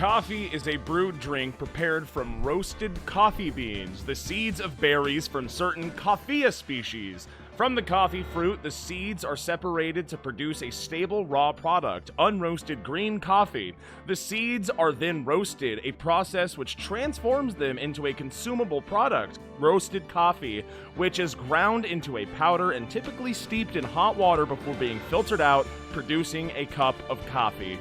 Coffee is a brewed drink prepared from roasted coffee beans, the seeds of berries from certain coffea species. From the coffee fruit, the seeds are separated to produce a stable raw product, unroasted green coffee. The seeds are then roasted, a process which transforms them into a consumable product, roasted coffee, which is ground into a powder and typically steeped in hot water before being filtered out, producing a cup of coffee.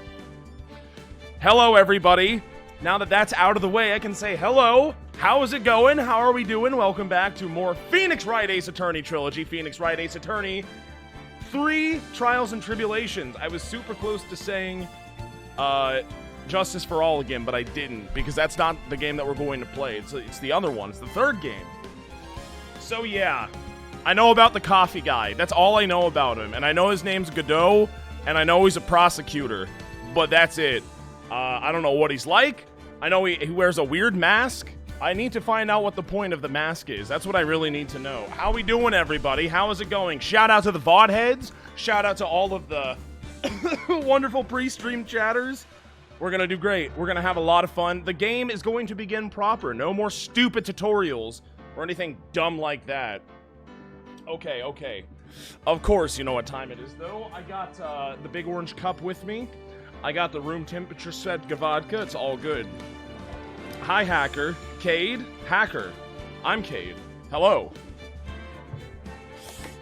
Hello, everybody. Now that that's out of the way, I can say hello. How is it going? How are we doing? Welcome back to more Phoenix Wright Ace Attorney trilogy. Phoenix Wright Ace Attorney 3 Trials and Tribulations. I was super close to saying Justice for All again, but I didn't, because that's not the game that we're going to play. It's the other one. It's the third game. So yeah, I know about the coffee guy. That's all I know about him. And I know his name's Godot, and I know he's a prosecutor, but that's it. I don't know what he's like. I know he wears a weird mask. I need to find out what the point of the mask is. That's what I really need to know. How we doing, everybody? How is it going? Shout out to the VOD heads. Shout out to all of the wonderful pre-stream chatters. We're going to do great. We're going to have a lot of fun. The game is going to begin proper. No more stupid tutorials or anything dumb like that. Okay. Of course, you know what time it is, though. I got the big orange cup with me. I got the room temperature set vodka. It's all good. Hi, Hacker. Cade? Hacker. I'm Cade. Hello.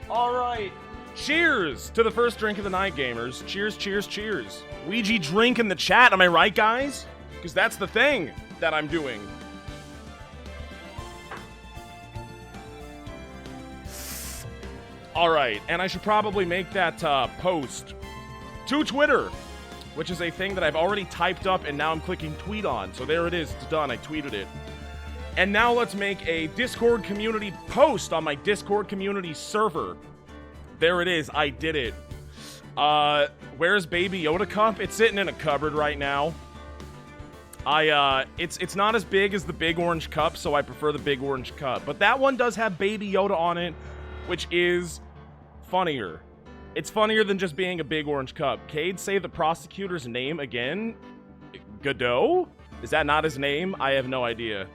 Alright. Cheers to the first drink of the night, gamers. Cheers, cheers, cheers. Ouija drink in the chat, am I right, guys? Because that's the thing that I'm doing. Alright, and I should probably make that post to Twitter, which is a thing that I've already typed up and now I'm clicking tweet on. So there it is. It's done. I tweeted it. And now let's make a Discord community post on my Discord community server. There it is. I did it. Where's Baby Yoda cup? It's sitting in a cupboard right now. It's not as big as the big orange cup, so I prefer the big orange cup. But that one does have Baby Yoda on it, which is funnier. It's funnier than just being a big orange cup. Cade, say the prosecutor's name again. Godot? Is that not his name? I have no idea.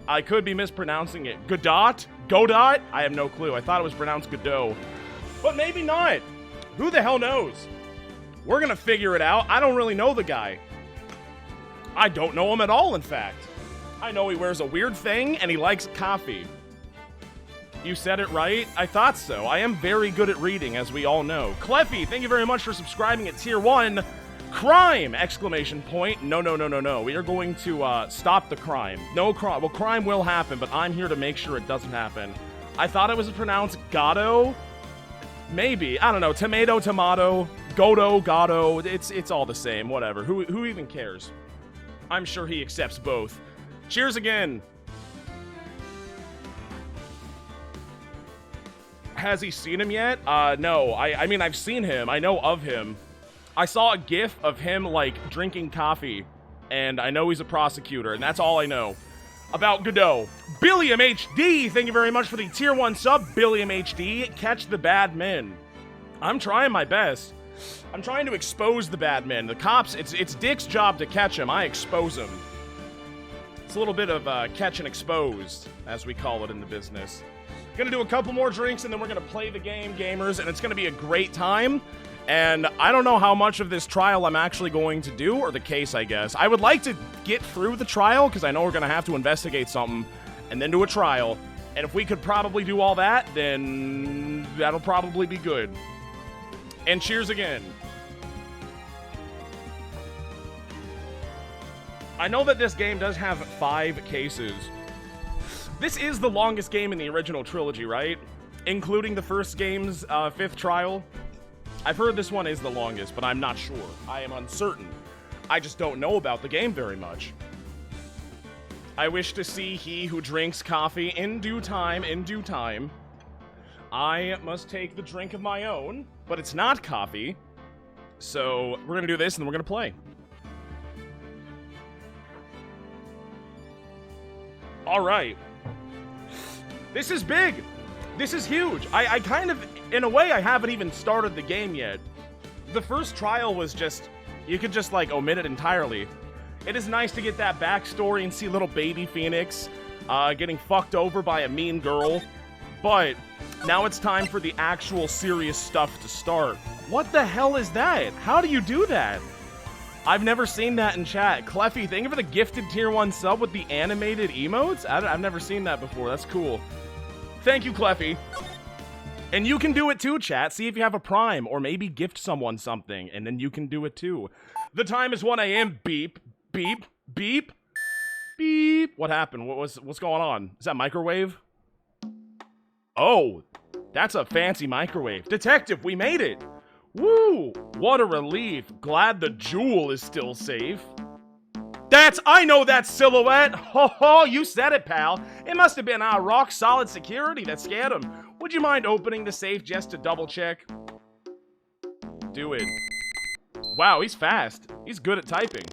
I could be mispronouncing it. Godot? Godot? I have no clue. I thought it was pronounced Godot. But maybe not. Who the hell knows? We're gonna figure it out. I don't really know the guy. I don't know him at all, in fact. I know he wears a weird thing and he likes coffee. You said it right. I thought so. I am very good at reading, as we all know. Cleffy, thank you very much for subscribing at Tier 1. Crime! Exclamation point. No. We are going to stop the crime. No crime. Well, crime will happen, but I'm here to make sure it doesn't happen. I thought it was pronounced Gado. Maybe. I don't know. Tomato, tomato. Godo. It's all the same. Whatever. Who even cares? I'm sure he accepts both. Cheers again. Has he seen him yet? No. I mean, I've seen him. I know of him. I saw a gif of him, like, drinking coffee, and I know he's a prosecutor, and that's all I know about Godot. Billiam HD, thank you very much for the Tier 1 sub, Billiam HD. Catch the bad men. I'm trying my best. I'm trying to expose the bad men. The cops, it's Dick's job to catch him. I expose him. It's a little bit of catch and expose, as we call it in the business. Gonna do a couple more drinks and then we're gonna play the game, gamers, and it's gonna be a great time. And I don't know how much of this trial I'm actually going to do, or the case, I guess. I would like to get through the trial, because I know we're gonna have to investigate something, and then do a trial. And if we could probably do all that, then that'll probably be good. And cheers again. I know that this game does have 5 cases. This is the longest game in the original trilogy, right? Including the first game's 5th trial. I've heard this one is the longest, but I'm not sure. I am uncertain. I just don't know about the game very much. I wish to see he who drinks coffee in due time, I must take the drink of my own, but it's not coffee. So we're gonna do this and then we're gonna play. All right. This is big. This is huge. I kind of, in a way, I haven't even started the game yet. The first trial was just, you could just, like, omit it entirely. It is nice to get that backstory and see little baby Phoenix getting fucked over by a mean girl. But now it's time for the actual serious stuff to start. What the hell is that? How do you do that? I've never seen that in chat. Cleffy, thank you for the gifted tier 1 sub with the animated emotes. I've never seen that before. That's cool. Thank you, Cleffy. And you can do it too, chat. See if you have a Prime, or maybe gift someone something, and then you can do it too. The time is 1 a.m. Beep, beep, beep, beep. What happened? What's going on? Is that microwave? Oh, that's a fancy microwave. Detective, we made it. Woo! What a relief. Glad the jewel is still safe. I know that silhouette! Ho ho, you said it, pal. It must have been our rock-solid security that scared him. Would you mind opening the safe just to double-check? Do it. Wow, he's fast. He's good at typing.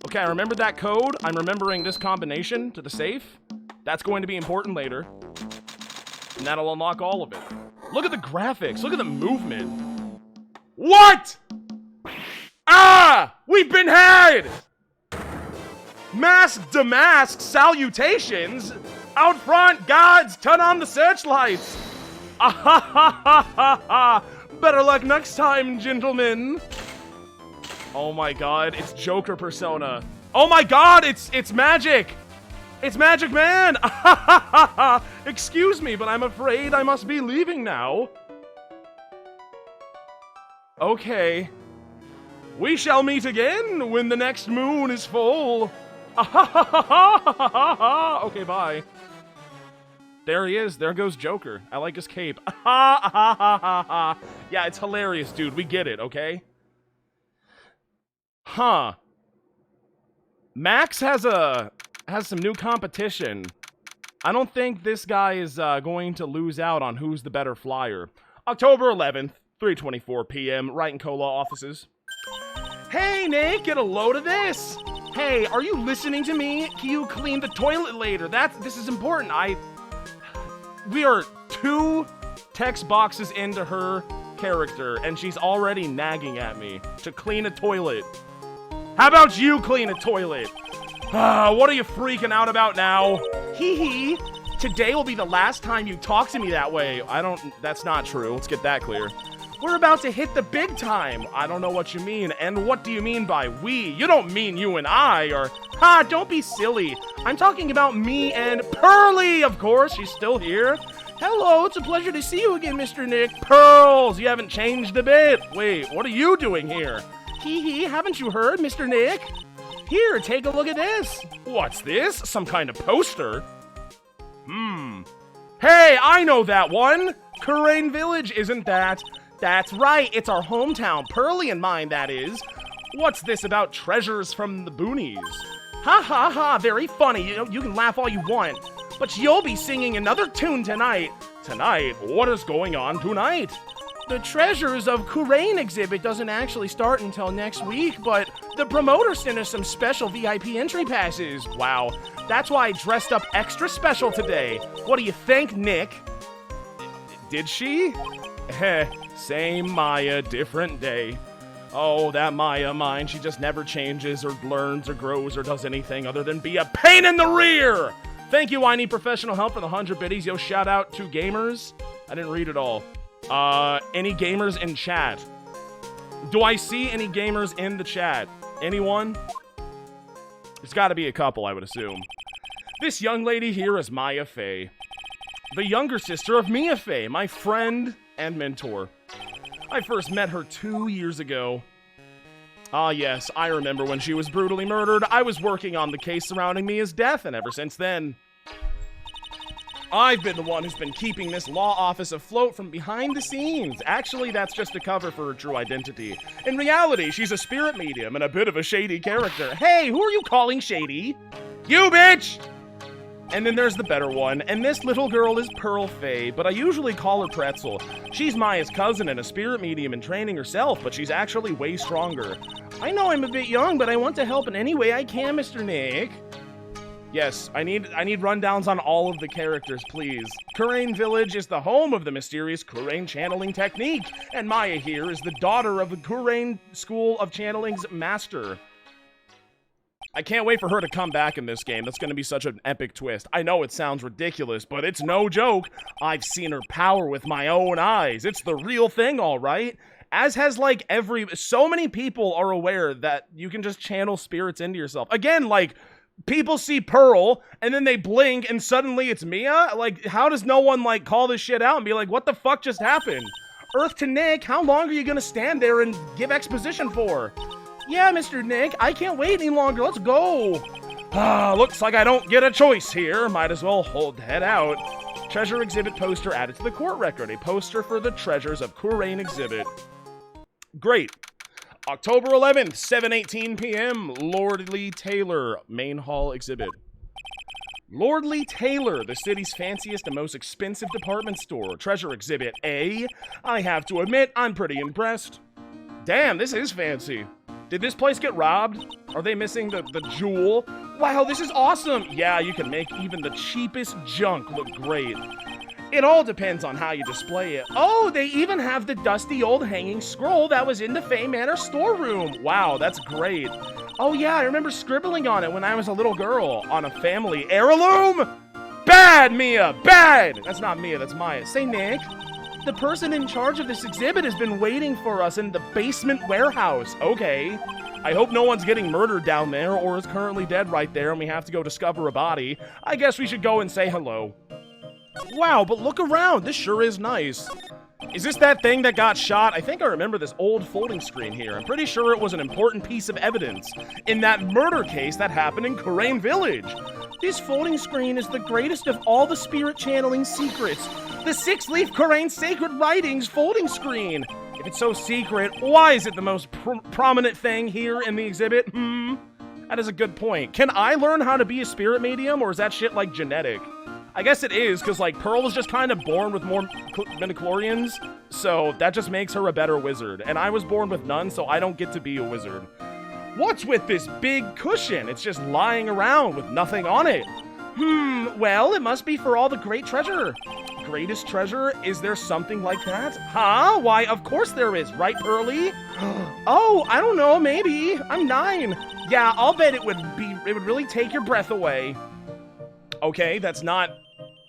Okay, I remembered that code. I'm remembering this combination to the safe. That's going to be important later. And that'll unlock all of it. Look at the graphics. Look at the movement. What? Ah! We've been had! Mask damask salutations! Out front, gods, turn on the searchlights! Ah ha ha ha ha ha! Better luck next time, gentlemen! Oh my god, it's Joker persona. Oh my god, it's magic! It's Magic Man! Ah ha ha ha ha! Excuse me, but I'm afraid I must be leaving now. Okay. We shall meet again when the next moon is full. Ah ha ha ha ha ha ha ha. Okay, bye. There he is. There goes Joker. I like his cape. Ah ha ha ha ha ha. Yeah, it's hilarious, dude. We get it, okay? Huh. Max has some new competition. I don't think this guy is going to lose out on who's the better flyer. October 11th. 3:24 p.m. Wright and Cola offices. Hey, Nick, get a load of this. Hey, are you listening to me? Can you clean the toilet later? This is important. We are 2 text boxes into her character, and she's already nagging at me to clean a toilet. How about you clean a toilet? What are you freaking out about now? Hee hee. Today will be the last time you talk to me that way. That's not true. Let's get that clear. We're about to hit the big time. I don't know what you mean. And what do you mean by we? You don't mean you and I, or... Ha, don't be silly. I'm talking about me and Pearly, of course. She's still here. Hello, it's a pleasure to see you again, Mr. Nick. Pearls, you haven't changed a bit. Wait, what are you doing here? Hee hee, haven't you heard, Mr. Nick? Here, take a look at this. What's this? Some kind of poster? Hey, I know that one. Courtroom Village, isn't that? That's right, it's our hometown, Pearly and mine, that is. What's this about treasures from the boonies? Ha ha ha, very funny, you can laugh all you want. But you'll be singing another tune tonight. Tonight? What is going on tonight? The Treasures of Courtroom exhibit doesn't actually start until next week, but the promoter sent us some special VIP entry passes. Wow, that's why I dressed up extra special today. What do you think, Nick? Did she? Heh, same Maya, different day. Oh, that Maya mine, she just never changes or learns or grows or does anything other than be a pain in the rear! Thank you, I need professional help for the 100 biddies. Yo, shout out to gamers. I didn't read it all. Any gamers in chat? Do I see any gamers in the chat? Anyone? There's gotta be a couple, I would assume. This young lady here is Maya Fey. The younger sister of Mia Fey, my friend and mentor. I first met her 2 years ago. Ah yes, I remember when she was brutally murdered. I was working on the case surrounding Mia's death, and ever since then, I've been the one who's been keeping this law office afloat from behind the scenes. Actually, that's just a cover for her true identity. In reality, she's a spirit medium and a bit of a shady character. Hey, who are you calling shady? You, bitch! And then there's the better one, and this little girl is Pearl Fey, but I usually call her Pretzel. She's Maya's cousin and a spirit medium in training herself, but she's actually way stronger. I know I'm a bit young, but I want to help in any way I can, Mr. Nick. Yes, I need rundowns on all of the characters, please. Courtroom Village is the home of the mysterious Courtroom channeling technique, and Maya here is the daughter of the Courtroom School of Channeling's master. I can't wait for her to come back in this game. That's going to be such an epic twist. I know it sounds ridiculous, but it's no joke. I've seen her power with my own eyes. It's the real thing, all right? As has, like, so many people are aware that you can just channel spirits into yourself. Again, like, people see Pearl, and then they blink, and suddenly it's Mia? Like, how does no one, like, call this shit out and be like, what the fuck just happened? Earth to Nick, how long are you gonna stand there and give exposition for? Yeah, Mr. Nick, I can't wait any longer. Let's go. Looks like I don't get a choice here. Might as well head out. Treasure exhibit poster added to the court record. A poster for the treasures of Courtroom exhibit. Great. October 11th, 7:18 p.m. Lordly Taylor, main hall exhibit. Lordly Taylor, the city's fanciest and most expensive department store. Treasure exhibit A. I have to admit, I'm pretty impressed. Damn, this is fancy. Did this place get robbed? Are they missing the jewel? Wow, this is awesome. Yeah, you can make even the cheapest junk look great. It all depends on how you display it. Oh, they even have the dusty old hanging scroll that was in the Fay Manor storeroom. Wow, that's great. Oh yeah, I remember scribbling on it when I was a little girl on a family heirloom. Bad, Mia, bad. That's not Mia, that's Maya. Say, Nick, the person in charge of this exhibit has been waiting for us in the basement warehouse. Okay. I hope no one's getting murdered down there or is currently dead right there and we have to go discover a body. I guess we should go and say hello. Wow, but look around. This sure is nice. Is this that thing that got shot? I think I remember this old folding screen here. I'm pretty sure it was an important piece of evidence in that murder case that happened in Courtroom Village. This folding screen is the greatest of all the spirit channeling secrets. The six-leaf Courtroom sacred writings folding screen. If it's so secret, why is it the most prominent thing here in the exhibit? That is a good point. Can I learn how to be a spirit medium, or is that shit like genetic? I guess it is, because, like, Pearl was just kind of born with more midichlorians, so that just makes her a better wizard. And I was born with none, so I don't get to be a wizard. What's with this big cushion? It's just lying around with nothing on it. Well, it must be for all the great treasure. Greatest treasure? Is there something like that? Huh? Why, of course there is, right, Pearly? Oh, I don't know, maybe. I'm 9. Yeah, I'll bet it would really take your breath away. Okay, that's not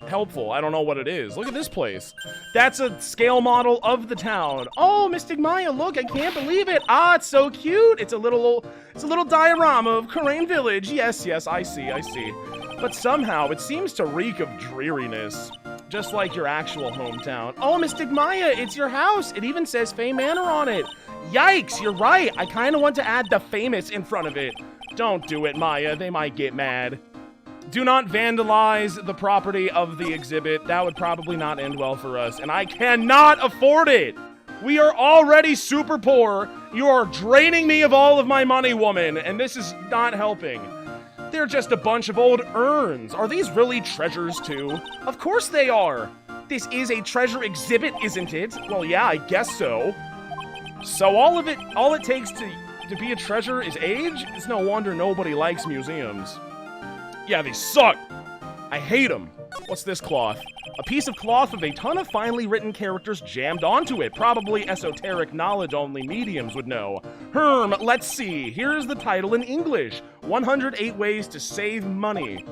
helpful. I don't know what it is. Look at this place. That's a scale model of the town. Oh, Mystic Maya, look, I can't believe it. Ah, it's so cute. It's a little diorama of Courtroom Village. Yes, I see. But somehow it seems to reek of dreariness, just like your actual hometown. Oh, Mystic Maya, it's your house. It even says Fay Manor on it. Yikes, you're right. I kind of want to add the famous in front of it. Don't do it, Maya. They might get mad. Do not vandalize the property of the exhibit. That would probably not end well for us, and I cannot afford it. We are already super poor. You are draining me of all of my money, woman, and this is not helping. They're just a bunch of old urns. Are these really treasures, too? Of course they are. This is a treasure exhibit, isn't it? Well, yeah, I guess so. So all it takes to be a treasure is age? It's no wonder nobody likes museums. Yeah, they suck. I hate them. What's this cloth? A piece of cloth with a ton of finely written characters jammed onto it. Probably esoteric knowledge only mediums would know. Let's see. Here's the title in English. 108 Ways to Save Money.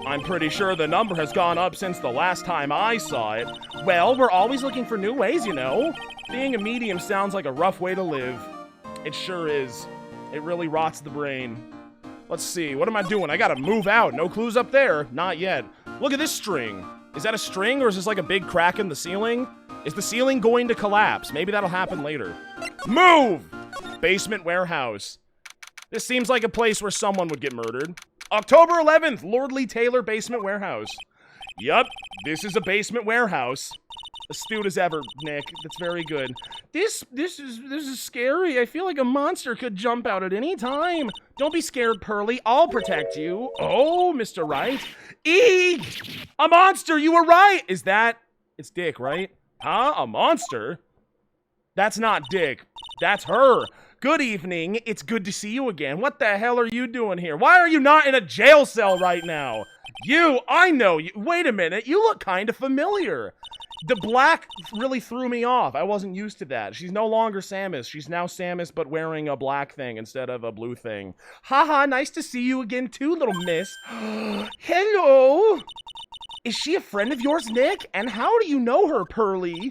I'm pretty sure the number has gone up since the last time I saw it. Well, we're always looking for new ways, you know. Being a medium sounds like a rough way to live. It sure is. It really rots the brain. Let's see, what am I doing? I gotta move out. No clues up there. Not yet. Look at this string. Is that a string, or is this like a big crack in the ceiling? Is the ceiling going to collapse? Maybe that'll happen later. Move! Basement warehouse. This seems like a place where someone would get murdered. October 11th, Lordly Taylor basement warehouse. Yup, this is a basement warehouse. Astute as ever, Nick. That's very good. This is scary. I feel like a monster could jump out at any time. Don't be scared, Pearly. I'll protect you. Oh, Mr. Wright. Eek! A monster! You were right! It's Dick, right? Huh? A monster? That's not Dick. That's her. Good evening. It's good to see you again. What the hell are you doing here? Why are you not in a jail cell right now? I know you. Wait a minute. You look kind of familiar. The black really threw me off. I wasn't used to that. She's no longer Samus. She's now Samus, but wearing a black thing instead of a blue thing. Haha, nice to see you again too, little miss. Hello! Is she a friend of yours, Nick? And how do you know her, Pearly?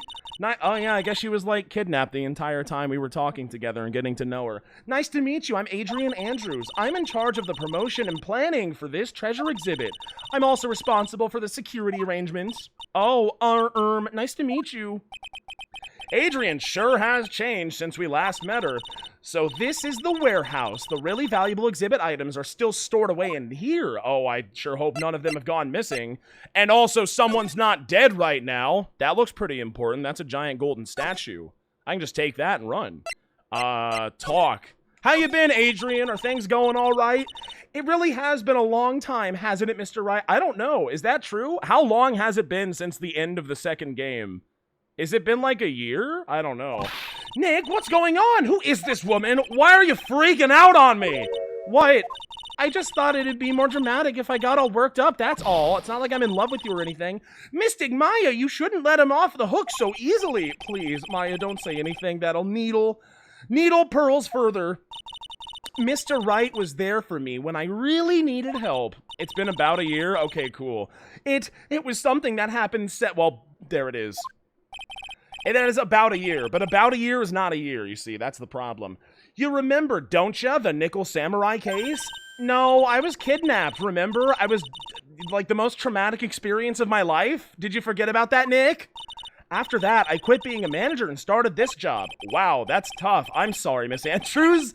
Oh yeah, I guess she was like kidnapped the entire time we were talking together and getting to know her. Nice to meet you. I'm Adrian Andrews. I'm in charge of the promotion and planning for this treasure exhibit. I'm also responsible for the security arrangements. Oh, nice to meet you. Adrian sure has changed since we last met her. So this is the warehouse. The really valuable exhibit items are still stored away in here. Oh, I sure hope none of them have gone missing. And also, someone's not dead right now. That looks pretty important. That's a giant golden statue. I can just take that and run. Talk. How you been, Adrian? Are things going all right? It really has been a long time, hasn't it, Mr. Wright? I don't know. Is that true? How long has it been since the end of the second game? Has it been like a year? I don't know. Nick, what's going on? Who is this woman? Why are you freaking out on me? What? I just thought it'd be more dramatic if I got all worked up, that's all. It's not like I'm in love with you or anything. Mystic Maya, you shouldn't let him off the hook so easily. Please, Maya, don't say anything that'll needle pearls further. Mr. Wright was there for me when I really needed help. It's been about a year? Okay, cool. It was something that happened well, there it is. It is about a year, but about a year is not a year, you see. That's the problem. You remember, don't ya, the Nickel Samurai case? No, I was kidnapped, remember? I was, like, the most traumatic experience of my life. Did you forget about that, Nick? After that, I quit being a manager and started this job. Wow, that's tough. I'm sorry, Miss Andrews.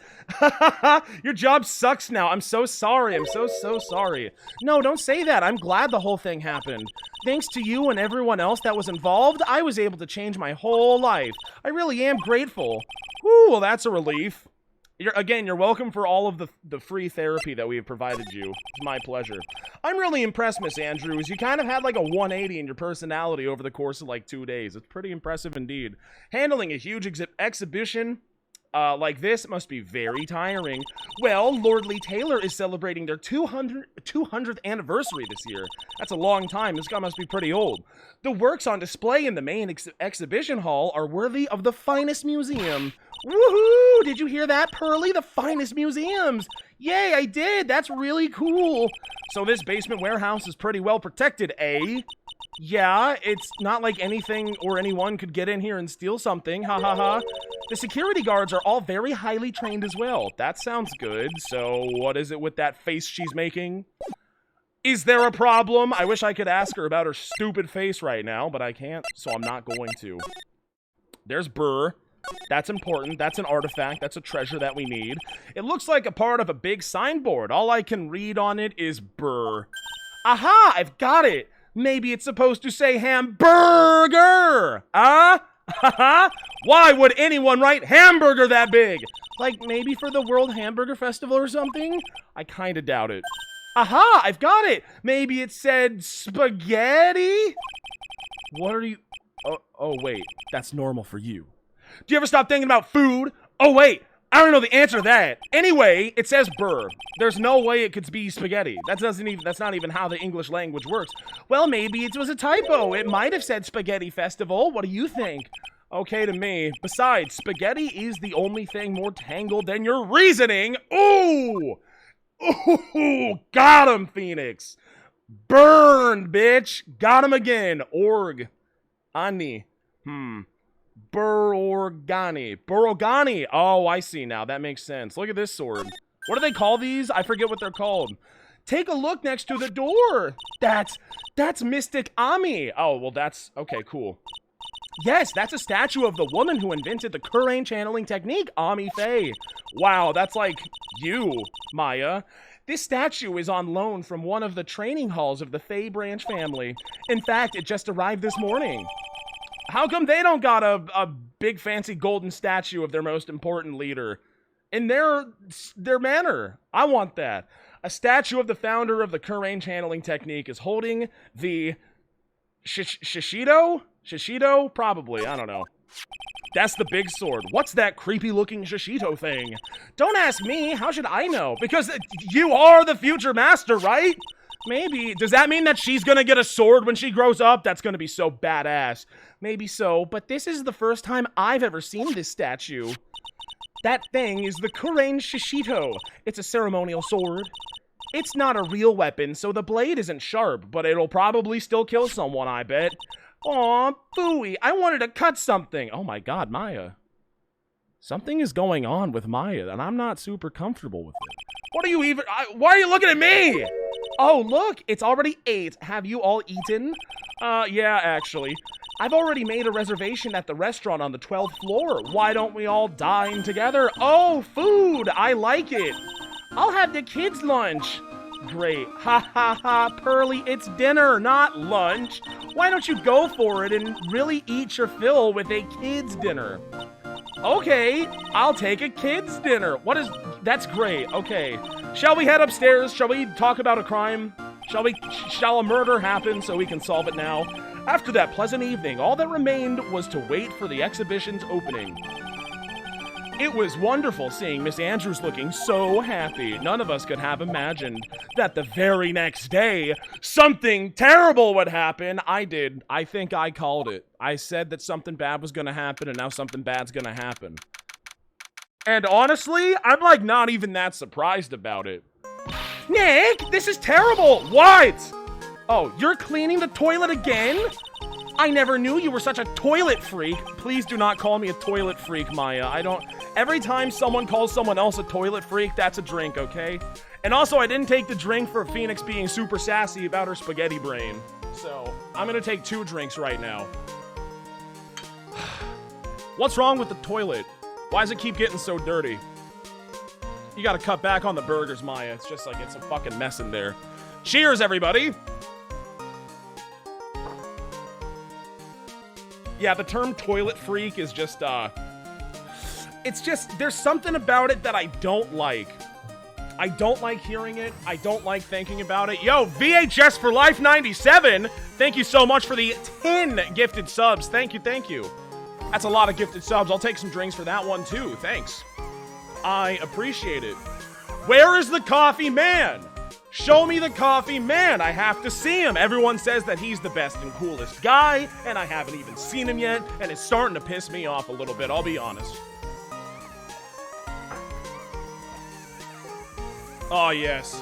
Your job sucks now. I'm so sorry. I'm so sorry. No, don't say that. I'm glad the whole thing happened. Thanks to you and everyone else that was involved, I was able to change my whole life. I really am grateful. Whew, well, that's a relief. You're welcome for all of the free therapy that we have provided you. It's my pleasure. I'm really impressed, Miss Andrews. You kind of had like a 180 in your personality over the course of like 2 days. It's pretty impressive indeed. Handling a huge exhibition like this must be very tiring. Well, Lordly Taylor is celebrating their 200th anniversary this year. That's a long time. This guy must be pretty old. The works on display in the main exhibition hall are worthy of the finest museum. Woohoo! Did you hear that, Pearly? The finest museums! Yay, I did! That's really cool! So this basement warehouse is pretty well protected, eh? Yeah, it's not like anything or anyone could get in here and steal something, ha ha ha. The security guards are all very highly trained as well. That sounds good. So what is it with that face she's making? Is there a problem? I wish I could ask her about her stupid face right now, but I can't, so I'm not going to. There's Burr. That's important. That's an artifact. That's a treasure that we need. It looks like a part of a big signboard. All I can read on it is Burr. Aha! I've got it! Maybe it's supposed to say hamburger! Haha! Why would anyone write hamburger that big? Like, maybe for the World Hamburger Festival or something? I kinda doubt it. Aha! I've got it! Maybe it said spaghetti? What are you... Oh, wait. That's normal for you. Do you ever stop thinking about food? Oh, wait. I don't know the answer to that. Anyway, it says burr. There's no way it could be spaghetti. That's not even how the English language works. Well, maybe it was a typo. It might have said spaghetti festival. What do you think? Okay to me. Besides, spaghetti is the only thing more tangled than your reasoning. Ooh! Ooh! Got him, Phoenix. Burned, bitch. Got him again. Org. Ani. Burorgani. Oh, I see now. That makes sense. Look at this sword. What do they call these? I forget what they're called. Take a look next to the door. That's Mystic Ami. Oh, well, that's... Okay, cool. Yes, that's a statue of the woman who invented the Courtroom channeling technique, Ami Faye. Wow, that's like you, Maya. This statue is on loan from one of the training halls of the Faye branch family. In fact, it just arrived this morning. How come they don't got a big fancy golden statue of their most important leader in their manor? I want that. A statue of the founder of the Courtroom channeling technique is holding the Shishido? Shishido? Probably. I don't know. That's the big sword. What's that creepy looking Shishido thing? Don't ask me. How should I know? Because you are the future master, right? Maybe. Does that mean that she's gonna get a sword when she grows up? That's gonna be so badass. Maybe so, but this is the first time I've ever seen this statue. That thing is the Kuren Shishito. It's a ceremonial sword. It's not a real weapon, so the blade isn't sharp, but it'll probably still kill someone, I bet. Aw, phooey, I wanted to cut something. Oh my god, Maya. Something is going on with Maya, and I'm not super comfortable with it. What are you even... why are you looking at me? Oh, look, it's already 8. Have you all eaten? Yeah, actually. I've already made a reservation at the restaurant on the 12th floor. Why don't we all dine together? Oh, food! I like it. I'll have the kids' lunch. Great. Ha ha ha, Pearly, it's dinner, not lunch. Why don't you go for it and really eat your fill with a kids' dinner? Okay, I'll take a kids' dinner. That's great, okay. Shall we head upstairs? Shall we talk about a crime? Shall a murder happen so we can solve it now? After that pleasant evening, all that remained was to wait for the exhibition's opening. It was wonderful seeing Miss Andrews looking so happy. None of us could have imagined that the very next day, something terrible would happen. I did. I think I called it. I said that something bad was gonna happen, and now something bad's gonna happen. And honestly, I'm like not even that surprised about it. Nick, this is terrible. What? Oh, you're cleaning the toilet again? I never knew you were such a toilet freak. Please do not call me a toilet freak, Maya. Every time someone calls someone else a toilet freak, that's a drink, okay? And also, I didn't take the drink for Phoenix being super sassy about her spaghetti brain. So, I'm gonna take 2 drinks right now. What's wrong with the toilet? Why does it keep getting so dirty? You gotta cut back on the burgers, Maya. It's just like, it's a fucking mess in there. Cheers, everybody! Yeah, the term toilet freak is just, it's just, there's something about it that I don't like. I don't like hearing it. I don't like thinking about it. Yo, VHS for Life 97! Thank you so much for the 10 gifted subs. Thank you, thank you. That's a lot of gifted subs. I'll take some drinks for that one, too. Thanks. I appreciate it. Where is the coffee man? Show me the coffee man. I have to see him. Everyone says that he's the best and coolest guy, and I haven't even seen him yet, and it's starting to piss me off a little bit, I'll be honest. Oh, yes.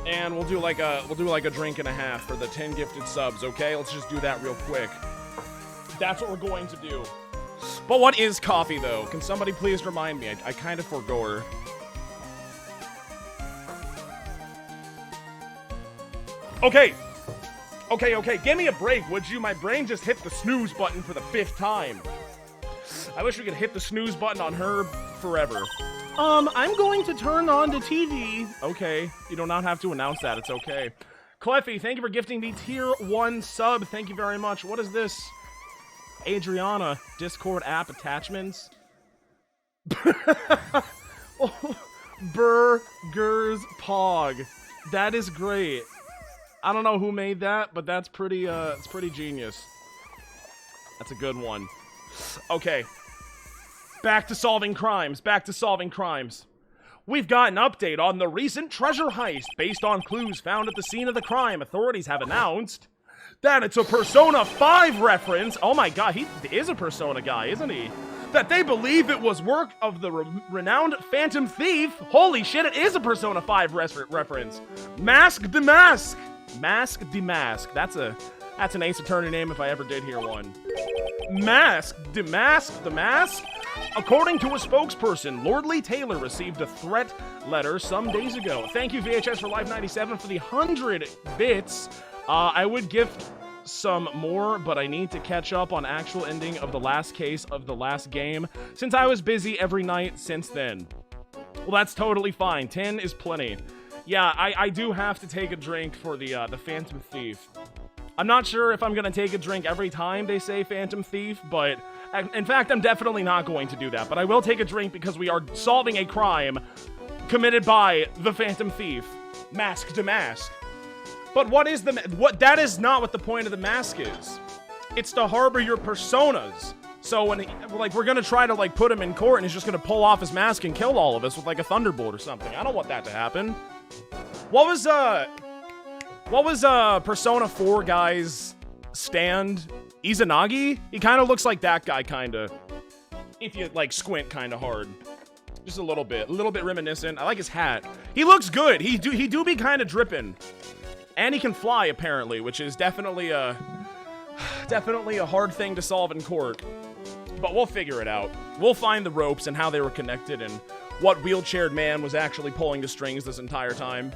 And we'll do like a drink and a half for the 10 gifted subs, okay? Let's just do that real quick. That's what we're going to do. But what is coffee, though? Can somebody please remind me? I kind of forgo her. Okay. Okay, give me a break, would you? My brain just hit the snooze button for the 5th time. I wish we could hit the snooze button on her forever. I'm going to turn on the TV. Okay, you do not have to announce that, it's okay. Cleffy, thank you for gifting the tier 1 sub. Thank you very much. What is this? Adriana, Discord app attachments. Burgers Pog. That is great. I don't know who made that, but that's pretty, it's pretty genius. That's a good one. Okay. Back to solving crimes. We've got an update on the recent treasure heist. Based on clues found at the scene of the crime, authorities have announced that it's a Persona 5 reference. Oh my god, he is a Persona guy, isn't he? That they believe it was work of the renowned Phantom Thief. Holy shit, it is a Persona 5 reference. Mask the Mask. Mask the Mask. That's an Ace Attorney name if I ever did hear one. Mask the Mask. According to a spokesperson, Lordly Taylor received a threat letter some days ago. Thank you, VHS for Life 97, for the 100 bits. I would gift some more, but I need to catch up on actual ending of the last case of the last game, since I was busy every night since then. Well, that's totally fine. 10 is plenty. Yeah, I do have to take a drink for the Phantom Thief. I'm not sure if I'm gonna take a drink every time they say Phantom Thief, but in fact, I'm definitely not going to do that. But I will take a drink because we are solving a crime committed by the Phantom Thief. Mask to Mask. But that is not what the point of the mask is. It's to harbor your personas. So when we're gonna try to put him in court and he's just gonna pull off his mask and kill all of us with a thunderbolt or something. I don't want that to happen. What was What was Persona 4 guy's stand? Izanagi? He kind of looks like that guy, kind of. If you, like, squint kind of hard. Just a little bit reminiscent. I like his hat. He looks good. He do be kind of dripping. And he can fly, apparently, which is definitely a hard thing to solve in court. But we'll figure it out. We'll find the ropes and how they were connected and what wheelchaired man was actually pulling the strings this entire time.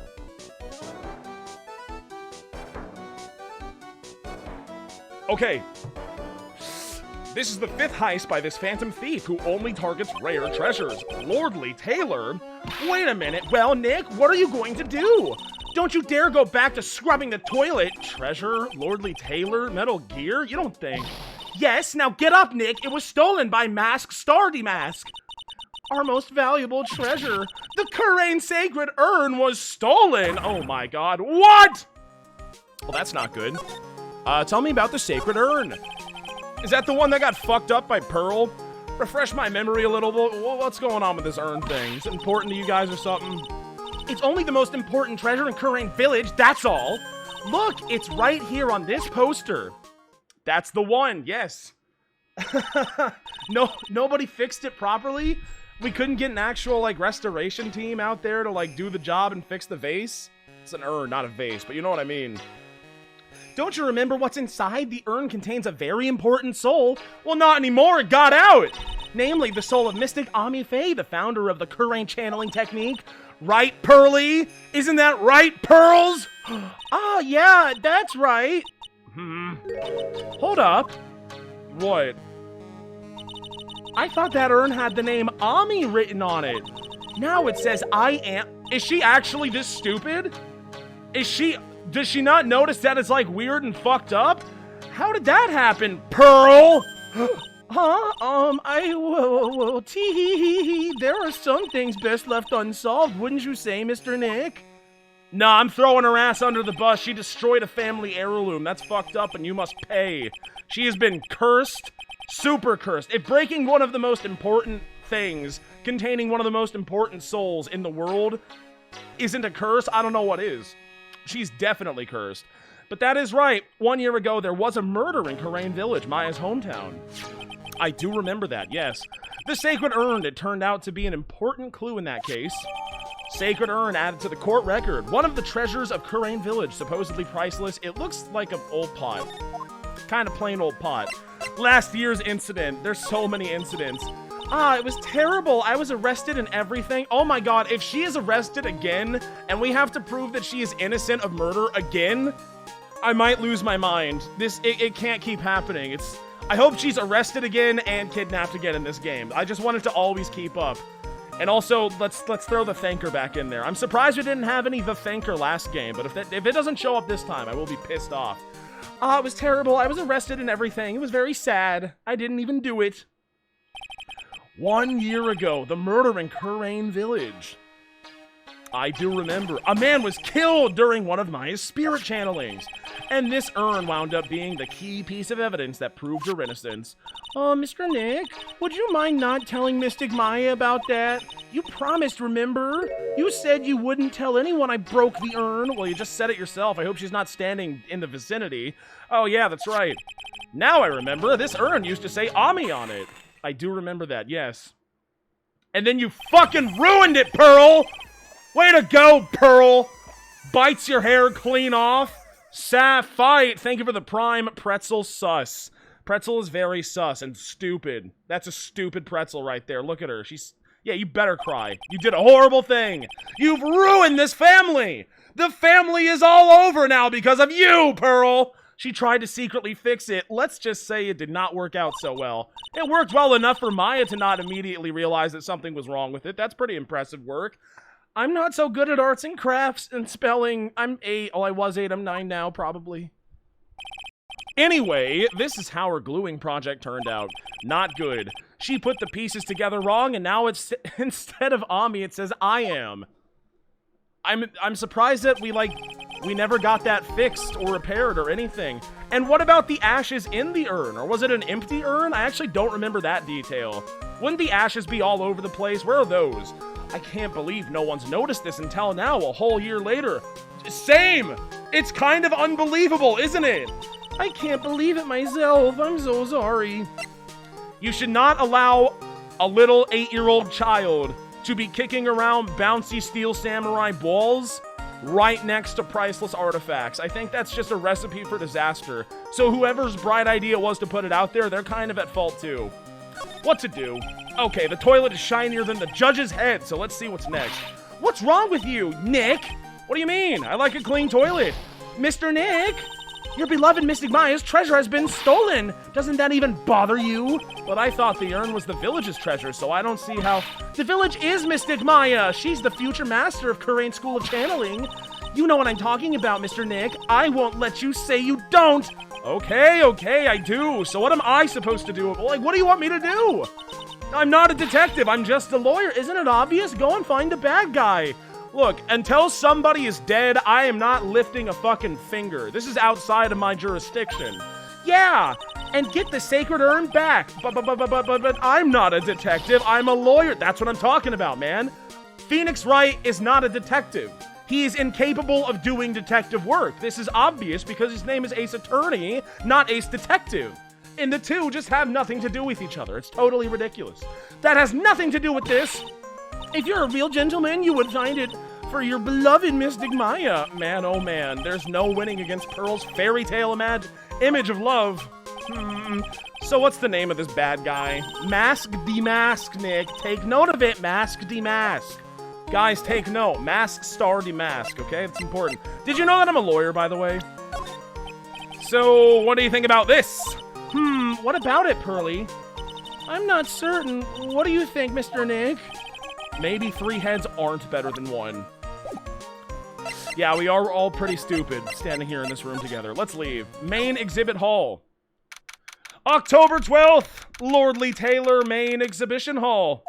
Okay. This is the 5th heist by this phantom thief who only targets rare treasures. Lordly Taylor? Wait a minute. Well, Nick, what are you going to do? Don't you dare go back to scrubbing the toilet. Treasure? Lordly Taylor? Metal Gear? You don't think. Yes, now get up, Nick. It was stolen by Mask Stardy Mask. Our most valuable treasure. The Kurain Sacred Urn was stolen. Oh my god. What? Well, that's not good. Tell me about the Sacred Urn. Is that the one that got fucked up by Pearl? Refresh my memory a little bit. What's going on with this urn thing? Is it important to you guys or something? It's only the most important treasure in Kurain Village, that's all. Look, it's right here on this poster. That's the one, yes. Nobody fixed it properly? We couldn't get an actual, like, restoration team out there to, like, do the job and fix the vase? It's an urn, not a vase, but you know what I mean. Don't you remember what's inside? The urn contains a very important soul. Well, not anymore, it got out! Namely, the soul of Mystic Ami Faye, the founder of the Kurain channeling technique. Right, Pearly? Isn't that right, Pearls? Ah, yeah, that's right. Hold up. What? I thought that urn had the name Ami written on it. Now it says I am. Is she actually this stupid? Does she not notice that it's like weird and fucked up? How did that happen, Pearl? Tee-hee-hee-hee. There are some things best left unsolved, wouldn't you say, Mr. Nick? Nah, I'm throwing her ass under the bus. She destroyed a family heirloom. That's fucked up and you must pay. She has been cursed. Super cursed. If breaking one of the most important things, containing one of the most important souls in the world, isn't a curse, I don't know what is. She's definitely cursed. But that is right. 1 year ago, there was a murder in Kurain Village, Maya's hometown. I do remember that, yes. The Sacred Urn, it turned out to be an important clue in that case. Sacred Urn added to the court record. One of the treasures of Kurain Village, supposedly priceless. It looks like an old pot. Kind of plain old pot. Last year's incident. There's so many incidents. It was terrible. I was arrested and everything. Oh my god, if she is arrested again, and we have to prove that she is innocent of murder again, I might lose my mind. It can't keep happening. I hope she's arrested again and kidnapped again in this game. I just want it to always keep up. And also, let's throw the Thanker back in there. I'm surprised we didn't have any the Thanker last game, but if it doesn't show up this time, I will be pissed off. It was terrible. I was arrested and everything. It was very sad. I didn't even do it. 1 year ago, the murder in Kurain Village. I do remember. A man was killed during one of Maya's spirit channelings. And this urn wound up being the key piece of evidence that proved her innocence. Mr. Nick, would you mind not telling Mystic Maya about that? You promised, remember? You said you wouldn't tell anyone I broke the urn. Well, you just said it yourself. I hope she's not standing in the vicinity. Oh, yeah, that's right. Now I remember. This urn used to say Ami on it. I do remember that, yes. And then you fucking ruined it, Pearl! Way to go, Pearl! Bites your hair clean off. Fight! Thank you for the prime. Pretzel sus. Pretzel is very sus and stupid. That's a stupid pretzel right there. Look at her. Yeah, you better cry. You did a horrible thing. You've ruined this family! The family is all over now because of you, Pearl! She tried to secretly fix it. Let's just say it did not work out so well. It worked well enough for Maya to not immediately realize that something was wrong with it. That's pretty impressive work. I'm not so good at arts and crafts and spelling. I'm 8. Oh, I was 8. I'm 9 now, probably. Anyway, this is how her gluing project turned out. Not good. She put the pieces together wrong, and now it's instead of Ami, it says I am. I'm surprised that we never got that fixed or repaired or anything. And what about the ashes in the urn? Or was it an empty urn? I actually don't remember that detail. Wouldn't the ashes be all over the place? Where are those? I can't believe no one's noticed this until now, a whole year later. Same! It's kind of unbelievable, isn't it? I can't believe it myself. I'm so sorry. You should not allow a little 8-year-old child to be kicking around bouncy steel samurai balls right next to priceless artifacts. I think that's just a recipe for disaster. So whoever's bright idea was to put it out there, they're kind of at fault too. What to do? Okay, the toilet is shinier than the judge's head, so let's see what's next. What's wrong with you, Nick? What do you mean? I like a clean toilet. Mr. Nick? Your beloved Mystic Maya's treasure has been stolen. Doesn't that even bother you? But I thought the urn was the village's treasure, so I don't see how... The village is Mystic Maya. She's the future master of Kurain School of Channeling. You know what I'm talking about, Mr. Nick. I won't let you say you don't. Okay, I do. So what am I supposed to do? Like, what do you want me to do? I'm not a detective. I'm just a lawyer. Isn't it obvious? Go and find the bad guy. Look, until somebody is dead, I am not lifting a fucking finger. This is outside of my jurisdiction. Yeah, and get the sacred urn back. But I'm not a detective. I'm a lawyer. That's what I'm talking about, man. Phoenix Wright is not a detective. He is incapable of doing detective work. This is obvious because his name is Ace Attorney, not Ace Detective. And the two just have nothing to do with each other. It's totally ridiculous. That has nothing to do with this. If you're a real gentleman, you would find it for your beloved Mystic Maya. Man, oh man, there's no winning against Pearl's fairy tale image of love. So what's the name of this bad guy? Mask Demask, Nick. Take note of it, Mask Demask. Guys, take note. Mask star Demask, okay? It's important. Did you know that I'm a lawyer, by the way? So, what do you think about this? What about it, Pearly? I'm not certain. What do you think, Mr. Nick? Maybe 3 heads aren't better than 1. Yeah, we are all pretty stupid standing here in this room together. Let's leave. Main Exhibit Hall. October 12th, Lordly Taylor Main Exhibition Hall.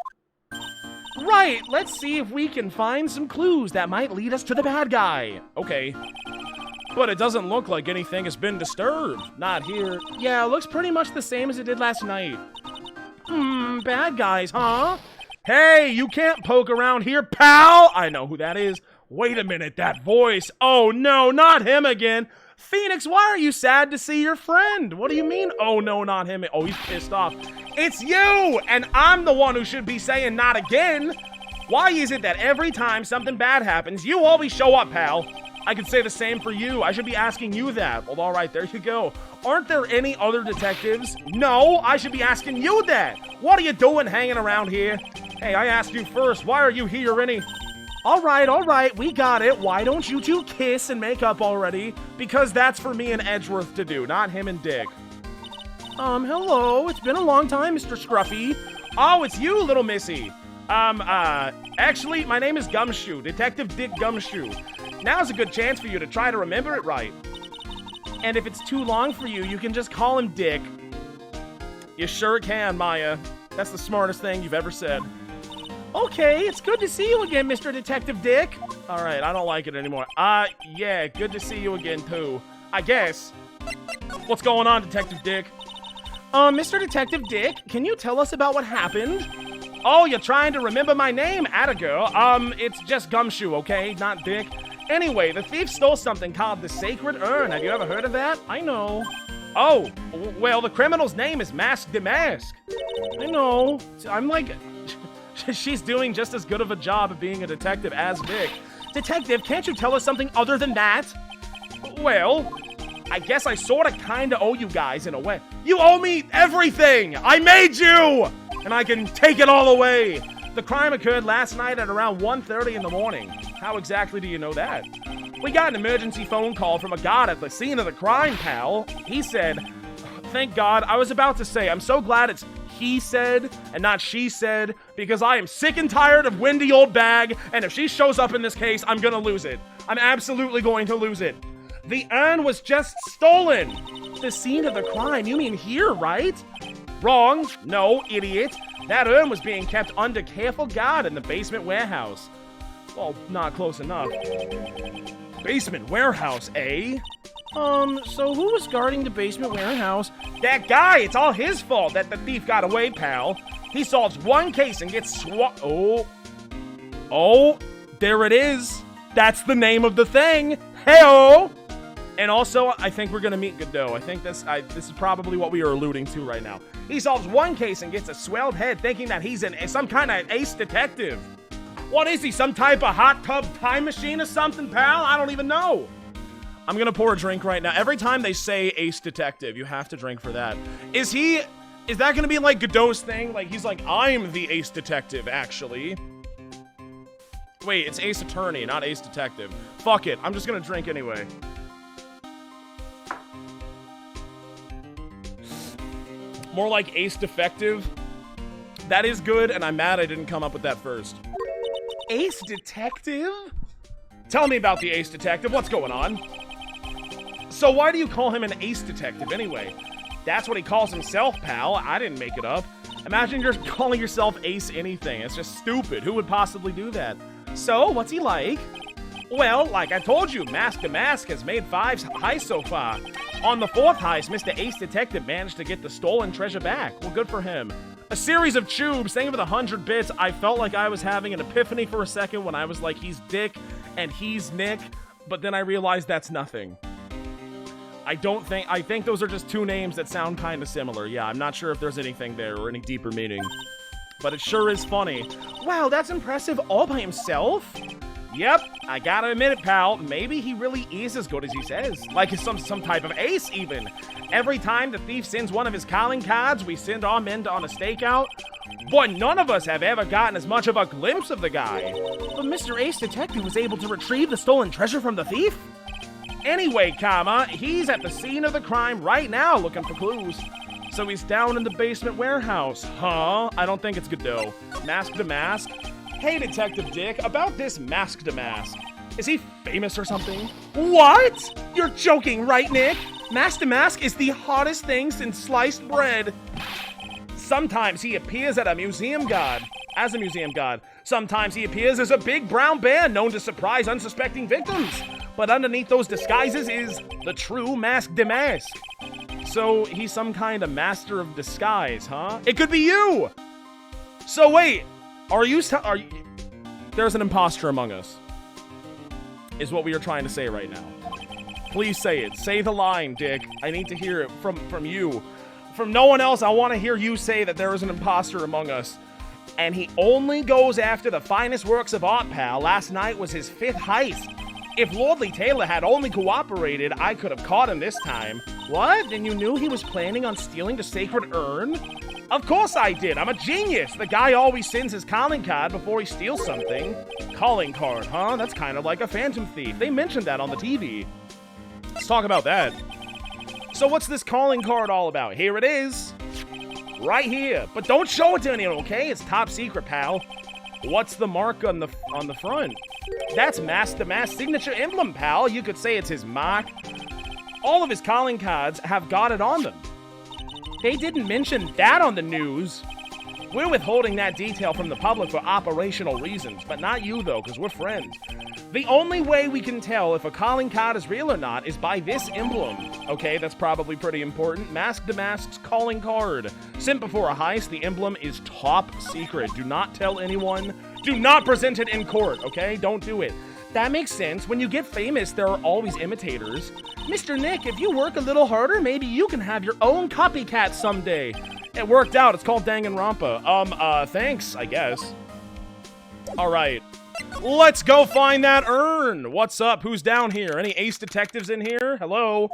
Right, let's see if we can find some clues that might lead us to the bad guy. Okay. But it doesn't look like anything has been disturbed. Not here. Yeah, it looks pretty much the same as it did last night. Bad guys, huh? Hey, you can't poke around here, pal! I know who that is. Wait a minute, that voice. Oh no, not him again. Phoenix, why are you sad to see your friend? What do you mean, oh no, not him? Oh, he's pissed off. It's you! And I'm the one who should be saying not again. Why is it that every time something bad happens, you always show up, pal? I could say the same for you. I should be asking you that. Well, all right, there you go. Aren't there any other detectives? No, I should be asking you that. What are you doing hanging around here? Hey, I asked you first. Why are you here, All right, we got it. Why don't you two kiss and make up already? Because that's for me and Edgeworth to do, not him and Dick. Hello. It's been a long time, Mr. Scruffy. Oh, it's you, little missy. Actually, my name is Gumshoe, Detective Dick Gumshoe. Now's a good chance for you to try to remember it right. And if it's too long for you, you can just call him Dick. You sure can, Maya. That's the smartest thing you've ever said. Okay, it's good to see you again, Mr. Detective Dick. All right, I don't like it anymore. Yeah, good to see you again, too. I guess. What's going on, Detective Dick? Mr. Detective Dick, can you tell us about what happened? Oh, you're trying to remember my name, Attagirl. It's just Gumshoe, okay? Not Dick. Anyway, the thief stole something called the Sacred Urn. Have you ever heard of that? I know. Oh, well, the criminal's name is Mask Demask. I know. I'm like... She's doing just as good of a job of being a detective as Dick. Detective, can't you tell us something other than that? Well, I guess I sorta kinda owe you guys in a way. You owe me everything! I made you! And I can take it all away! The crime occurred last night at around 1:30 in the morning. How exactly do you know that? We got an emergency phone call from a guard at the scene of the crime, pal. He said, thank God, I was about to say, I'm so glad it's he said and not she said, because I am sick and tired of Wendy Old Bag, and if she shows up in this case, I'm gonna lose it. I'm absolutely going to lose it. The urn was just stolen. The scene of the crime, you mean here, right? Wrong. No, idiot. That urn was being kept under careful guard in the basement warehouse. Well, not close enough. Basement warehouse, eh? So who was guarding the basement warehouse? That guy! It's all his fault that the thief got away, pal. He solves one case and gets Oh, there it is. That's the name of the thing. Hey-oh! And also, I think we're gonna meet Godot. I think this is probably what we are alluding to right now. He solves one case and gets a swelled head thinking that he's some kind of ace detective. What is he, some type of hot tub time machine or something, pal? I don't even know. I'm gonna pour a drink right now. Every time they say ace detective, you have to drink for that. Is that gonna be like Godot's thing? Like, he's like, I'm the ace detective, actually. Wait, it's ace attorney, not ace detective. Fuck it, I'm just gonna drink anyway. More like ace defective. That is good, and I'm mad I didn't come up with that first. Ace detective? Tell me about the ace detective. What's going on? So why do you call him an ace detective anyway? That's what he calls himself, pal. I didn't make it up. Imagine you're calling yourself ace anything. It's just stupid. Who would possibly do that? So, what's he like? Well, like I told you, Mask to Mask has made 5 heists so far. On the 4th heist, Mr. Ace Detective managed to get the stolen treasure back. Well, good for him. A series of tubes, thank you for the 100 bits. I felt like I was having an epiphany for a second when I was like, he's Dick and he's Nick, but then I realized that's nothing. I think those are just 2 names that sound kind of similar. Yeah, I'm not sure if there's anything there or any deeper meaning, but it sure is funny. Wow, that's impressive all by himself? Yep, I gotta admit it, pal. Maybe he really is as good as he says. Like he's some type of ace, even. Every time the thief sends one of his calling cards, we send our men on a stakeout. Boy, none of us have ever gotten as much of a glimpse of the guy. But Mr. Ace Detective was able to retrieve the stolen treasure from the thief? Anyway, he's at the scene of the crime right now looking for clues. So he's down in the basement warehouse. Huh? I don't think it's Godot. Mask to Mask? Hey, Detective Dick, about this Mask to Mask. Is he famous or something? What? You're joking, right, Nick? Mask to Mask is the hottest thing since sliced bread. Sometimes he appears as a museum god. Sometimes he appears as a big brown bear known to surprise unsuspecting victims. But underneath those disguises is the true Mask to Mask. So he's some kind of master of disguise, huh? It could be you! So wait, are you there's an imposter among us, is what we are trying to say right now. Please say it. Say the line, Dick. I need to hear it from you. From no one else, I want to hear you say that there is an imposter among us. And he only goes after the finest works of art, pal. Last night was his 5th heist. If Lordly Taylor had only cooperated, I could have caught him this time. What? Then you knew he was planning on stealing the sacred urn? Of course I did. I'm a genius. The guy always sends his calling card before he steals something. Calling card, huh? That's kind of like a phantom thief. They mentioned that on the TV. Let's talk about that. So what's this calling card all about? Here it is. Right here. But don't show it to anyone, okay? It's top secret, pal. What's the mark on the front? That's Mask to Mask signature emblem, pal. You could say it's his mark. All of his calling cards have got it on them. They didn't mention that on the news. We're withholding that detail from the public for operational reasons, but not you, though, because we're friends. The only way we can tell if a calling card is real or not is by this emblem. Okay, that's probably pretty important. Mask to Mask's calling card. Sent before a heist, the emblem is top secret. Do not tell anyone. Do not present it in court, okay? Don't do it. That makes sense. When you get famous, there are always imitators. Mr. Nick, if you work a little harder, maybe you can have your own copycat someday. It worked out. It's called Danganronpa. Thanks, I guess. All right. Let's go find that urn. What's up? Who's down here? Any ace detectives in here? Hello?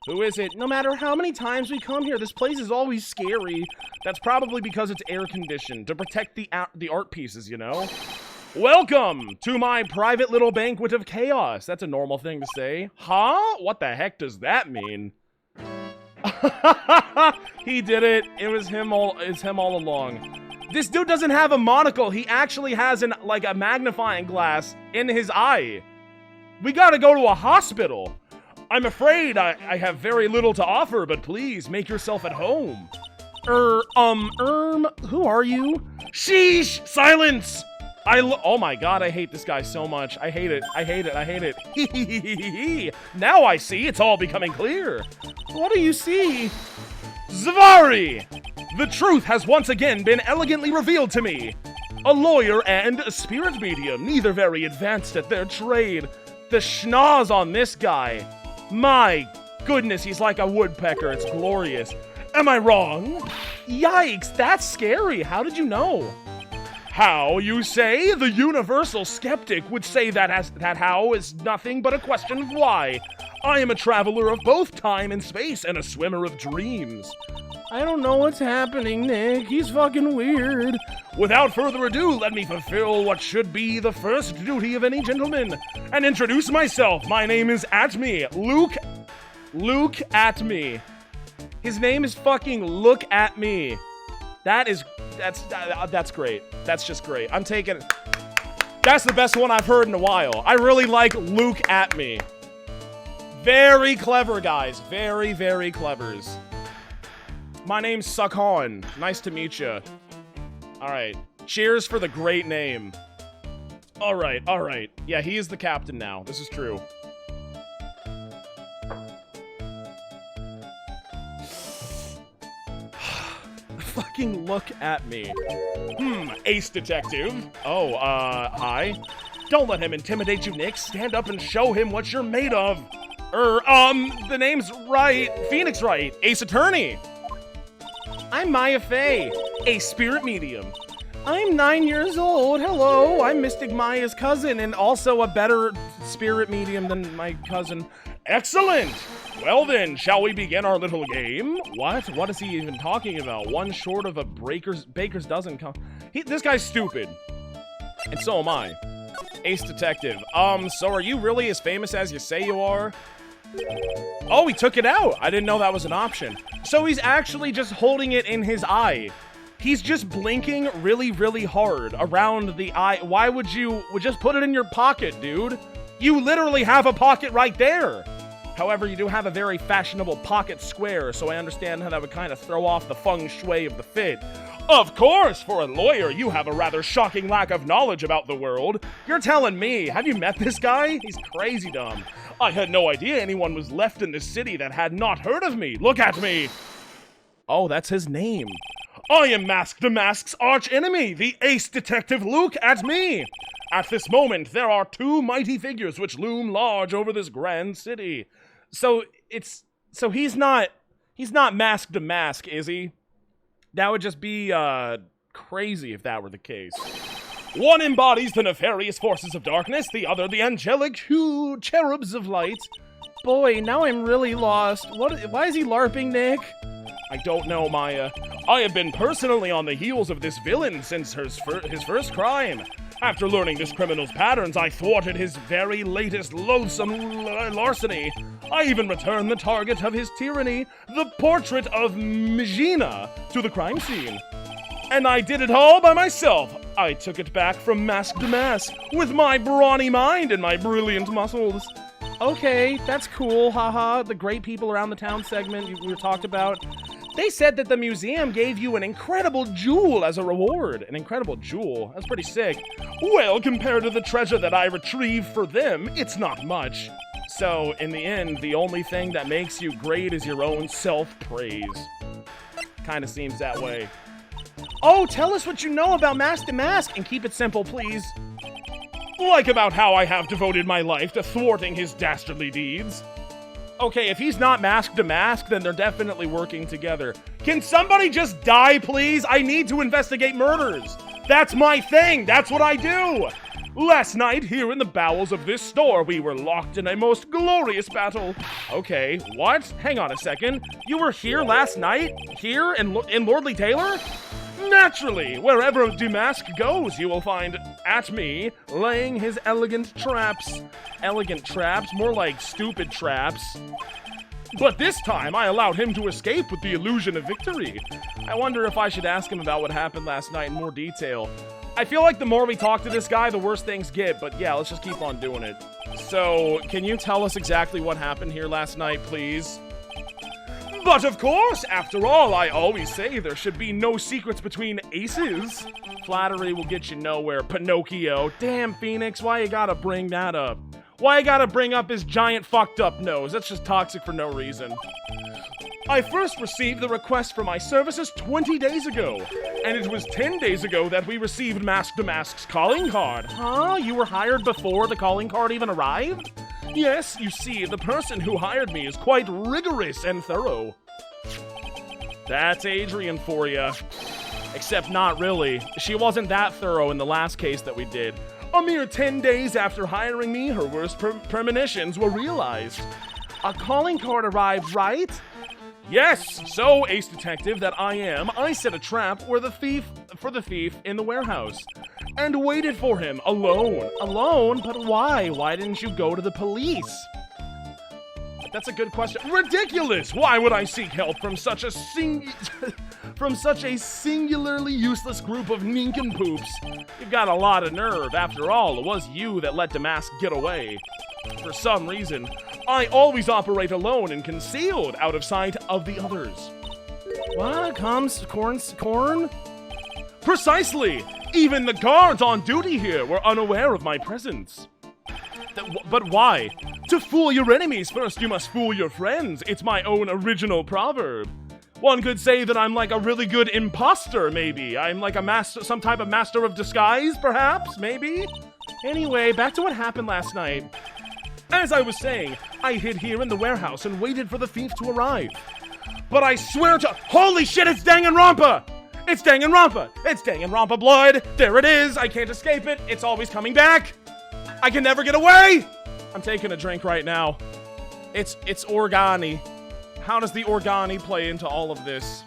Who is it? No matter how many times we come here, this place is always scary. That's probably because it's air-conditioned to protect the art pieces, you know? Welcome to my private little banquet of chaos. That's a normal thing to say. Huh? What the heck does that mean? He did it. It was him all along. This dude doesn't have a monocle. He actually has like a magnifying glass in his eye. We gotta go to a hospital. I'm afraid I have very little to offer, but please make yourself at home. Who are you? Sheesh! Silence! Oh my god, I hate this guy so much. I hate it. Now I see, it's all becoming clear. What do you see? Zavari! The truth has once again been elegantly revealed to me. A lawyer and a spirit medium, neither very advanced at their trade. The schnoz on this guy. My goodness, he's like a woodpecker. It's glorious. Am I wrong? Yikes, that's scary. How did you know? How, you say? The universal skeptic would say that how is nothing but a question of why. I am a traveler of both time and space and a swimmer of dreams. I don't know what's happening, Nick. He's fucking weird. Without further ado, let me fulfill what should be the first duty of any gentleman and introduce myself. My name is Atme. Luke Atme. His name is fucking Look At Me. That's great. That's just great. I'm taking it. That's the best one I've heard in a while. I really like Luke At Me. Very clever, guys. Very, very clevers. My name's Sukhon. Nice to meet you. Alright. Cheers for the great name. Alright, alright. Yeah, he is the captain now. This is true. Fucking look at me. Ace detective. Oh, hi. Don't let him intimidate you, Nick. Stand up and show him what you're made of. The name's Wright. Phoenix Wright. Ace attorney. I'm Maya Fey, a spirit medium. I'm 9 years old. Hello, I'm Mystic Maya's cousin and also a better spirit medium than my cousin. Excellent! Well then, shall we begin our little game? What? What is he even talking about? One short of a baker's dozen. This guy's stupid. And so am I. Ace detective. So are you really as famous as you say you are? Oh, he took it out. I didn't know that was an option. So he's actually just holding it in his eye. He's just blinking really, really hard around the eye. Why would you just put it in your pocket, dude? You literally have a pocket right there. However, you do have a very fashionable pocket square, so I understand how that would kind of throw off the feng shui of the fit. Of course, for a lawyer, you have a rather shocking lack of knowledge about the world. You're telling me, have you met this guy? He's crazy dumb. I had no idea anyone was left in this city that had not heard of me. Look at me. Oh, that's his name. I am Mask the Mask's arch enemy, the ace detective Luke at me. At this moment, there are two mighty figures which loom large over this grand city. So he's not Mask the Mask, is he? That would just be crazy if that were the case. One embodies the nefarious forces of darkness, the other the angelic cherubs of light. Boy, now I'm really lost. Why is he LARPing, Nick? I don't know, Maya. I have been personally on the heels of this villain since his first crime. After learning this criminal's patterns, I thwarted his very latest loathsome larceny. I even returned the target of his tyranny, the portrait of Megina, to the crime scene. And I did it all by myself. I took it back from mask to mask, with my brawny mind and my brilliant muscles. Okay, that's cool, haha. The great people around the town segment we talked about. They said that the museum gave you an incredible jewel as a reward. An incredible jewel? That's pretty sick. Well, compared to the treasure that I retrieved for them, it's not much. So, in the end, the only thing that makes you great is your own self-praise. Kinda seems that way. Oh, tell us what you know about Mask to Mask, and keep it simple, please. Like about how I have devoted my life to thwarting his dastardly deeds. Okay, if he's not Mask to Mask, then they're definitely working together. Can somebody just die, please? I need to investigate murders. That's my thing. That's what I do. Last night, here in the bowels of this store, we were locked in a most glorious battle. Okay, what? Hang on a second. You were here last night? Here in Lordly Taylor? Naturally, wherever Damask goes, you will find Atme laying his elegant traps. Elegant traps? More like stupid traps. But this time, I allowed him to escape with the illusion of victory. I wonder if I should ask him about what happened last night in more detail. I feel like the more we talk to this guy, the worse things get, but yeah, let's just keep on doing it. So, can you tell us exactly what happened here last night, please? But of course, after all, I always say there should be no secrets between aces. Flattery will get you nowhere, Pinocchio. Damn, Phoenix, why you gotta bring that up? Why you gotta bring up his giant fucked up nose? That's just toxic for no reason. I first received the request for my services 20 days ago, and it was 10 days ago that we received Mask to Mask's calling card. Huh? You were hired before the calling card even arrived? Yes, you see, the person who hired me is quite rigorous and thorough. That's Adrian for you. Except not really. She wasn't that thorough in the last case that we did. A mere 10 days after hiring me, her worst premonitions were realized. A calling card arrived, right? Yes, so, ace detective that I am, I set a trap for the thief in the warehouse. And waited for him, alone. Alone? But why? Why didn't you go to the police? That's a good question. Ridiculous! Why would I seek help from such a singularly useless group of nincompoops? You've got a lot of nerve. After all, it was you that let Damask get away. For some reason, I always operate alone and concealed out of sight of the others. What? Corn? Precisely! Even the guards on duty here were unaware of my presence. But why? To fool your enemies, first you must fool your friends. It's my own original proverb. One could say that I'm like a really good imposter, maybe. I'm like a master, some type of master of disguise, perhaps, maybe? Anyway, back to what happened last night. As I was saying, I hid here in the warehouse and waited for the thief to arrive. But I swear to— Holy shit, it's Danganronpa! It's Danganronpa! It's Danganronpa blood! There it is! I can't escape it! It's always coming back! I can never get away! I'm taking a drink right now. It's Organi. How does the Organi play into all of this?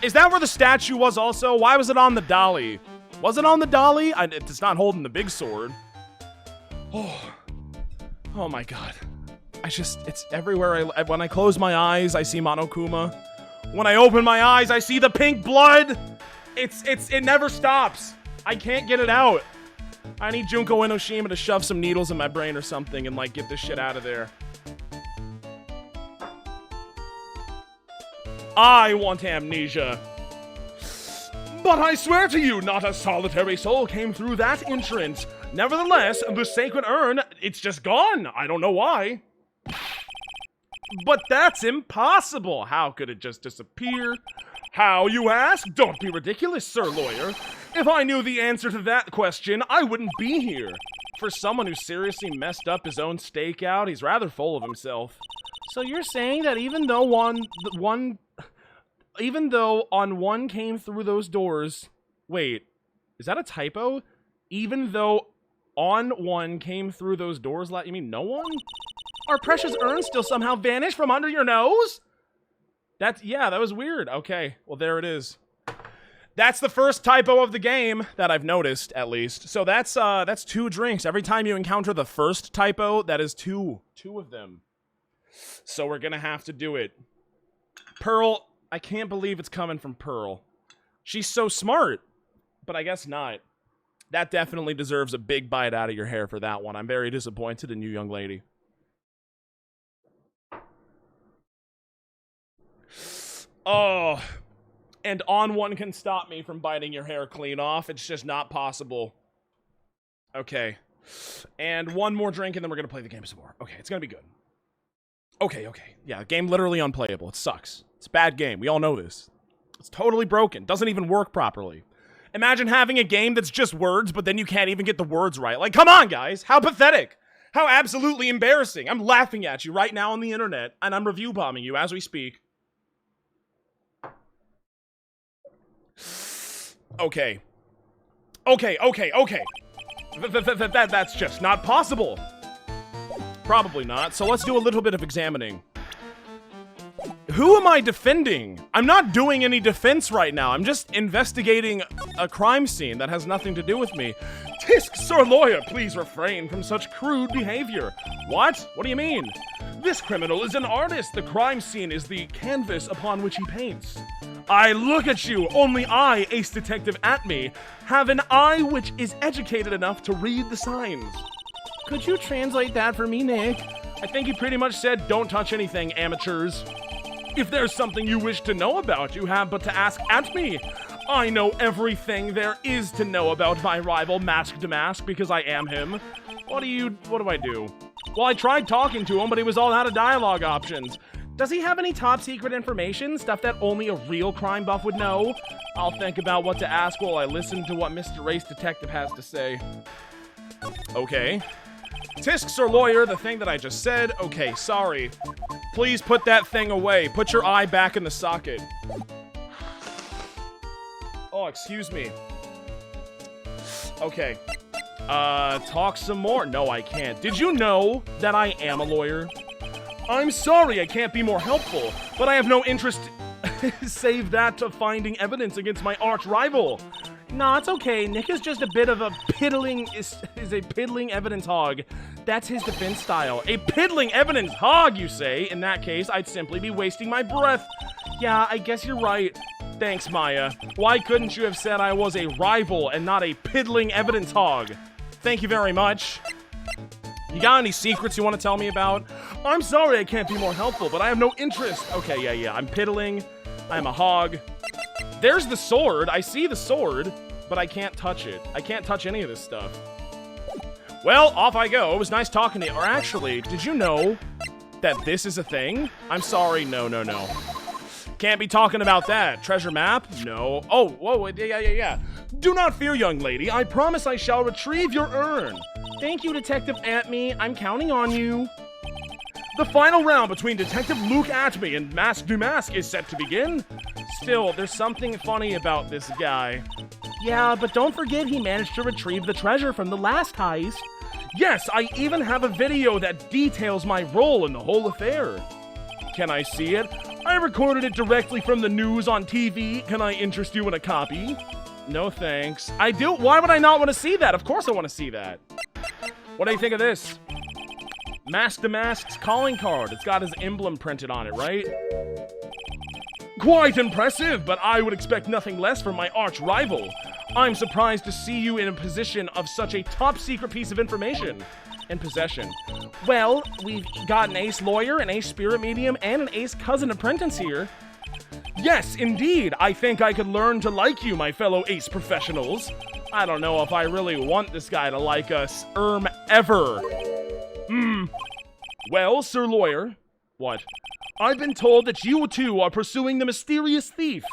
Is that where the statue was also? Why was it on the dolly? Was it on the dolly? It's not holding the big sword. Oh my god. It's everywhere. When I close my eyes, I see Monokuma. When I open my eyes, I see the pink blood. It never stops. I can't get it out. I need Junko Enoshima to shove some needles in my brain or something and, like, get this shit out of there. I want amnesia. But I swear to you, not a solitary soul came through that entrance. Nevertheless, the sacred urn, it's just gone. I don't know why. But that's impossible. How could it just disappear? How, you ask? Don't be ridiculous, sir lawyer. If I knew the answer to that question, I wouldn't be here. For someone who seriously messed up his own stakeout, he's rather full of himself. So you're saying that even though on one came through those doors... Wait, is that a typo? Even though on one came through those doors, you mean no one? Our precious urn still somehow vanished from under your nose? Yeah, that was weird. Okay, well there it is. That's the first typo of the game that I've noticed, at least. So that's 2 drinks. Every time you encounter the first typo, that is 2 of them. So we're gonna have to do it. Pearl, I can't believe it's coming from Pearl. She's so smart, but I guess not. That definitely deserves a big bite out of your hair for that one. I'm very disappointed in you, young lady. Oh, and on one can stop me from biting your hair clean off. It's just not possible. Okay. And one more drink, and then we're going to play the game some more. Okay, it's going to be good. Okay. Yeah, game literally unplayable. It sucks. It's a bad game. We all know this. It's totally broken. Doesn't even work properly. Imagine having a game that's just words, but then you can't even get the words right. Like, come on, guys. How pathetic. How absolutely embarrassing. I'm laughing at you right now on the internet, and I'm review bombing you as we speak. Okay. That's just not possible. Probably not, so let's do a little bit of examining. Who am I defending? I'm not doing any defense right now. I'm just investigating a crime scene that has nothing to do with me. Tisk, sir lawyer, please refrain from such crude behavior. What? What do you mean? This criminal is an artist. The crime scene is the canvas upon which he paints. I look at you. Only I, Ace Detective Atme, have an eye which is educated enough to read the signs. Could you translate that for me, Nick? I think he pretty much said, don't touch anything, amateurs. If there's something you wish to know about, you have but to ask Atme. I know everything there is to know about my rival Mask Damask because I am him. What do I do? Well, I tried talking to him, but he was all out of dialogue options. Does he have any top secret information? Stuff that only a real crime buff would know? I'll think about what to ask while I listen to what Mr. Ace Detective has to say. Okay. Tisk, Sir Lawyer, the thing that I just said. Okay, sorry. Please put that thing away. Put your eye back in the socket. Oh, excuse me. Okay. Talk some more. No, I can't. Did you know that I am a lawyer? I'm sorry I can't be more helpful, but I have no interest save that to finding evidence against my arch rival. Nah, it's okay. Nick is just a bit of a piddling, is a piddling evidence hog. That's his defense style. A piddling evidence hog, you say? In that case, I'd simply be wasting my breath. Yeah, I guess you're right. Thanks, Maya. Why couldn't you have said I was a rival and not a piddling evidence hog? Thank you very much. You got any secrets you want to tell me about? I'm sorry I can't be more helpful, but I have no interest. Okay, yeah. I'm piddling. I'm a hog. There's the sword. I see the sword, but I can't touch it. I can't touch any of this stuff. Well, off I go. It was nice talking to you. Or actually, did you know that this is a thing? I'm sorry. No. Can't be talking about that. Treasure map? No. Oh, whoa, yeah. Do not fear, young lady. I promise I shall retrieve your urn. Thank you, Detective Atme. I'm counting on you. The final round between Detective Luke Atme and Mask Du Mask is set to begin. Still, there's something funny about this guy. Yeah, but don't forget he managed to retrieve the treasure from the last heist. Yes, I even have a video that details my role in the whole affair. Can I see it? I recorded it directly from the news on TV. Can I interest you in a copy? No thanks. I do? Why would I not want to see that? Of course I want to see that. What do you think of this? Mask to Mask's calling card. It's got his emblem printed on it, right? Quite impressive, but I would expect nothing less from my arch rival. I'm surprised to see you in a position of such a top secret piece of information in possession. Well, we've got an ace lawyer, an ace spirit medium, and an ace cousin apprentice here. Yes, indeed. I think I could learn to like you, my fellow ace professionals. I don't know if I really want this guy to like us, ever. Well, Sir Lawyer. What? I've been told that you two are pursuing the mysterious thief.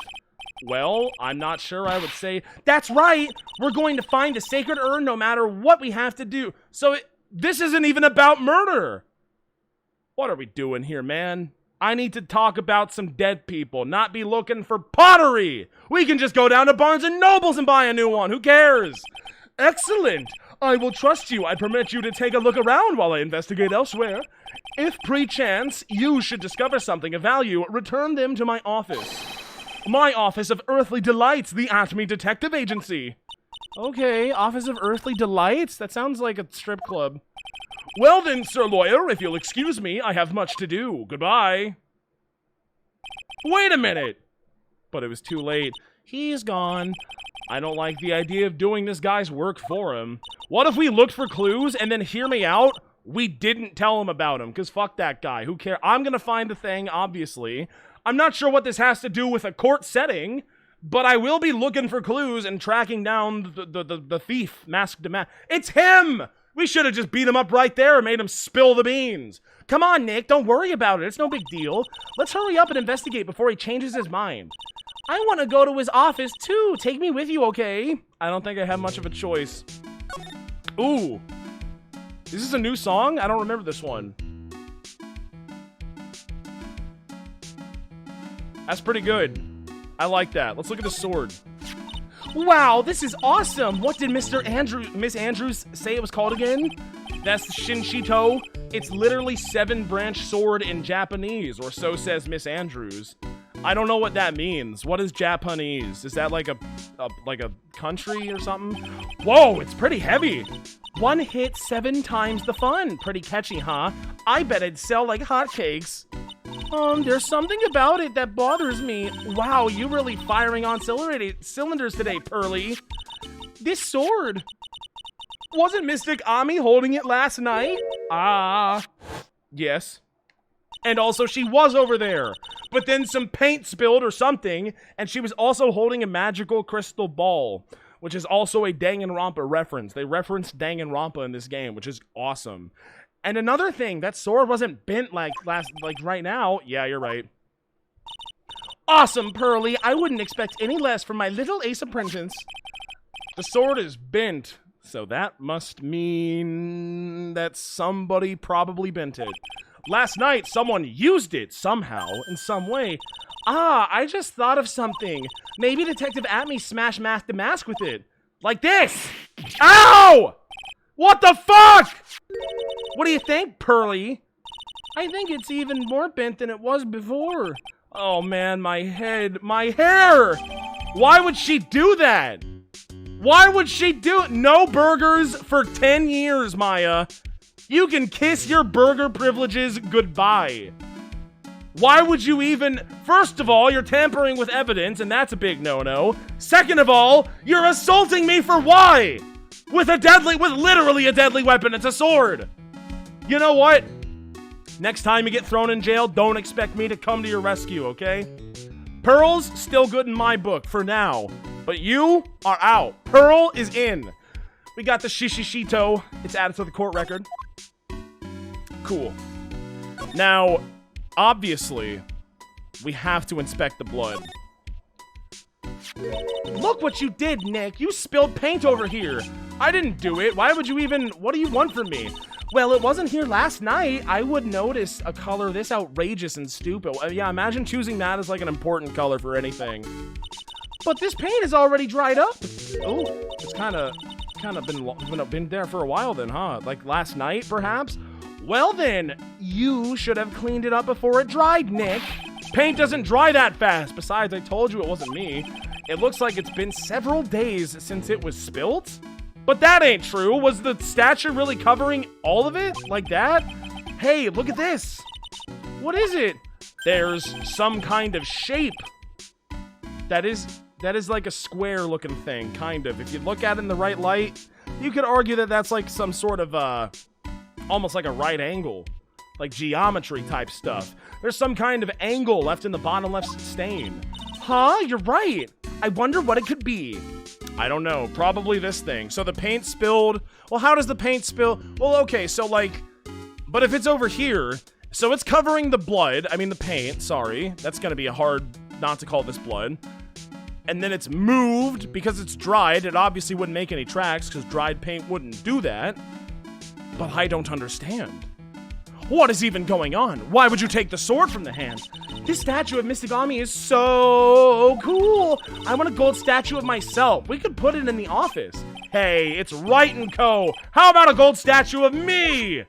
Well, I'm not sure I would say... That's right! We're going to find a sacred urn no matter what we have to do. So this isn't even about murder! What are we doing here, man? I need to talk about some dead people, not be looking for pottery! We can just go down to Barnes & Nobles and buy a new one, who cares? Excellent! I will trust you. I permit you to take a look around while I investigate elsewhere. If pre-chance you should discover something of value, return them to my office. My Office of Earthly Delights, the Atme Detective Agency. Okay, Office of Earthly Delights? That sounds like a strip club. Well then, Sir Lawyer, if you'll excuse me, I have much to do. Goodbye. Wait a minute! But it was too late. He's gone. I don't like the idea of doing this guy's work for him. What if we looked for clues and then, hear me out, we didn't tell him about him? Because fuck that guy. Who cares? I'm gonna find the thing, obviously. I'm not sure what this has to do with a court setting, but I will be looking for clues and tracking down the thief, Mask to Mask. It's him! We should have just beat him up right there and made him spill the beans. Come on, Nick, don't worry about it. It's no big deal. Let's hurry up and investigate before he changes his mind. I want to go to his office, too. Take me with you, okay? I don't think I have much of a choice. Ooh. Is this a new song? I don't remember this one. That's pretty good. I like that. Let's look at the sword. Wow, this is awesome. What did Miss Andrews say it was called again? That's Shinshito. It's literally 7-branch sword in Japanese, or so says Miss Andrews. I don't know what that means. What is Japanese? Is that like a country or something? Whoa, it's pretty heavy. One hit 7 times the fun. Pretty catchy, huh? I bet it'd sell like hotcakes. There's something about it that bothers me. Wow, you really firing on cylinders today, Pearly. This sword. Wasn't Mystic Ami holding it last night? Yes. And also, she was over there. But then some paint spilled or something, and she was also holding a magical crystal ball, which is also a Danganronpa reference. They referenced Danganronpa in this game, which is awesome. And another thing, that sword wasn't bent like right now. Yeah, you're right. Awesome, Pearly. I wouldn't expect any less from my little ace apprentice. The sword is bent. So that must mean that somebody probably bent it. Last night, someone used it somehow, in some way. Ah, I just thought of something. Maybe Detective Atme smashed the mask with it. Like this! Ow! What the fuck? What do you think, Pearly? I think it's even more bent than it was before. Oh man, my head, my hair! Why would she do that? Why would she do it? No burgers for 10 years, Maya. You can kiss your burger privileges goodbye. Why would you even... First of all, you're tampering with evidence, and that's a big no-no. Second of all, you're assaulting me for why? With literally a deadly weapon. It's a sword. You know what? Next time you get thrown in jail, don't expect me to come to your rescue, okay? Pearl's still good in my book for now, but you are out. Pearl is in. We got the shishishito. It's added to the court record. Cool. Now, obviously, we have to inspect the blood. Look what you did, Nick. You spilled paint over here. I didn't do it. Why would you even... What do you want from me? Well, it wasn't here last night. I would notice a color this outrageous and stupid. Yeah, imagine choosing that as like an important color for anything. But this paint is already dried up. Oh, it's kind of been there for a while then, huh? Like last night, perhaps? Well then, you should have cleaned it up before it dried, Nick. Paint doesn't dry that fast. Besides, I told you it wasn't me. It looks like it's been several days since it was spilt. But that ain't true. Was the statue really covering all of it? Like that? Hey, look at this. What is it? There's some kind of shape. That is like a square looking thing, kind of. If you look at it in the right light, you could argue that that's like some sort of, almost like a right angle. Like geometry type stuff. There's some kind of angle left in the bottom left stain. Huh? You're right. I wonder what it could be. I don't know. Probably this thing. So the paint spilled. Well, how does the paint spill? Well, okay, so like... But if it's over here, so it's covering the blood. I mean, the paint, sorry. That's gonna be hard not to call this blood. And then it's moved because it's dried. It obviously wouldn't make any tracks because dried paint wouldn't do that. But I don't understand. What is even going on? Why would you take the sword from the hand? This statue of Mystic Ami is so cool. I want a gold statue of myself. We could put it in the office. Hey, it's Wright & Co. How about a gold statue of me?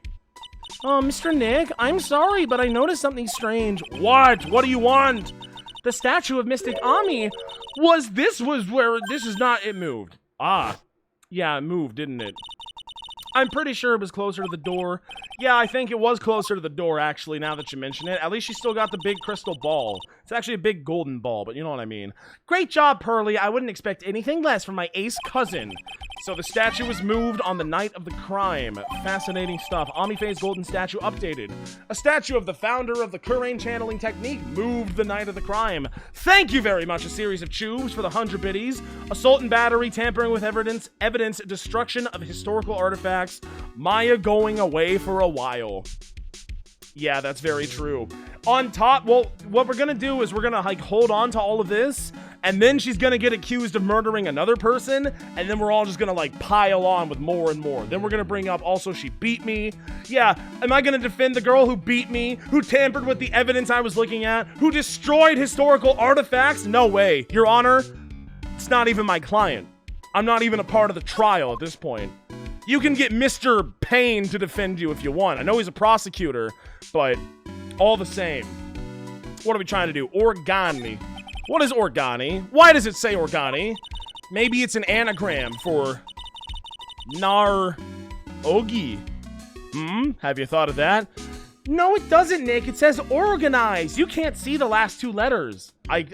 Mr. Nick, I'm sorry, but I noticed something strange. What? What do you want? The statue of Mystic Ami this is not, it moved. Ah, yeah, it moved, didn't it? I'm pretty sure it was closer to the door. Yeah, I think it was closer to the door, actually, now that you mention it. At least she still got the big crystal ball. It's actually a big golden ball, but you know what I mean. Great job, Pearly. I wouldn't expect anything less from my ace cousin. So the statue was moved on the night of the crime. Fascinating stuff. Amifae's golden statue updated. A statue of the founder of the Kurain channeling technique moved the night of the crime. Thank you very much, a series of tubes for the 100 biddies. Assault and battery, tampering with evidence, destruction of historical artifacts, Maya going away for a while. Yeah, that's very true. On top, well, what we're gonna do is we're gonna like hold on to all of this, and then she's gonna get accused of murdering another person, and then we're all just gonna like pile on with more and more. Then we're gonna bring up also she beat me. Yeah, am I gonna defend the girl who beat me, who tampered with the evidence I was looking at, who destroyed historical artifacts? No way, Your Honor. It's not even my client. I'm not even a part of the trial at this point. You can get Mr. Payne to defend you if you want. I know he's a prosecutor, but all the same. What are we trying to do? Organi. What is organi? Why does it say organi? Maybe it's an anagram for Nar-Ogi. Have you thought of that? No, it doesn't, Nick. It says organize. You can't see the last two letters. I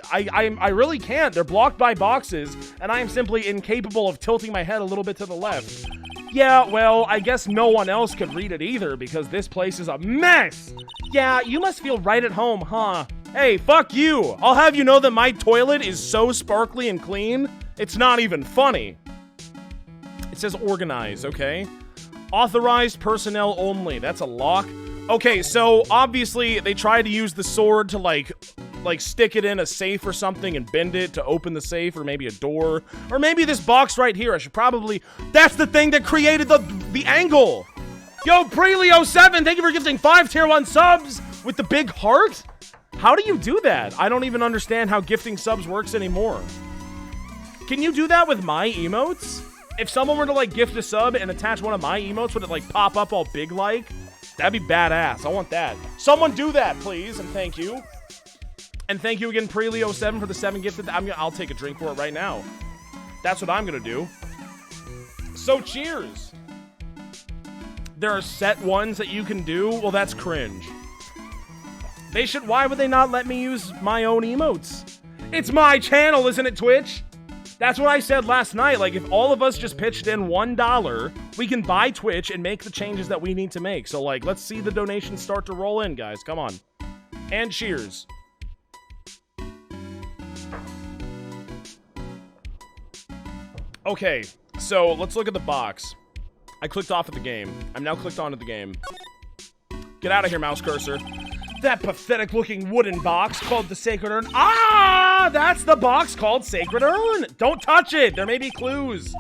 really can't. They're blocked by boxes, and I am simply incapable of tilting my head a little bit to the left. Yeah, well, I guess no one else could read it either because this place is a mess. Yeah, you must feel right at home, huh? Hey, fuck you. I'll have you know that my toilet is so sparkly and clean, it's not even funny. It says organize, okay? Authorized personnel only. That's a lock. Okay, so obviously they tried to use the sword to like like stick it in a safe or something and bend it to open the safe, or maybe a door, or maybe this box right here. I should probably, that's the thing that created the angle. Yo, Prelio7, thank you for gifting 5 tier 1 subs with the big heart. How do you do that? I don't even understand how gifting subs works anymore. Can you do that with my emotes? If someone were to like gift a sub and attach one of my emotes, would it like pop up all big like? That'd be badass. I want that. Someone do that, please, and thank you. And thank you again, Prelio7, for the 7 gifted. I'll take a drink for it right now. That's what I'm gonna do. So cheers. There are set ones that you can do. Well, that's cringe. They should. Why would they not let me use my own emotes? It's my channel, isn't it, Twitch? That's what I said last night. Like, if all of us just pitched in $1, we can buy Twitch and make the changes that we need to make. So, like, let's see the donations start to roll in, guys. Come on. And cheers. Okay, so let's look at the box. I clicked off of the game. I'm now clicked onto the game. Get out of here, mouse cursor. That pathetic-looking wooden box called the Sacred Urn. Ah! That's the box called Sacred Urn! Don't touch it! There may be clues.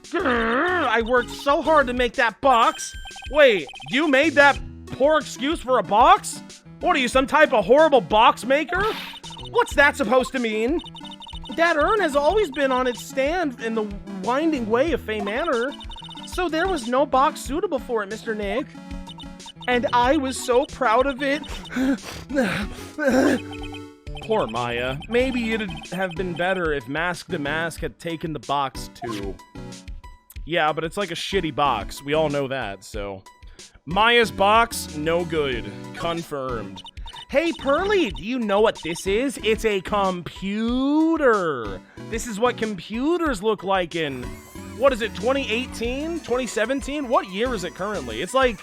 Grr, I worked so hard to make that box. Wait, you made that poor excuse for a box? What are you, some type of horrible box maker? What's that supposed to mean? That urn has always been on its stand in the winding way of Fey Manor, so there was no box suitable for it, Mr. Nick. And I was so proud of it. Poor Maya. Maybe it'd have been better if Mask the Mask had taken the box too. Yeah, but it's like a shitty box. We all know that, so. Maya's box, no good. Confirmed. Hey, Pearly, do you know what this is? It's a computer. This is what computers look like in, what is it, 2018? 2017? What year is it currently? It's like,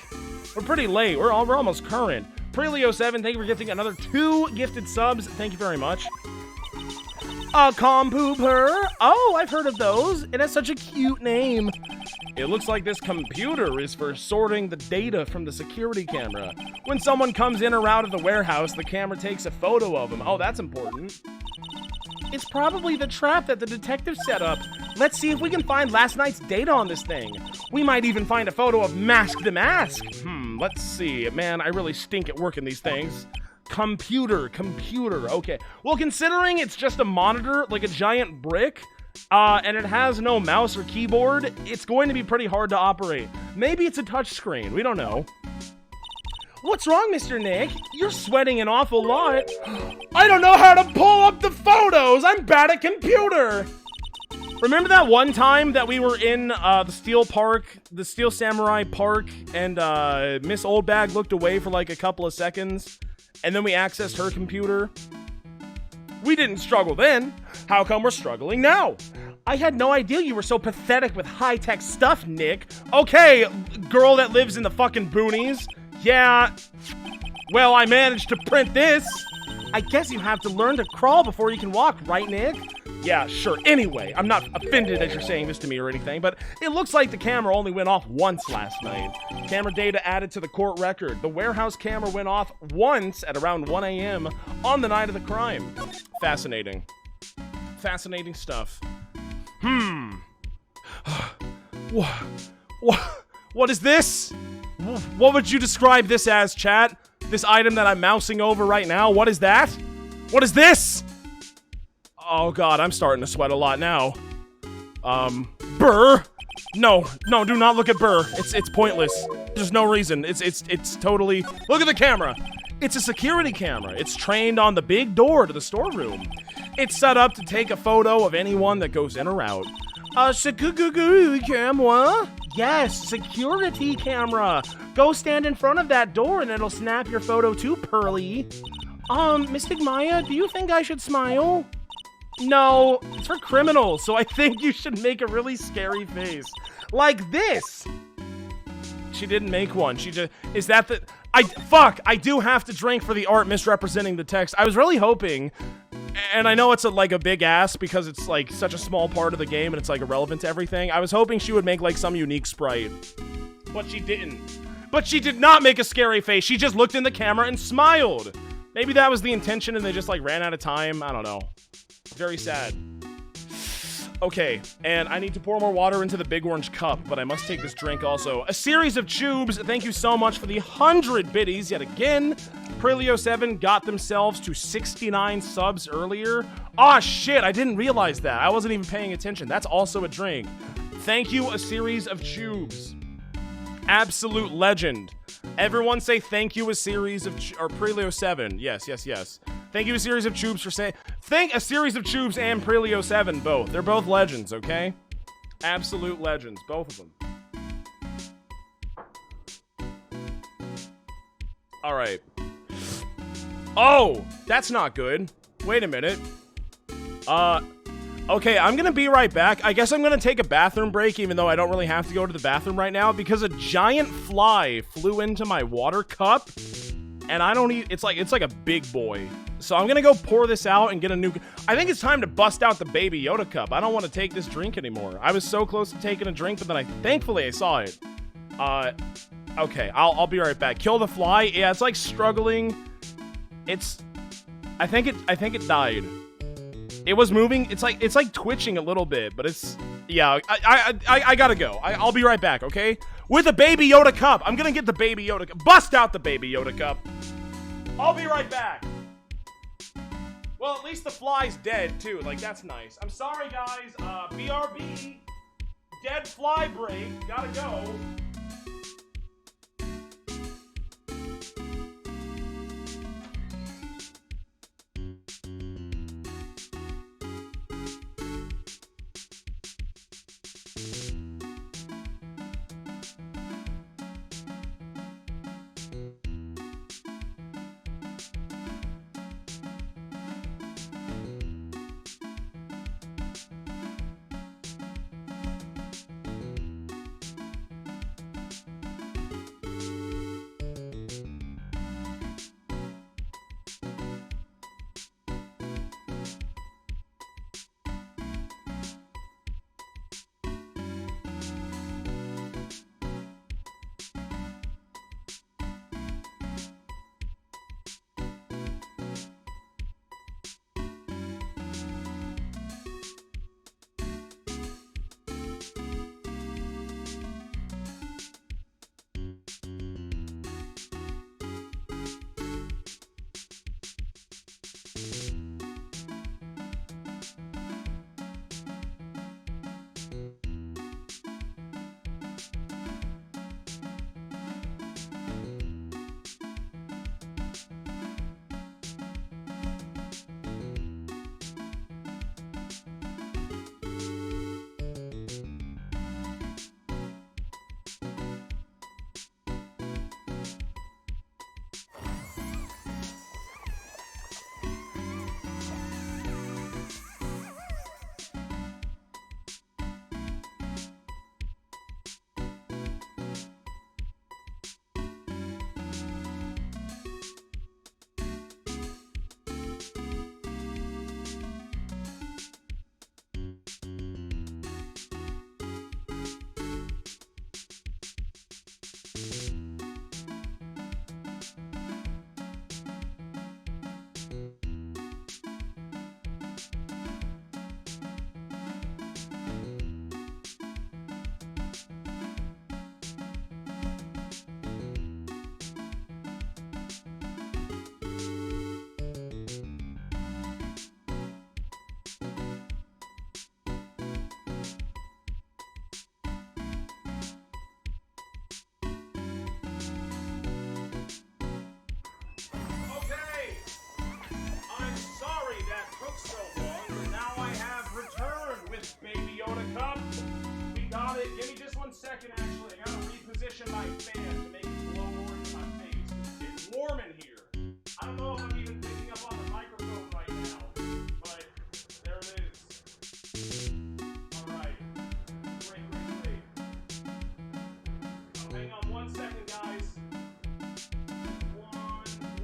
we're pretty late. We're almost current. Prelio7, thank you for gifting another 2 gifted subs. Thank you very much. A compooper. Oh, I've heard of those. It has such a cute name. It looks like this computer is for sorting the data from the security camera. When someone comes in or out of the warehouse, the camera takes a photo of them. Oh, that's important. It's probably the trap that the detective set up. Let's see if we can find last night's data on this thing. We might even find a photo of Mask the Mask. Let's see. Man, I really stink at working these things. Computer. Okay. Well, considering it's just a monitor, like a giant brick, and it has no mouse or keyboard, it's going to be pretty hard to operate. Maybe it's a touch screen. We don't know. What's wrong, Mr. Nick? You're sweating an awful lot. I don't know how to pull up the photos. I'm bad at computer. Remember that one time that we were in the Steel Samurai Park, and Miss Oldbag looked away for like a couple of seconds, and then we accessed her computer? We didn't struggle then. How come we're struggling now? I had no idea you were so pathetic with high-tech stuff, Nick. Okay, girl that lives in the fucking boonies. Yeah. Well, I managed to print this. I guess you have to learn to crawl before you can walk, right, Nick? Yeah, sure. Anyway, I'm not offended that you're saying this to me or anything, but it looks like the camera only went off once last night. Camera data added to the court record. The warehouse camera went off once at around 1 a.m. on the night of the crime. Fascinating. Fascinating stuff. What is this? What would you describe this as, chat? This item that I'm mousing over right now? What is that? What is this? Oh god, I'm starting to sweat a lot now. Burr? No, do not look at Burr. It's pointless. There's no reason. It's totally... Look at the camera. It's a security camera. It's trained on the big door to the storeroom. It's set up to take a photo of anyone that goes in or out. Security camera? Yes, security camera. Go stand in front of that door and it'll snap your photo too, Pearly. Mystic Maya, do you think I should smile? No, it's for criminals, so I think you should make a really scary face. Like this! She didn't make one. She just... Is that the... I do have to drink for the art misrepresenting the text. I was really hoping... And I know it's like a big ass because it's like such a small part of the game and it's like irrelevant to everything. I was hoping she would make like some unique sprite. But she didn't. But she did not make a scary face. She just looked in the camera and smiled. Maybe that was the intention and they just like ran out of time. I don't know. Very sad. Okay, and I need to pour more water into the big orange cup, but I must take this drink also. A series of tubes. Thank you so much for the 100 biddies yet again. Prilio7 got themselves to 69 subs earlier. Ah, shit, I didn't realize that. I wasn't even paying attention. That's also a drink. Thank you, a series of tubes. Absolute legend. Everyone say thank you, a series of or Prilio7. Yes, yes, yes. Thank you, a series of tubes for saying thank a series of tubes and Prilio7 both. They're both legends, okay? Absolute legends, both of them. All right. Oh, that's not good. Wait a minute. Okay, I'm gonna be right back. I guess I'm gonna take a bathroom break, even though I don't really have to go to the bathroom right now, because a giant fly flew into my water cup, and I don't eat. It's like a big boy. So I'm gonna go pour this out and get a new. I think it's time to bust out the Baby Yoda cup. I don't want to take this drink anymore. I was so close to taking a drink, but then thankfully I saw it. Okay, I'll be right back. Kill the fly. Yeah, it's like struggling. I think it died. It was moving. It's like twitching a little bit, but it's, yeah, I gotta go. I'll be right back, okay? With a Baby Yoda cup. I'm gonna get the Baby Yoda cup. Bust out the Baby Yoda cup. I'll be right back. Well, at least the fly's dead, too. Like, that's nice. I'm sorry, guys. BRB. Dead fly break. Gotta go. Give me just 1 second, actually. I gotta reposition my fan to make it blow more into my face. It's warm in here. I don't know if I'm even picking up on the microphone right now, but there it is. Alright. Great. Oh, hang on 1 second, guys.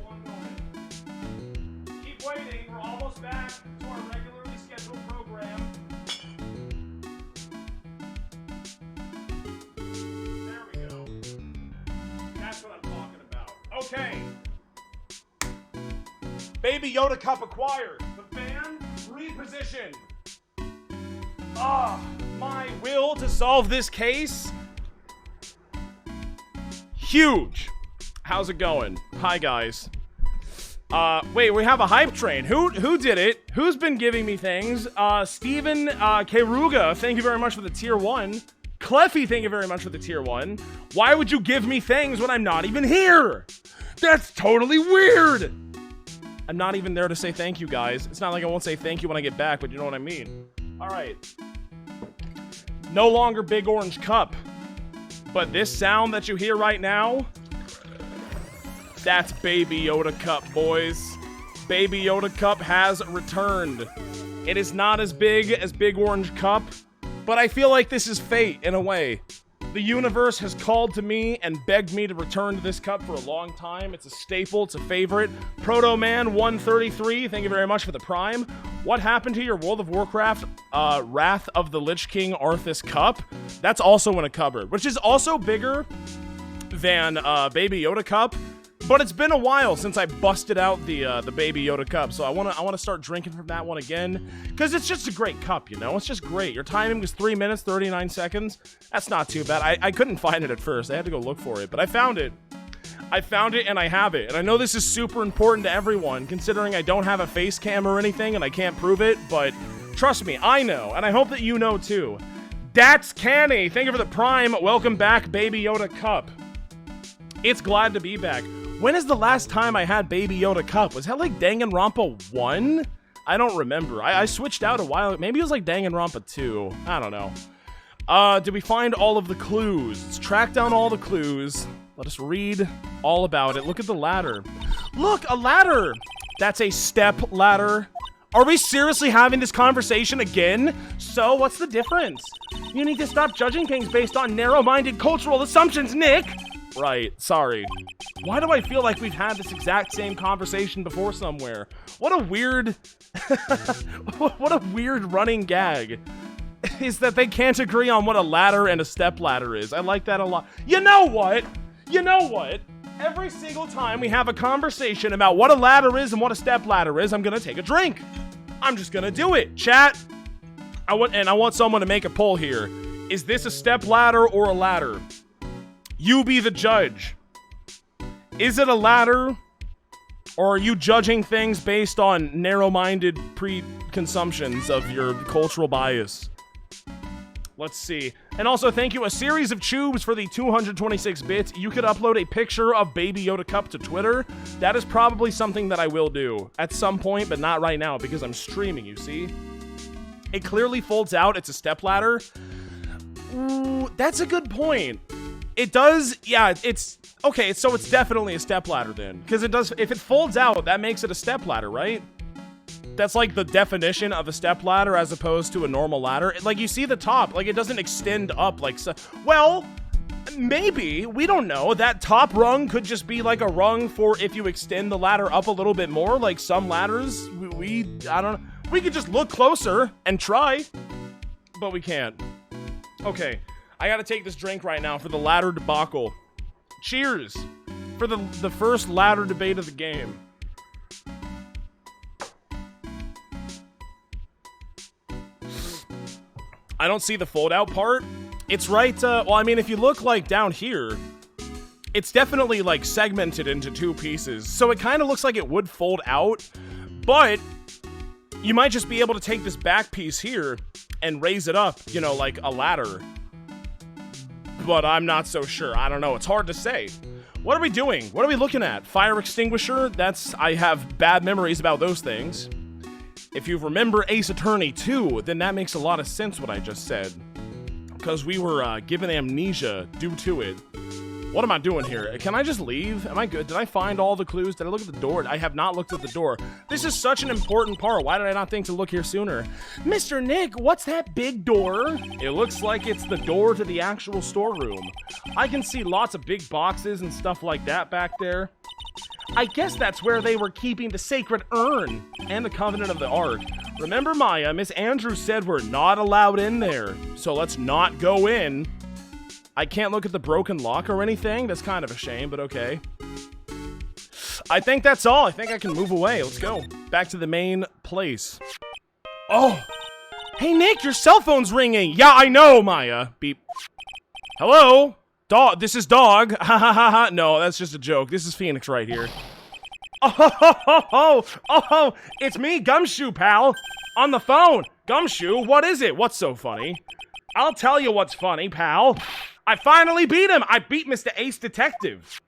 One moment. Keep waiting. We're almost back to our regularly scheduled program. Okay. Baby Yoda cup acquired. The fan repositioned. My will to solve this case. Huge. How's it going? Hi, guys. Wait, we have a hype train. Who did it? Who's been giving me things? Steven, Keruga, thank you very much for the tier 1. Cleffy, thank you very much for the tier 1. Why would you give me things when I'm not even here? That's totally weird. I'm not even there to say thank you, guys. It's not like I won't say thank you when I get back, but you know what I mean. All right. No longer big orange cup. But this sound that you hear right now, that's Baby Yoda cup, boys. Baby Yoda cup has returned. It is not as big as big orange cup, but I feel like this is fate in a way. The universe has called to me and begged me to return to this cup for a long time. It's a staple, it's a favorite. Proto Man 133, thank you very much for the prime. What happened to your World of Warcraft Wrath of the Lich King Arthas cup? That's also in a cupboard, which is also bigger than Baby Yoda cup. But it's been a while since I busted out the Baby Yoda cup, so I wanna start drinking from that one again, because it's just a great cup, you know? It's just great. Your timing was 3 minutes, 39 seconds. That's not too bad. I couldn't find it at first. I had to go look for it, but I found it. I found it and I have it. And I know this is super important to everyone, considering I don't have a face cam or anything and I can't prove it, but trust me, I know, and I hope that you know too. That's Canny. Thank you for the prime. Welcome back, Baby Yoda cup. It's glad to be back. When is the last time I had Baby Yoda cup? Was that like Danganronpa 1? I don't remember. I switched out a while. Maybe it was like Danganronpa 2. I don't know. Did we find all of the clues? Let's track down all the clues. Let us read all about it. Look at the ladder. Look, a ladder! That's a step ladder. Are we seriously having this conversation again? So, what's the difference? You need to stop judging things based on narrow-minded cultural assumptions, Nick! Right, sorry. Why do I feel like we've had this exact same conversation before somewhere? What a weird... what a weird running gag. Is that they can't agree on what a ladder and a step ladder is. I like that a lot. You know what? You know what? Every single time we have a conversation about what a ladder is and what a step ladder is, I'm gonna take a drink. I'm just gonna do it. Chat, I want someone to make a poll here. Is this a step ladder or a ladder? You be the judge. Is it a ladder? Or are you judging things based on narrow-minded preconceptions of your cultural bias? Let's see. And also, thank you, a series of tubes for the 226 bits. You could upload a picture of Baby Yoda cup to Twitter. That is probably something that I will do at some point, but not right now because I'm streaming, you see? It clearly folds out. It's a stepladder. Ooh, that's a good point. It does, yeah, it's, okay, so it's definitely a stepladder then. Because it does, if it folds out, that makes it a stepladder, right? That's like the definition of a stepladder as opposed to a normal ladder. Like, you see the top, like, it doesn't extend up like so. Well, maybe, we don't know. That top rung could just be like a rung for if you extend the ladder up a little bit more, like some ladders. I don't know. We could just look closer and try, but we can't. Okay, I gotta take this drink right now for the ladder debacle. Cheers for the first ladder debate of the game. I don't see the fold-out part. It's right, well, I mean, if you look, like, down here, it's definitely, like, segmented into two pieces. So it kind of looks like it would fold out, but you might just be able to take this back piece here and raise it up, you know, like a ladder. But I'm not so sure. I don't know. It's hard to say. What are we doing? What are we looking at? Fire extinguisher? I have bad memories about those things. If you remember Ace Attorney 2, then that makes a lot of sense what I just said. Because we were given amnesia due to it. What am I doing here? Can I just leave? Am I good? Did I find all the clues? Did I look at the door? I have not looked at the door. This is such an important part. Why did I not think to look here sooner? Mr. Nick, what's that big door? It looks like it's the door to the actual storeroom. I can see lots of big boxes and stuff like that back there. I guess that's where they were keeping the sacred urn and the Covenant of the Ark. Remember, Maya, Miss Andrews said we're not allowed in there, so let's not go in. I can't look at the broken lock or anything. That's kind of a shame, but okay. I think that's all. I think I can move away. Let's go. Back to the main place. Oh! Hey, Nick, your cell phone's ringing. Yeah, I know, Maya. Beep. Hello? Dog. This is Dog. Ha ha ha ha. No, that's just a joke. This is Phoenix right here. Oh, it's me, Gumshoe, pal. On the phone. Gumshoe, what is it? What's so funny? I'll tell you what's funny, pal. I finally beat him. I beat Mr. Ace Detective.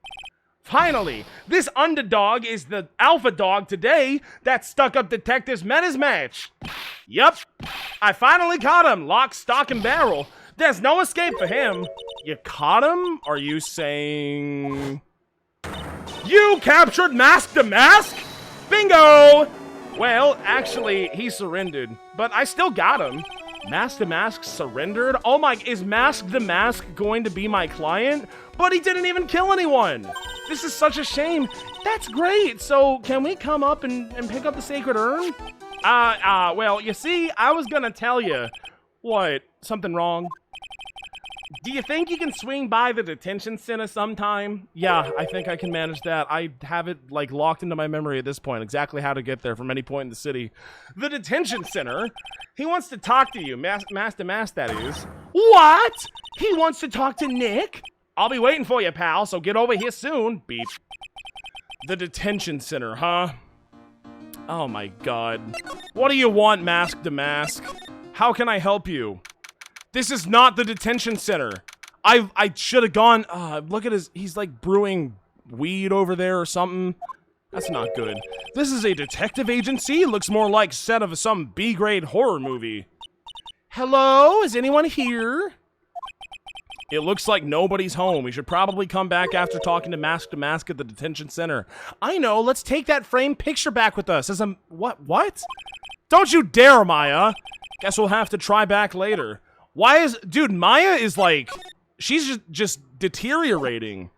Finally, this underdog is the alpha dog today that stuck-up detectives met his match. Yup, I finally caught him, lock, stock, and barrel. There's no escape for him. You caught him? Are you saying... You captured Mask the Mask? Bingo! Well, actually, he surrendered, but I still got him. Mask the Mask surrendered? Oh my, is Mask the Mask going to be my client? But he didn't even kill anyone. This is such a shame. That's great. So can we come up and pick up the sacred urn? Well, you see, I was gonna tell you. What? Something wrong? Do you think you can swing by the detention center sometime? Yeah, I think I can manage that. I have it, like, locked into my memory at this point, exactly how to get there from any point in the city. The detention center? He wants to talk to you, Master Mask, that is. What? He wants to talk to Nick? I'll be waiting for you, pal, so get over here soon. Beep. The detention center, huh? Oh my god. What do you want, Mask the Mask? How can I help you? This is not the detention center. I should have gone. Look at his. He's like brewing weed over there or something. That's not good. This is a detective agency. Looks more like set of some B-grade horror movie. Hello? Is anyone here? It looks like nobody's home. We should probably come back after talking to Mask at the detention center. I know. Let's take that framed picture back with us as a... What? Don't you dare, Maya. Guess we'll have to try back later. Why is... Dude, Maya is like... She's just deteriorating.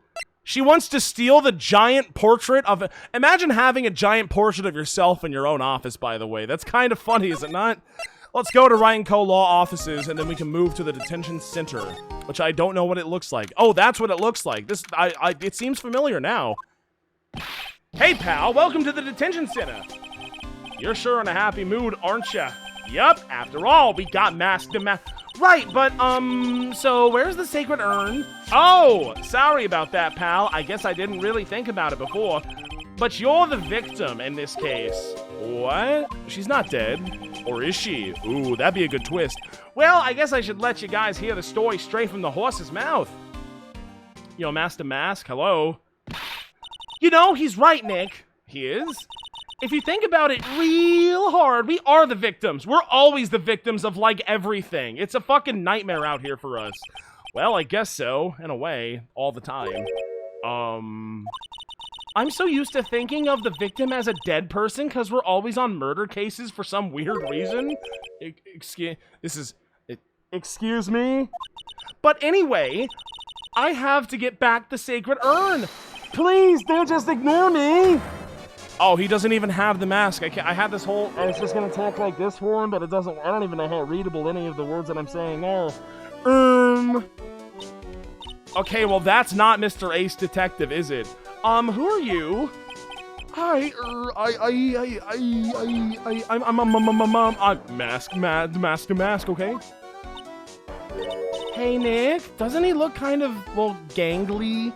She wants to steal the giant portrait of... Imagine having a giant portrait of yourself in your own office, by the way. That's kind of funny, is it not? Let's go to Wright & Co. Law offices, and then we can move to the detention center, which I don't know what it looks like. Oh, that's what it looks like. This, it seems familiar now. Hey, pal, welcome to the detention center. You're sure in a happy mood, aren't ya? Yup, after all, we got Mask the Mask. Right, but, so where's the sacred urn? Oh, sorry about that, pal. I guess I didn't really think about it before. But you're the victim in this case. What? She's not dead. Or is she? Ooh, that'd be a good twist. Well, I guess I should let you guys hear the story straight from the horse's mouth. Yo, Master Mask, hello? You know, he's right, Nick. He is? If you think about it real hard, we are the victims. We're always the victims of, like, everything. It's a fucking nightmare out here for us. Well, I guess so, in a way, all the time. I'm so used to thinking of the victim as a dead person because we're always on murder cases for some weird reason. Excuse me? But anyway, I have to get back the sacred urn. Please, don't just ignore me. Oh, he doesn't even have the mask. I had this whole... I was just going to talk like this for him, but it doesn't... I don't even know how readable any of the words that I'm saying are. Okay, well, that's not Mr. Ace Detective, is it? Who are you? I'm Mask, okay? Hey, Nick, doesn't he look kind of, well, gangly?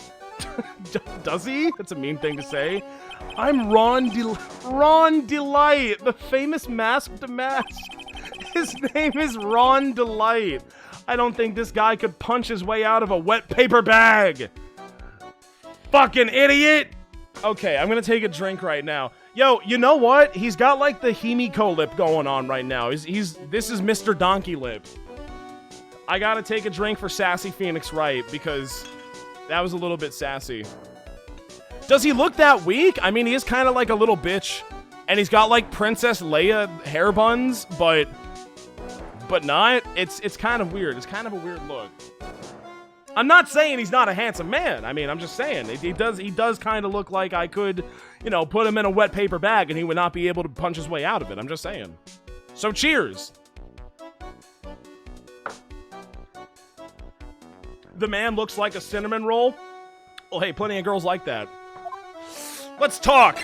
Does he? That's a mean thing to say. I'm Ron Delight, the famous Masked Mask. His name is Ron Delight. I don't think this guy could punch his way out of a wet paper bag. Fucking idiot! Okay, I'm gonna take a drink right now. Yo, you know what? He's got like the Himiko lip going on right now. This is Mr. Donkey Lip. I gotta take a drink for Sassy Phoenix Wright because that was a little bit sassy. Does he look that weak? I mean, he is kind of like a little bitch. And he's got like Princess Leia hair buns, but not. It's kind of weird. It's kind of a weird look. I'm not saying he's not a handsome man. I mean, I'm just saying he does kind of look like I could, you know, put him in a wet paper bag and he would not be able to punch his way out of it. I'm just saying. So cheers. The man looks like a cinnamon roll. Well, hey, plenty of girls like that. Let's talk.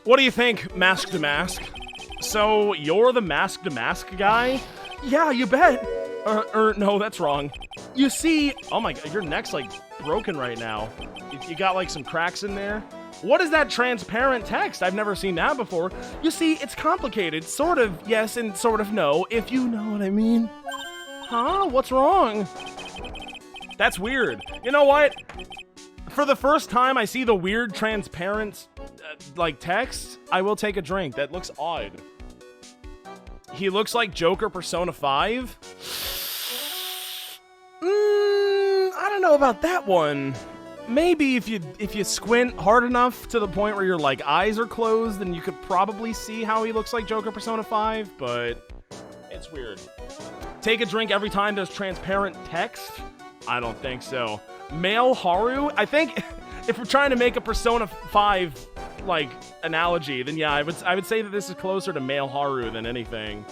What do you think, Mask to Mask? So, you're the Mask to Mask guy? Yeah, you bet. No, that's wrong. You see, oh my god, your neck's like broken right now. You got like some cracks in there. What is that transparent text? I've never seen that before. You see, it's complicated. Sort of yes and sort of no, if you know what I mean. Huh? What's wrong? That's weird. You know what? For the first time I see the weird transparent like text, I will take a drink. That looks odd. He looks like Joker Persona 5. I don't know about that one. Maybe if you squint hard enough to the point where your like eyes are closed, then you could probably see how he looks like Joker Persona 5, but it's weird. Take a drink every time there's transparent text? I don't think so. Male Haru? I think if we're trying to make a Persona 5 like analogy, then yeah, I would say that this is closer to male Haru than anything.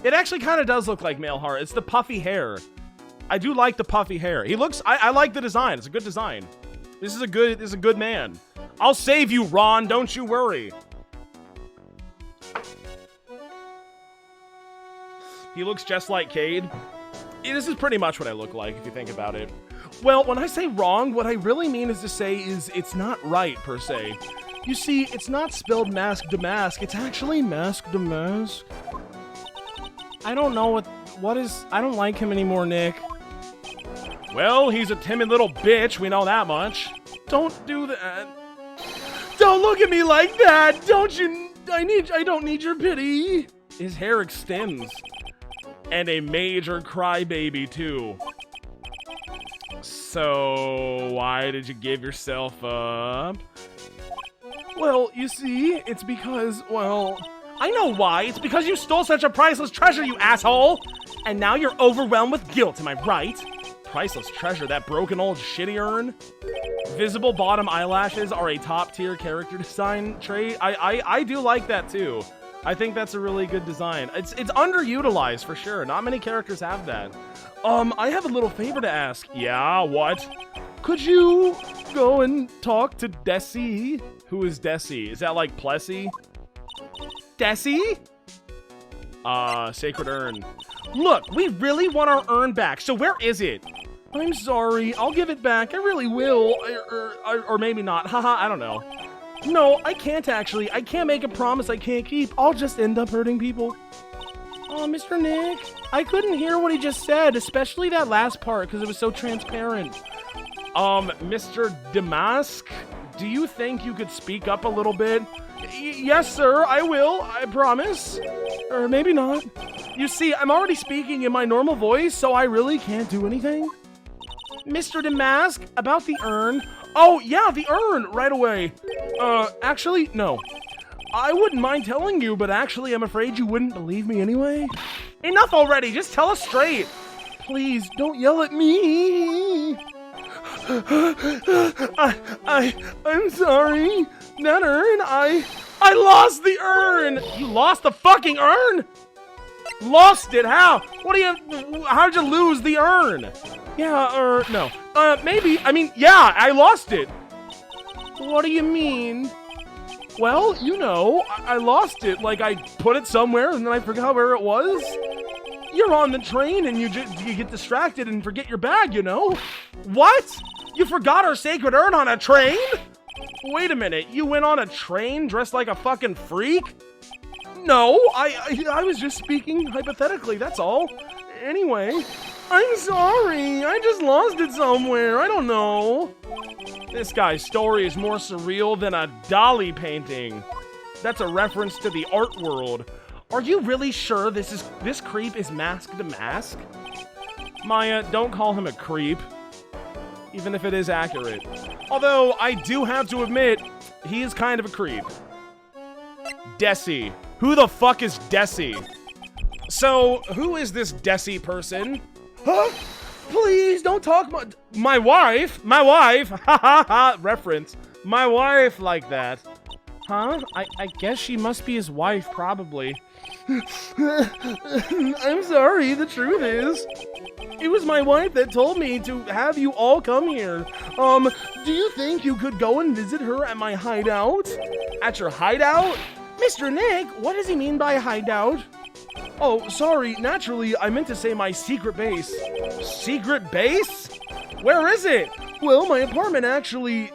It actually kind of does look like male Haru. It's the puffy hair. I do like the puffy hair. He looks. I like the design. It's a good design. This is a good man. I'll save you, Ron. Don't you worry. He looks just like Cade. This is pretty much what I look like if you think about it. Well, when I say wrong, what I really mean is to say is it's not right per se. You see, it's not spelled mask to mask. It's actually mask to mask. I don't know what is. I don't like him anymore, Nick. Well, he's a timid little bitch, we know that much. Don't do that. Don't look at me like that! Don't you... I don't need your pity. His hair extends. And a major crybaby, too. So, why did you give yourself up? Well, you see, it's because, well... I know why. It's because you stole such a priceless treasure, you asshole! And now you're overwhelmed with guilt, am I right? Priceless treasure, that broken old shitty urn. Visible bottom eyelashes are a top-tier character design trait. I do like that too. I think that's a really good design. It's underutilized for sure. Not many characters have that. I have a little favor to ask. Yeah, what? Could you go and talk to Desi? Who is Desi? Is that like Plessy? Desi? Sacred urn. Look, we really want our urn back, so where is it? I'm sorry, I'll give it back, I really will. Or maybe not, haha, I don't know. No, I can't actually. I can't make a promise I can't keep. I'll just end up hurting people. Oh, Mr. Nick, I couldn't hear what he just said, especially that last part, because it was so transparent. Mr. Damask, do you think you could speak up a little bit? Yes, sir, I will, I promise. Or maybe not. You see, I'm already speaking in my normal voice, so I really can't do anything. Mr. Damask, about the urn. Oh, yeah, the urn, right away. Actually, no. I wouldn't mind telling you, but actually, I'm afraid you wouldn't believe me anyway. Enough already, just tell us straight. Please, don't yell at me. I'm sorry. That urn, I lost the urn. You lost the fucking urn? Lost it? How? How'd you lose the urn? Yeah, no. Maybe, yeah, I lost it. What do you mean? Well, you know, I lost it. Like, I put it somewhere and then I forgot where it was. You're on the train and you get distracted and forget your bag, you know? What? You forgot our sacred urn on a train? Wait a minute, you went on a train dressed like a fucking freak? No, I was just speaking hypothetically, that's all. Anyway, I'm sorry, I just lost it somewhere, I don't know. This guy's story is more surreal than a Dali painting. That's a reference to the art world. Are you really sure this creep is Mask to Mask? Maya, don't call him a creep. Even if it is accurate. Although, I do have to admit, he is kind of a creep. Desi. Who the fuck is Desi? So, who is this Desi person? Huh? Please, don't talk my wife? My wife? Ha ha ha, reference. My wife like that. Huh? I guess she must be his wife, probably. I'm sorry, the truth is, it was my wife that told me to have you all come here. Do you think you could go and visit her at my hideout? At your hideout? Mr. Nick, what does he mean by hideout? Oh, sorry, naturally, I meant to say my secret base. Secret base? Where is it? Well, my apartment actually,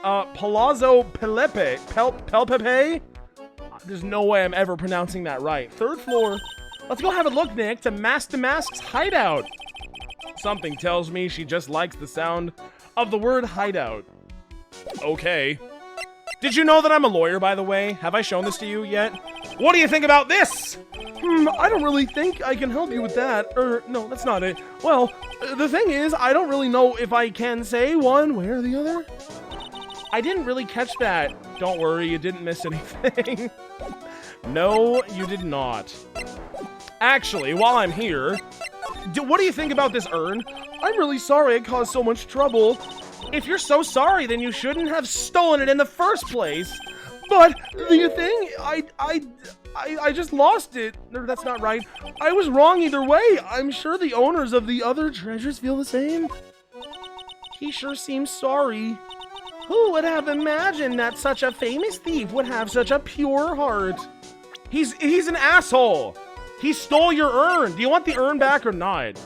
Palazzo Pelpepe? There's no way I'm ever pronouncing that right. 3rd floor. Let's go have a look, Nick, to Mask to Mask's hideout. Something tells me she just likes the sound of the word hideout. Okay. Did you know that I'm a lawyer, by the way? Have I shown this to you yet? What do you think about this? I don't really think I can help you with that. No, that's not it. Well, the thing is, I don't really know if I can say one way or the other. I didn't really catch that. Don't worry, you didn't miss anything. No, you did not. Actually, while I'm here, what do you think about this urn? I'm really sorry I caused so much trouble. If you're so sorry, then you shouldn't have stolen it in the first place. But the thing, I just lost it. No, that's not right. I was wrong either way. I'm sure the owners of the other treasures feel the same. He sure seems sorry. Who would have imagined that such a famous thief would have such a pure heart? He's an asshole. He stole your urn. Do you want the urn back or not?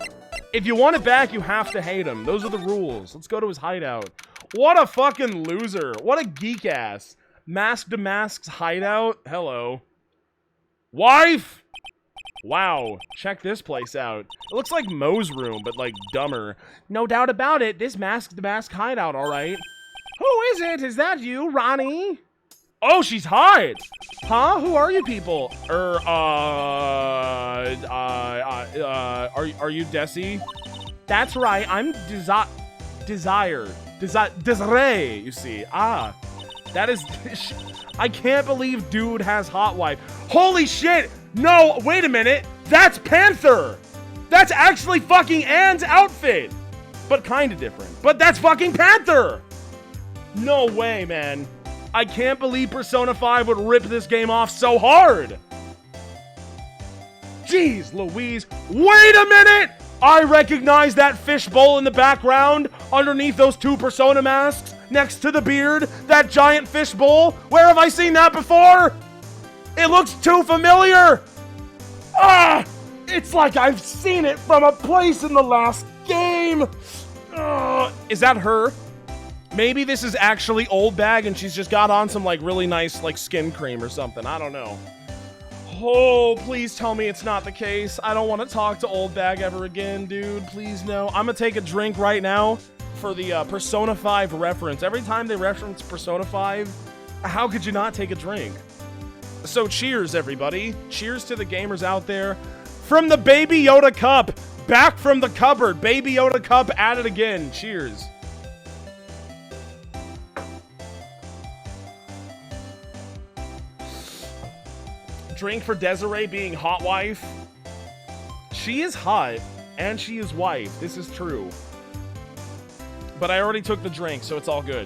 If you want it back, you have to hate him. Those are the rules. Let's go to his hideout. What a fucking loser. What a geek ass. Mask to Mask's hideout. Hello. Wife! Wow. Check this place out. It looks like Moe's room, but like dumber. No doubt about it. This Mask to Mask hideout, alright. Who is it? Is that you, Ronnie? Oh, she's hot! Huh? Who are you people? Are you Desi? That's right, I'm Desiree, you see. Ah, that is, I can't believe dude has hot wife. Holy shit! No, wait a minute, that's Panther! That's actually fucking Anne's outfit! But kinda different. But that's fucking Panther! No way, man. I can't believe Persona 5 would rip this game off so hard! Jeez Louise, wait a minute! I recognize that fishbowl in the background underneath those 2 Persona masks next to the beard, that giant fishbowl. Where have I seen that before? It looks too familiar! Ah! It's like I've seen it from a place in the last game! Is that her? Maybe this is actually Old Bag and she's just got on some like really nice like skin cream or something. I don't know. Oh, please tell me it's not the case. I don't want to talk to Old Bag ever again, dude. Please no. I'm gonna take a drink right now for the Persona 5 reference. Every time they reference Persona 5, how could you not take a drink? So cheers, everybody. Cheers to the gamers out there. From the Baby Yoda cup, back from the cupboard. Baby Yoda cup at it again. Cheers. Drink for Desiree being hot wife. She is hot, and she is wife. This is true. But I already took the drink, so it's all good.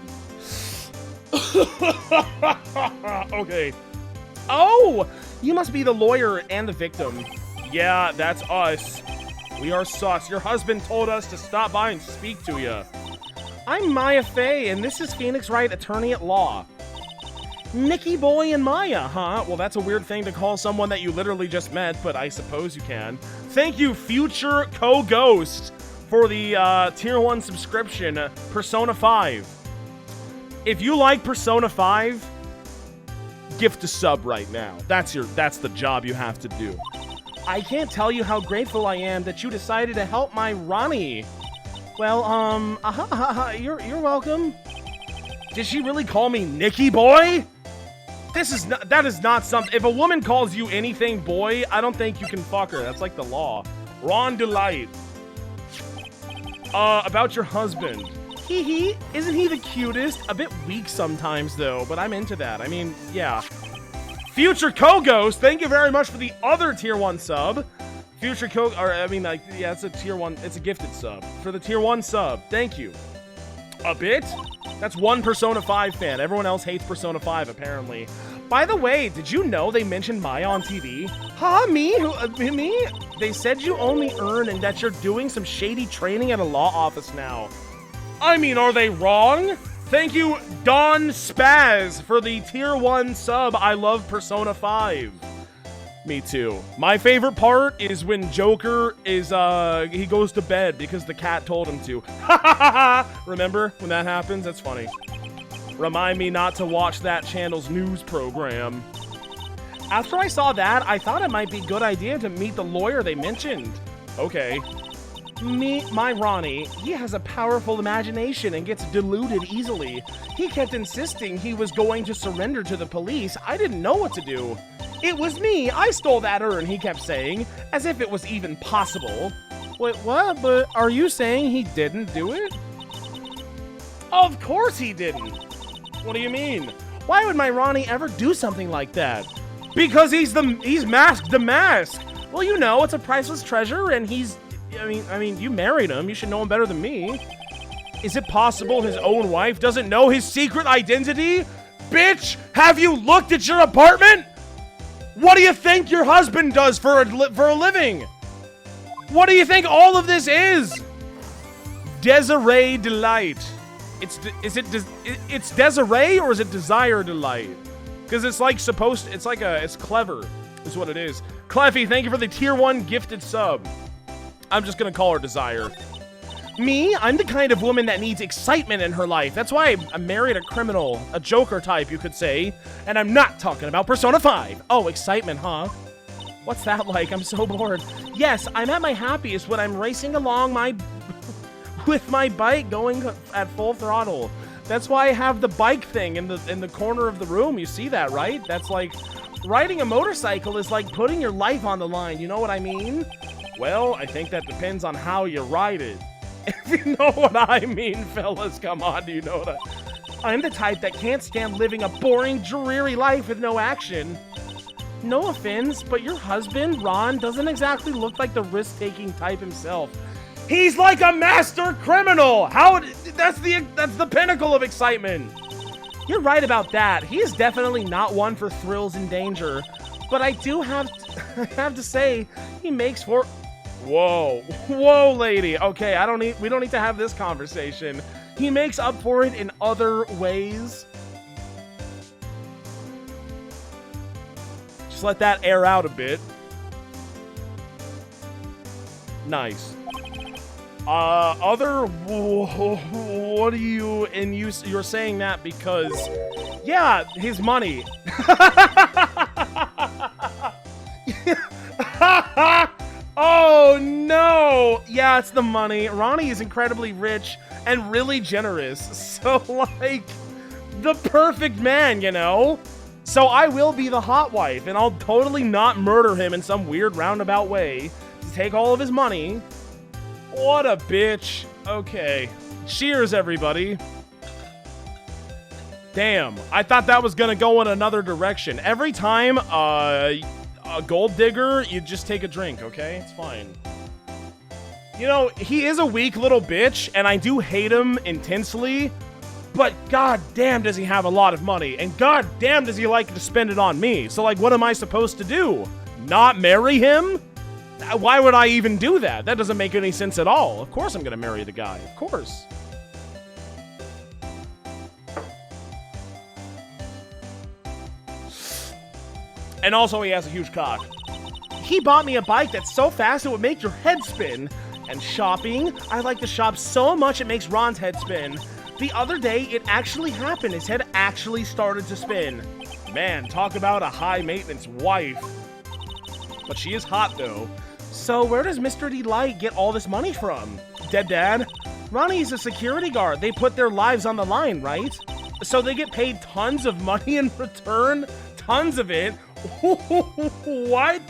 Okay. Oh! You must be the lawyer and the victim. Yeah, that's us. We are sus. Your husband told us to stop by and speak to you. I'm Maya Fey, and this is Phoenix Wright, attorney at law. Nicky Boy and Maya, huh? Well, that's a weird thing to call someone that you literally just met, but I suppose you can. Thank you, Future Co-Ghost, for the Tier 1 subscription, Persona 5. If you like Persona 5, gift a sub right now. That's the job you have to do. I can't tell you how grateful I am that you decided to help my Ronnie. Well, you're welcome. Did she really call me Nicky Boy? That is not something. If a woman calls you anything boy, I don't think you can fuck her. That's like the law. Ron Delight. About your husband. Hee. Isn't he the cutest? A bit weak sometimes though, but I'm into that. I mean, yeah. Future Co-Ghost, thank you very much for the other Tier 1 sub. Future yeah, it's a Tier 1, it's a gifted sub. For the Tier 1 sub, thank you. A bit? That's one Persona 5 fan. Everyone else hates Persona 5, apparently. By the way, did you know they mentioned Maya on TV? Huh? Me? Me? They said you only earn and that you're doing some shady training at a law office now. I mean, are they wrong? Thank you, Don Spaz, for the tier 1 sub. I love Persona 5. Me too. My favorite part is when Joker is, he goes to bed because the cat told him to. Remember when that happens? That's funny. Remind me not to watch that channel's news program. After I saw that, I thought it might be a good idea to meet the lawyer they mentioned. Okay. Meet my Ronnie. He has a powerful imagination and gets deluded easily. He kept insisting he was going to surrender to the police. I didn't know what to do. It was me. I stole that urn, he kept saying, as if it was even possible. Wait, what? But are you saying he didn't do it? Of course he didn't. What do you mean? Why would my Ronnie ever do something like that? Because he's masked the mask. Well, you know, it's a priceless treasure, and I mean, you married him. You should know him better than me. Is it possible his own wife doesn't know his secret identity? Bitch, have you looked at your apartment? What do you think your husband does for a living? What do you think all of this is? Desiree Delight. It's Desiree or is it Desire Delight? Because it's like it's clever is what it is. Cleffy, thank you for the tier 1 gifted sub. I'm just gonna call her Desire. Me? I'm the kind of woman that needs excitement in her life. That's why I married a criminal, a Joker type, you could say. And I'm not talking about Persona 5. Oh, excitement, huh? What's that like? I'm so bored. Yes, I'm at my happiest when I'm racing along with my bike going at full throttle. That's why I have the bike thing in the corner of the room. You see that, right? That's like riding a motorcycle is like putting your life on the line. You know what I mean? Well, I think that depends on how you ride it. If you know what I mean, fellas, come on, do you know that? I'm the type that can't stand living a boring, dreary life with no action. No offense, but your husband, Ron, doesn't exactly look like the risk-taking type himself. He's like a master criminal! That's the pinnacle of excitement. You're right about that. He is definitely not one for thrills and danger. But I do have to say, he makes for... Whoa, lady. Okay, we don't need to have this conversation. He makes up for it in other ways. Just let that air out a bit. Nice. What do you, and you're saying that because, yeah, his money. Oh no! Yeah, it's the money. Ronnie is incredibly rich and really generous. So, like, the perfect man, you know? So I will be the hot wife, and I'll totally not murder him in some weird roundabout way to take all of his money. What a bitch. Okay. Cheers, everybody. Damn, I thought that was gonna go in another direction. Every time, a gold digger, you just take a drink, okay? It's fine. You know, he is a weak little bitch, and I do hate him intensely, but god damn does he have a lot of money, and god damn does he like to spend it on me. So, like, what am I supposed to do? Not marry him? Why would I even do that? That doesn't make any sense at all. Of course I'm gonna marry the guy. Of course. And also, he has a huge cock. He bought me a bike that's so fast it would make your head spin. And shopping, I like to shop so much it makes Ron's head spin. The other day, it actually happened. His head actually started to spin. Man, talk about a high-maintenance wife. But she is hot, though. So where does Mr. Delight get all this money from? Dead Dad? Ronnie's a security guard. They put their lives on the line, right? So they get paid tons of money in return? Tons of it? What?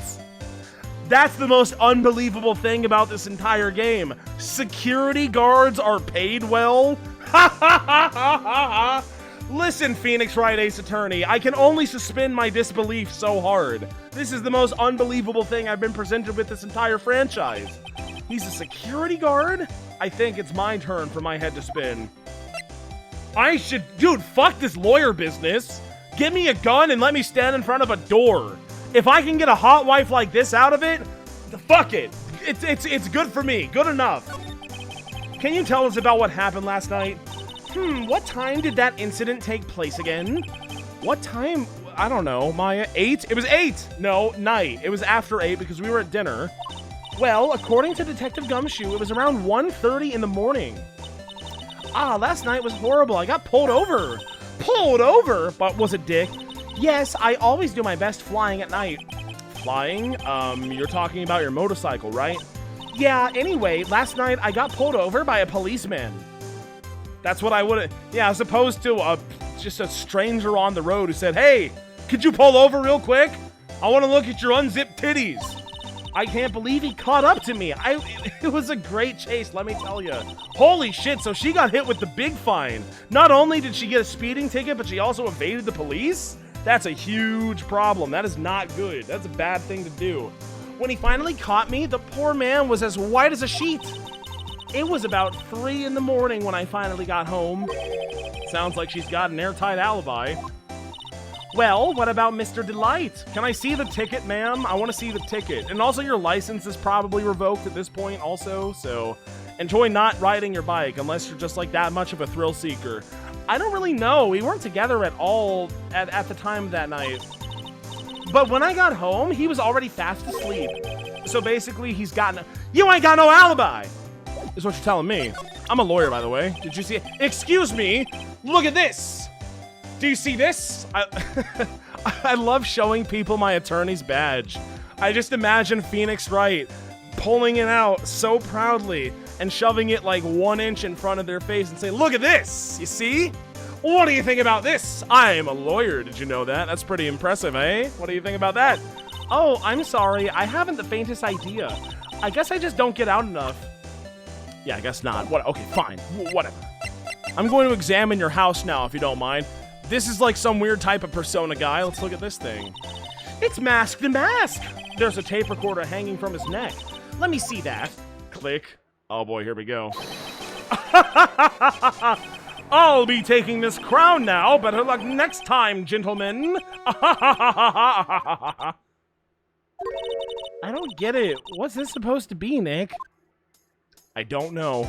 That's the most unbelievable thing about this entire game. Security guards are paid well? Listen, Phoenix Wright Ace Attorney, I can only suspend my disbelief so hard. This is the most unbelievable thing I've been presented with this entire franchise. He's a security guard? I think it's my turn for my head to spin. Dude, fuck this lawyer business. Give me a gun and let me stand in front of a door. If I can get a hot wife like this out of it, fuck it. It's good for me. Good enough. Can you tell us about what happened last night? What time did that incident take place again? What time? I don't know, Maya. 8? It was 8! No, night. It was after 8 because we were at dinner. Well, according to Detective Gumshoe, it was around 1:30 in the morning. Ah, last night was horrible. I got pulled over. Pulled over? But was it Dick? Yes, I always do my best flying at night. Flying? You're talking about your motorcycle, right? Yeah, anyway, last night I got pulled over by a policeman. That's what I would have... Yeah, as opposed to just a stranger on the road who said, hey, could you pull over real quick? I want to look at your unzipped titties. I can't believe he caught up to me. It was a great chase, let me tell you. Holy shit, so she got hit with the big fine. Not only did she get a speeding ticket, but she also evaded the police? That's a huge problem. That is not good. That's a bad thing to do. When he finally caught me, the poor man was as white as a sheet. It was about 3 in the morning when I finally got home. Sounds like she's got an airtight alibi. Well, what about Mr. Delight? Can I see the ticket, ma'am? I want to see the ticket. And also your license is probably revoked at this point also, so enjoy not riding your bike unless you're just like that much of a thrill seeker. I don't really know. We weren't together at all at the time that night. But when I got home, he was already fast asleep. So basically, he's got no... You ain't got no alibi! Is what you're telling me. I'm a lawyer, by the way. Did you see it? Excuse me! Look at this! Do you see this? I love showing people my attorney's badge. I just imagine Phoenix Wright pulling it out so proudly and shoving it like 1 inch in front of their face and saying, look at this! You see? What do you think about this? I'm a lawyer, did you know that? That's pretty impressive, eh? What do you think about that? Oh, I'm sorry, I haven't the faintest idea. I guess I just don't get out enough. Yeah, I guess not. What? Okay, fine. Whatever. I'm going to examine your house now, if you don't mind. This is like some weird type of persona guy. Let's look at this thing. It's Mask the Mask! There's a tape recorder hanging from his neck. Let me see that. Click. Oh boy, here we go. I'll be taking this crown now. Better luck next time, gentlemen. I don't get it. What's this supposed to be, Nick? I don't know.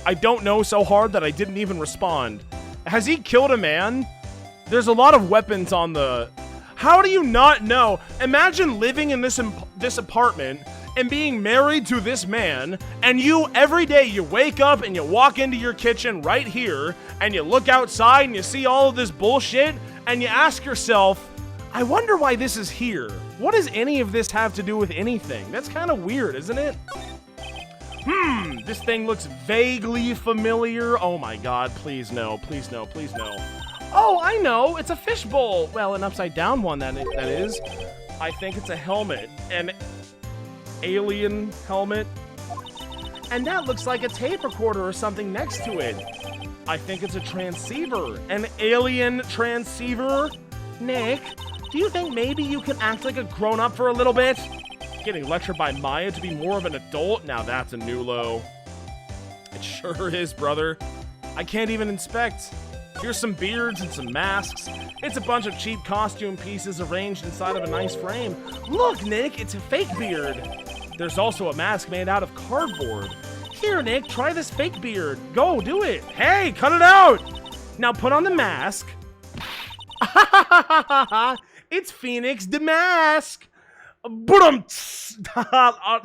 I don't know so hard that I didn't even respond. Has he killed a man? There's a lot of weapons on the... How do you not know? Imagine living in this apartment and being married to this man, and you, every day, you wake up and you walk into your kitchen right here, and you look outside and you see all of this bullshit, and you ask yourself, I wonder why this is here. What does any of this have to do with anything? That's kind of weird, isn't it? This thing looks vaguely familiar. Oh my god, please no, please no, please no. Oh, I know, it's a fishbowl. Well, an upside down one, that is. I think it's a helmet. An alien helmet. And that looks like a tape recorder or something next to it. I think it's a transceiver. An alien transceiver? Nick, do you think maybe you can act like a grown-up for a little bit? Getting lectured by Maya to be more of an adult? Now that's a new low. It sure is, brother. I can't even inspect. Here's some beards and some masks. It's a bunch of cheap costume pieces arranged inside of a nice frame. Look, Nick, it's a fake beard. There's also a mask made out of cardboard. Here, Nick, try this fake beard. Go, do it. Hey, cut it out. Now put on the mask. It's Phoenix the Mask. Boom!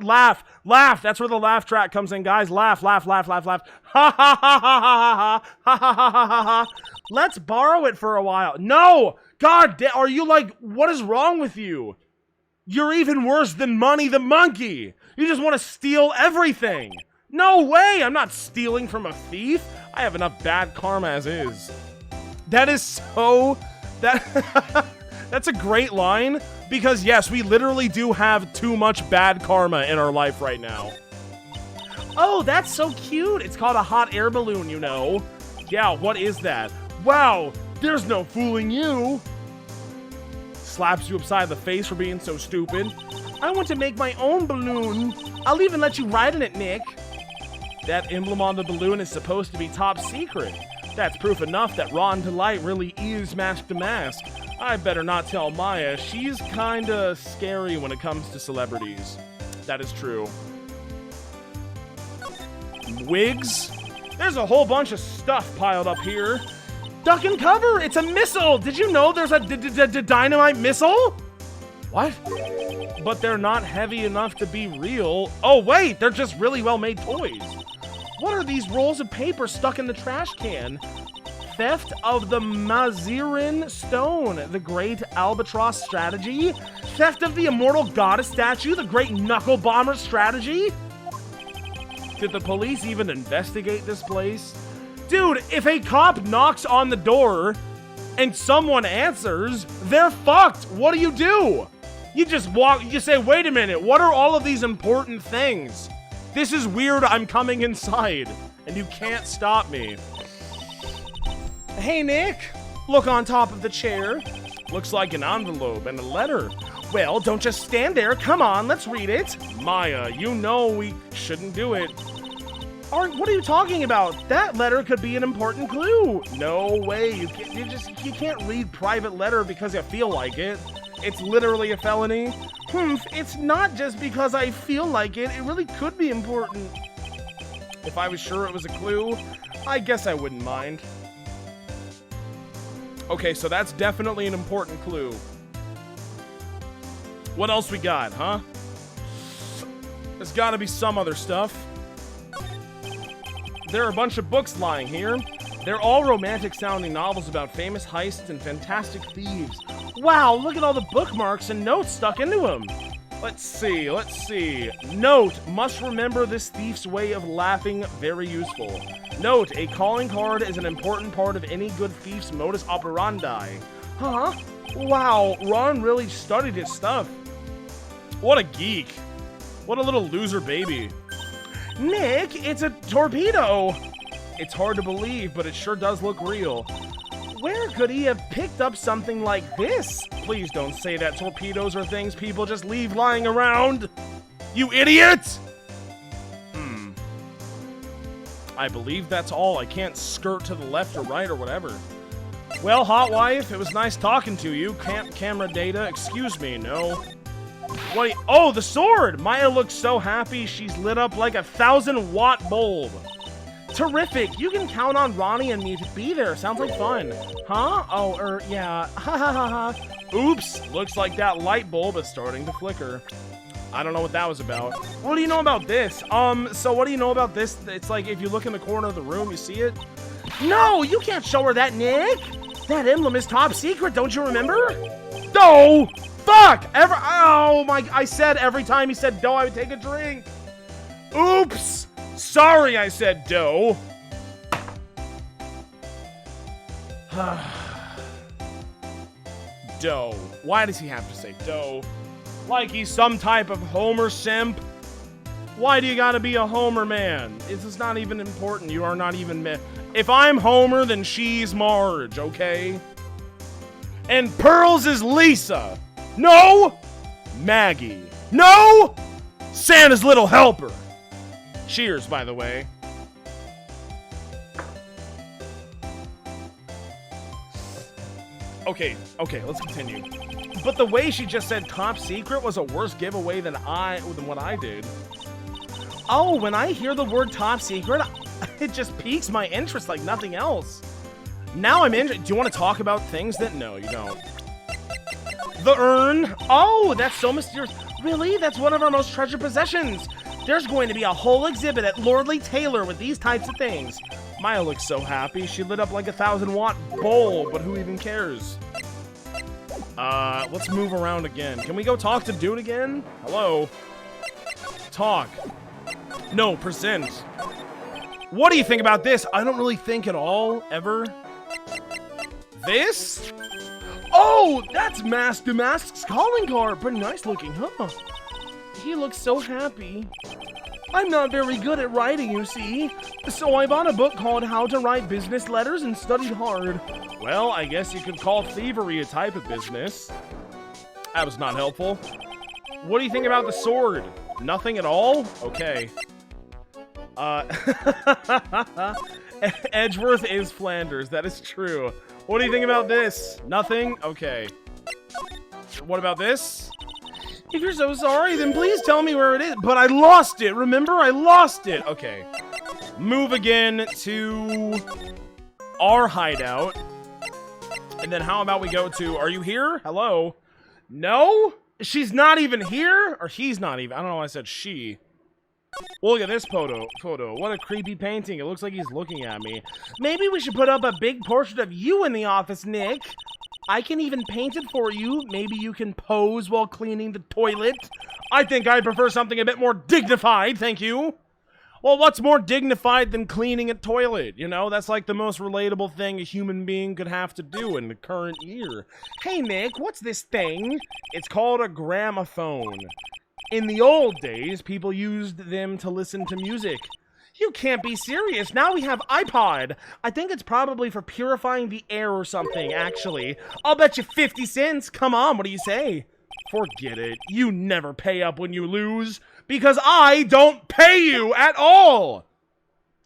Laugh, laugh. That's where the laugh track comes in, guys. Laugh, laugh, laugh, laugh, laugh. Ha ha ha ha ha ha ha ha ha ha. Let's borrow it for a while. No, God, are you like? What is wrong with you? You're even worse than Money the Monkey. You just want to steal everything. No way. I'm not stealing from a thief. I have enough bad karma as is. That is so. That's a great line. Because, yes, we literally do have too much bad karma in our life right now. Oh, that's so cute. It's called a hot air balloon, you know. Yeah, what is that? Wow, there's no fooling you. Slaps you upside the face for being so stupid. I want to make my own balloon. I'll even let you ride in it, Nick. That emblem on the balloon is supposed to be top secret. That's proof enough that Ron Delight really is Mask the Mask. I better not tell Maya. She's kinda scary when it comes to celebrities. That is true. Wigs? There's a whole bunch of stuff piled up here. Duck and cover, it's a missile. Did you know there's a dynamite missile? What? But they're not heavy enough to be real. Oh wait, they're just really well-made toys. What are these rolls of paper stuck in the trash can? Theft of the Mazarin Stone, the Great Albatross Strategy? Theft of the Immortal Goddess Statue, the Great Knuckle Bomber Strategy? Did the police even investigate this place? Dude, if a cop knocks on the door and someone answers, they're fucked. What do? You just walk, you say, wait a minute, what are all of these important things? This is weird, I'm coming inside, and you can't stop me. Hey, Nick, look on top of the chair. Looks like an envelope and a letter. Well, don't just stand there, come on, let's read it. Maya, you know we shouldn't do it. What are you talking about? That letter could be an important clue. No way, you can't read private letter because you feel like it. It's literally a felony. It's not just because I feel like it. It really could be important. If I was sure it was a clue, I guess I wouldn't mind. Okay, so that's definitely an important clue. What else we got, huh? There's gotta be some other stuff. There are a bunch of books lying here. They're all romantic-sounding novels about famous heists and fantastic thieves. Wow, look at all the bookmarks and notes stuck into them. Let's see. Note, must remember this thief's way of laughing, very useful. Note, a calling card is an important part of any good thief's modus operandi. Huh? Wow, Ron really studied his stuff. What a geek. What a little loser baby. Nick, it's a torpedo. It's hard to believe, but it sure does look real. Where could he have picked up something like this? Please don't say that torpedoes are things people just leave lying around. You idiot! I believe that's all. I can't skirt to the left or right or whatever. Well, hot wife, it was nice talking to you. Camera data, excuse me, no. What? Oh, the sword! Maya looks so happy she's lit up like a 1,000-watt bulb. Terrific! You can count on Ronnie and me to be there. Sounds like fun. Huh? Oh, yeah. Ha ha ha ha. Oops! Looks like that light bulb is starting to flicker. I don't know what that was about. What do you know about this? So what do you know about this? It's like if you look in the corner of the room, you see it? No! You can't show her that, Nick! That emblem is top secret, don't you remember? No! Fuck! Oh my, I said every time he said dough, I would take a drink. Oops! Sorry I said dough. Dough. Why does he have to say dough? Like he's some type of Homer simp? Why do you gotta be a Homer man? This is not even important. You are not even If I'm Homer, then she's Marge, okay? And Pearls is Lisa. No! Maggie. No! Santa's little helper. Cheers, by the way. Okay, let's continue. But the way she just said top secret was a worse giveaway than what I did. Oh, when I hear the word top secret, it just piques my interest like nothing else. Now I'm in. Do you want to talk about things that? No, you don't. The urn. Oh, that's so mysterious. Really? That's one of our most treasured possessions. There's going to be a whole exhibit at Lordly Taylor with these types of things. Maya looks so happy. She lit up like a 1,000-watt bulb, but who even cares? Let's move around again. Can we go talk to dude again? Hello? Talk. No, present. What do you think about this? I don't really think at all, ever. This? Oh, that's Mask Damask's calling card. Pretty nice looking, huh? He looks so happy. I'm not very good at writing, you see. So I bought a book called How to Write Business Letters and studied hard. Well, I guess you could call thievery a type of business. That was not helpful. What do you think about the sword? Nothing at all? Okay. Edgeworth is Flanders. That is true. What do you think about this? Nothing? Okay. What about this? If you're so sorry, then please tell me where it is. But I lost it. Remember? I lost it. Okay. move again to our hideout. And then how about we go to, are you here? Hello? No? She's not even here? Or he's not even, I don't know why I said she. Well, look at this photo. What a creepy painting. It looks like he's looking at me. Maybe we should put up a big portrait of you in the office, Nick. I can even paint it for you. Maybe you can pose while cleaning the toilet. I think I prefer something a bit more dignified, thank you. Well, what's more dignified than cleaning a toilet? You know, that's like the most relatable thing a human being could have to do in the current year. Hey, Nick, what's this thing? It's called a gramophone. In the old days, people used them to listen to music. You can't be serious. Now we have iPod. I think it's probably for purifying the air or something, actually. I'll bet you 50 cents. Come on, what do you say? Forget it. You never pay up when you lose. Because I don't pay you at all.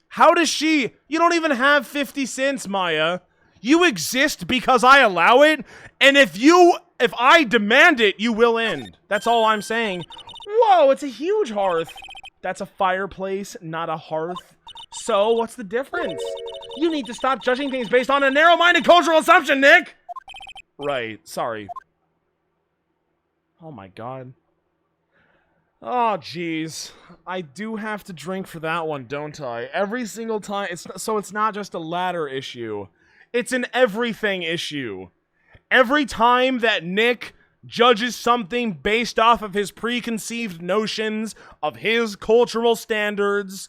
How does she? You don't even have 50 cents, Maya. You exist because I allow it. And if I demand it, you will end. That's all I'm saying. Whoa, it's a huge hearth. That's a fireplace, not a hearth. So, what's the difference? You need to stop judging things based on a narrow-minded cultural assumption, Nick! Right, sorry. Oh my god. Oh, jeez. I do have to drink for that one, don't I? Every single time. So it's not just a ladder issue. It's an everything issue. Every time that Nick judges something based off of his preconceived notions of his cultural standards,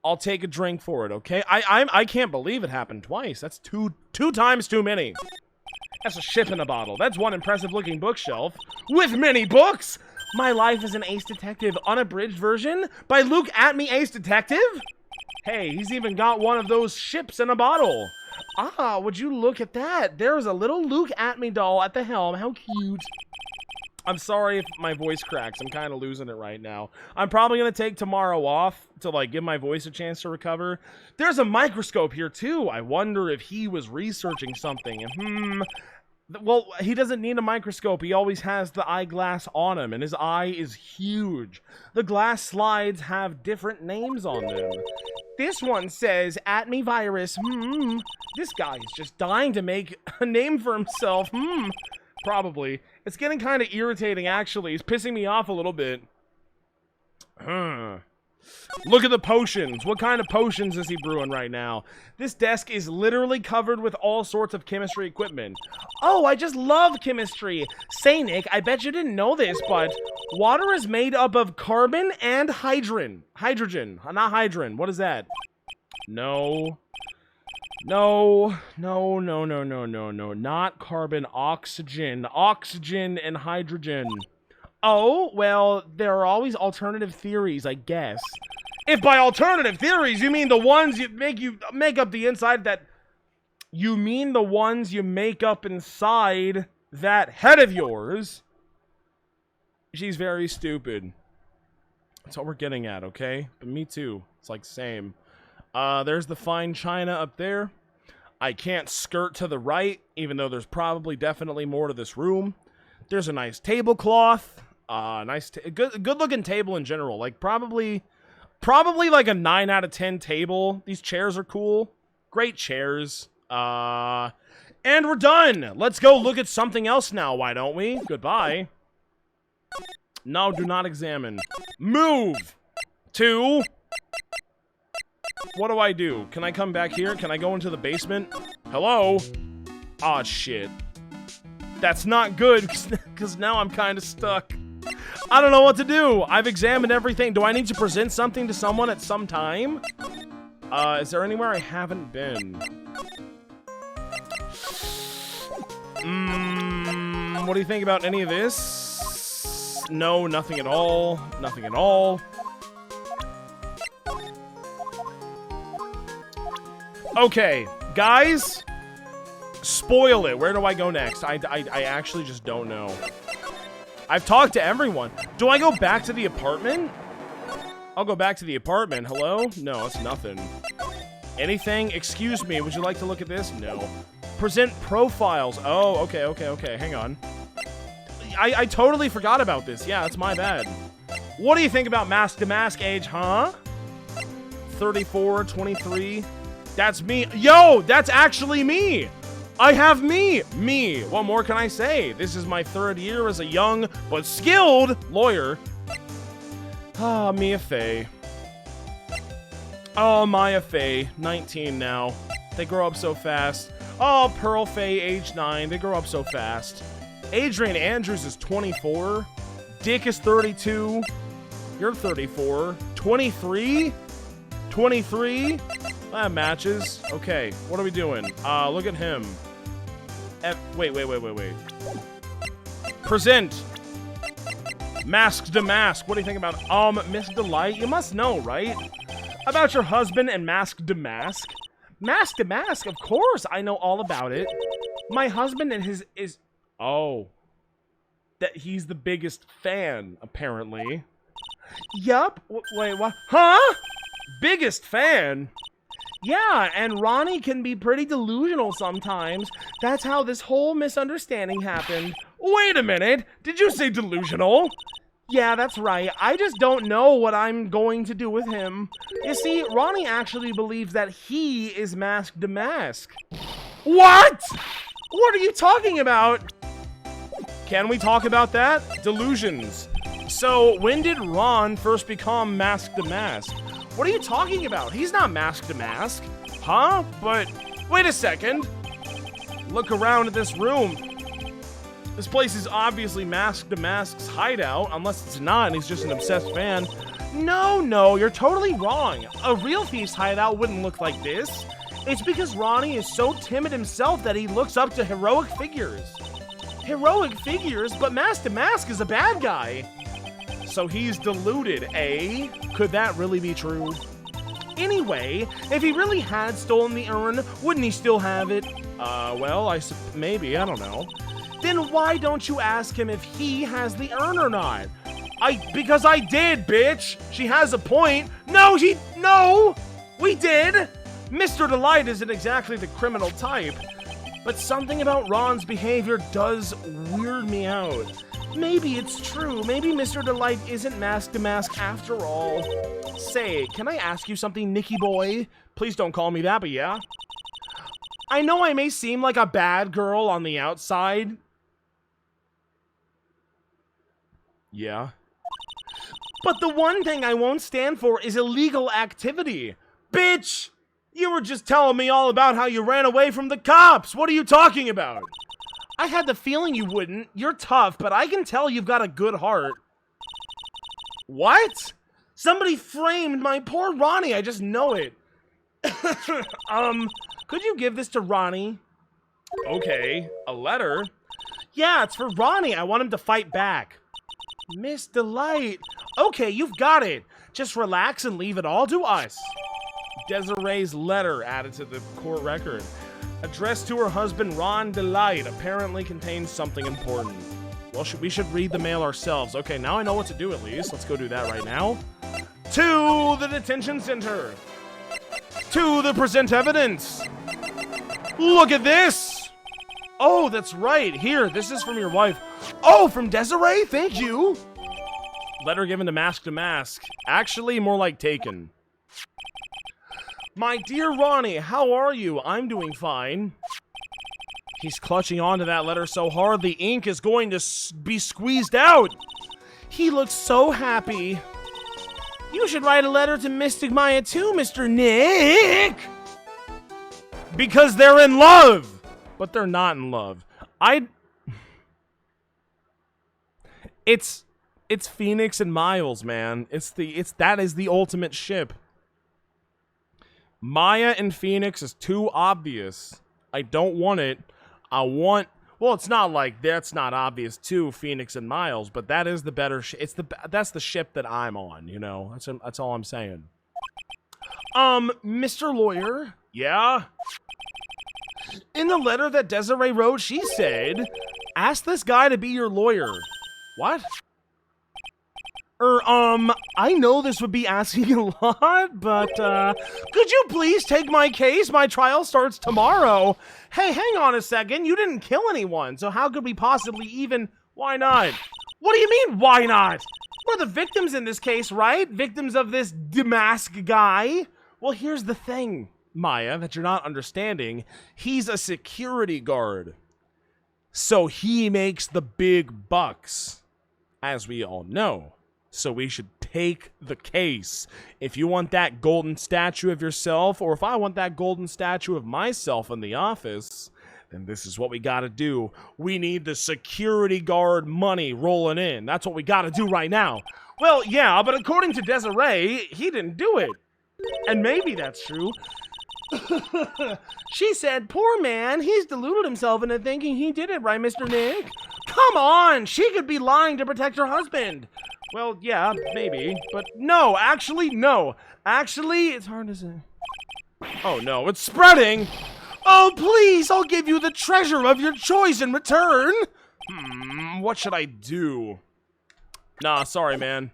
I'll take a drink for it, okay? I can't believe it happened twice. That's two times too many. That's a ship in a bottle. That's one impressive-looking bookshelf with many books. My Life as an Ace Detective, unabridged version by Luke Atme Ace Detective? Hey, he's even got one of those ships in a bottle. Ah, would you look at that? There's a little Luke Atme doll at the helm. How cute. I'm sorry if my voice cracks. I'm kind of losing it right now. I'm probably going to take tomorrow off to, like, give my voice a chance to recover. There's a microscope here, too. I wonder if he was researching something. Well, he doesn't need a microscope. He always has the eyeglass on him, and his eye is huge. The glass slides have different names on them. This one says Atme Virus. This guy is just dying to make a name for himself. Probably. It's getting kind of irritating, actually. He's pissing me off a little bit. Look at the potions. What kind of potions is he brewing right now? This desk is literally covered with all sorts of chemistry equipment. Oh, I just love chemistry. Say, Nick, I bet you didn't know this, but water is made up of carbon and hydrogen. Hydrogen, not hydrogen. What is that? No. Not carbon, oxygen. Oxygen and hydrogen. Oh, well, there are always alternative theories, I guess. If by alternative theories you mean the ones you make up the inside that... You mean the ones you make up inside that head of yours? She's very stupid. That's what we're getting at, okay? But me too. It's like same. There's the fine china up there. I can't skirt to the right, even though there's probably definitely more to this room. There's a nice tablecloth. Good looking table in general. Like probably like a 9 out of 10 table. These chairs are cool. Great chairs. And we're done. Let's go look at something else now, why don't we? Goodbye. No, do not examine. Move to... What do I do? Can I come back here? Can I go into the basement? Hello? Aw, shit. That's not good, because now I'm kind of stuck. I don't know what to do. I've examined everything. Do I need to present something to someone at some time? Is there anywhere I haven't been? What do you think about any of this? No, nothing at all. Nothing at all. Okay, guys. Spoil it. Where do I go next? I actually just don't know. I've talked to everyone. Do I go back to the apartment? I'll go back to the apartment. Hello? No, it's nothing. Anything? Excuse me, would you like to look at this? No. Present profiles. Oh, okay. Hang on. I totally forgot about this. Yeah, it's my bad. What do you think about mask to mask age, huh? 34, 23. That's me. Yo, that's actually me. I have me. What more can I say? This is my 3rd year as a young but skilled lawyer. Ah, Mia Fey. Oh, Maya Fey, 19 now. They grow up so fast. Oh, Pearl Fey, age 9. They grow up so fast. Adrian Andrews is 24. Dick is 32. You're 34. 23? 23? That matches. Okay, what are we doing? Look at him. Wait. Present. Mask to mask. What do you think about, Miss Delight? You must know, right? About your husband and mask to mask. Mask to mask, of course. I know all about it. My husband and his is... Oh. That he's the biggest fan, apparently. Yup. Wait, what? Huh? Biggest fan? Yeah, and Ronnie can be pretty delusional sometimes. That's how this whole misunderstanding happened. Wait a minute. Did you say delusional? Yeah, that's right. I just don't know what I'm going to do with him. You see, Ronnie actually believes that he is mask to mask. What? What are you talking about? Can we talk about that? Delusions. So, when did Ron first become mask to mask? What are you talking about? He's not mask to mask. Huh? But, wait a second. Look around at this room. This place is obviously Mask to Mask's hideout, unless it's not and he's just an obsessed fan. No, you're totally wrong. A real thief's hideout wouldn't look like this. It's because Ronnie is so timid himself that he looks up to heroic figures. Heroic figures? But Mask to Mask is a bad guy. So he's deluded, eh? Could that really be true? Anyway, if he really had stolen the urn, wouldn't he still have it? Well, maybe, I don't know. Then why don't you ask him if he has the urn or not? Because I did, bitch! She has a point. No, we did! Mr. Delight isn't exactly the criminal type. But something about Ron's behavior does weird me out. Maybe it's true. Maybe Mr. Delight isn't mask to mask after all. Say, can I ask you something, Nicky boy? Please don't call me that, but yeah. I know I may seem like a bad girl on the outside. Yeah. But the one thing I won't stand for is illegal activity. Bitch! You were just telling me all about how you ran away from the cops. What are you talking about? I had the feeling you wouldn't. You're tough, but I can tell you've got a good heart. What? Somebody framed my poor Ronnie. I just know it. Could you give this to Ronnie? Okay, a letter? Yeah, it's for Ronnie. I want him to fight back. Miss Delight. Okay, you've got it. Just relax and leave it all to us. Desiree's letter added to the court record. Addressed to her husband, Ron Delight, apparently contains something important. Well, we should read the mail ourselves. Okay, now I know what to do at least. Let's go do that right now. To the detention center. To the present evidence. Look at this. Oh, that's right. Here, this is from your wife. Oh, from Desiree? Thank you. Letter given to Mask. Actually, more like taken. My dear Ronnie, how are you? I'm doing fine. He's clutching onto that letter so hard the ink is going to be squeezed out. He looks so happy. You should write a letter to Mystic Maya too, Mr. Nick. Because they're in love. But they're not in love. It's Phoenix and Miles, man. That is the ultimate ship. Maya and Phoenix is too obvious. I don't want it. Well, it's not like that's not obvious too, Phoenix and Miles, but that is the better that's the ship that I'm on, you know. That's all I'm saying. Mr. Lawyer? Yeah? In the letter that Desiree wrote, she said, ask this guy to be your lawyer. What? I know this would be asking a lot, but, could you please take my case? My trial starts tomorrow. Hey, hang on a second. You didn't kill anyone, so how could we possibly even... Why not? What do you mean, why not? We're the victims in this case, right? Victims of this Damask guy. Well, here's the thing, Maya, that you're not understanding. He's a security guard. So he makes the big bucks, as we all know. So we should take the case. If you want that golden statue of yourself, or if I want that golden statue of myself in the office, then this is what we gotta do. We need the security guard money rolling in. That's what we gotta do right now. Well, yeah, but according to Desiree, he didn't do it. And maybe that's true. She said, poor man, he's deluded himself into thinking he did it, right, Mr. Nick? Come on, she could be lying to protect her husband. Well, yeah, maybe, but no. Actually, it's hard to say. Oh no, it's spreading. Oh, please, I'll give you the treasure of your choice in return. What should I do? Nah, sorry, man.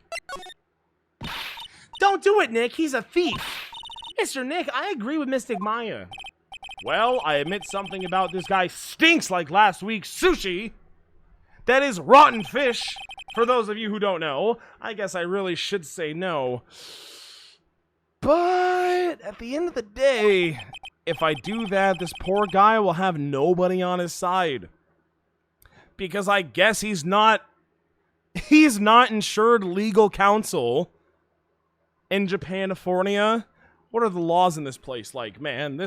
Don't do it, Nick, he's a thief. Mr. Nick, I agree with Mystic Maya. Well, I admit something about this guy stinks like last week's sushi. That is rotten fish. For those of you who don't know, I guess I really should say no. But at the end of the day, if I do that, this poor guy will have nobody on his side. Because I guess he's not insured legal counsel in Japanifornia. What are the laws in this place like? Man,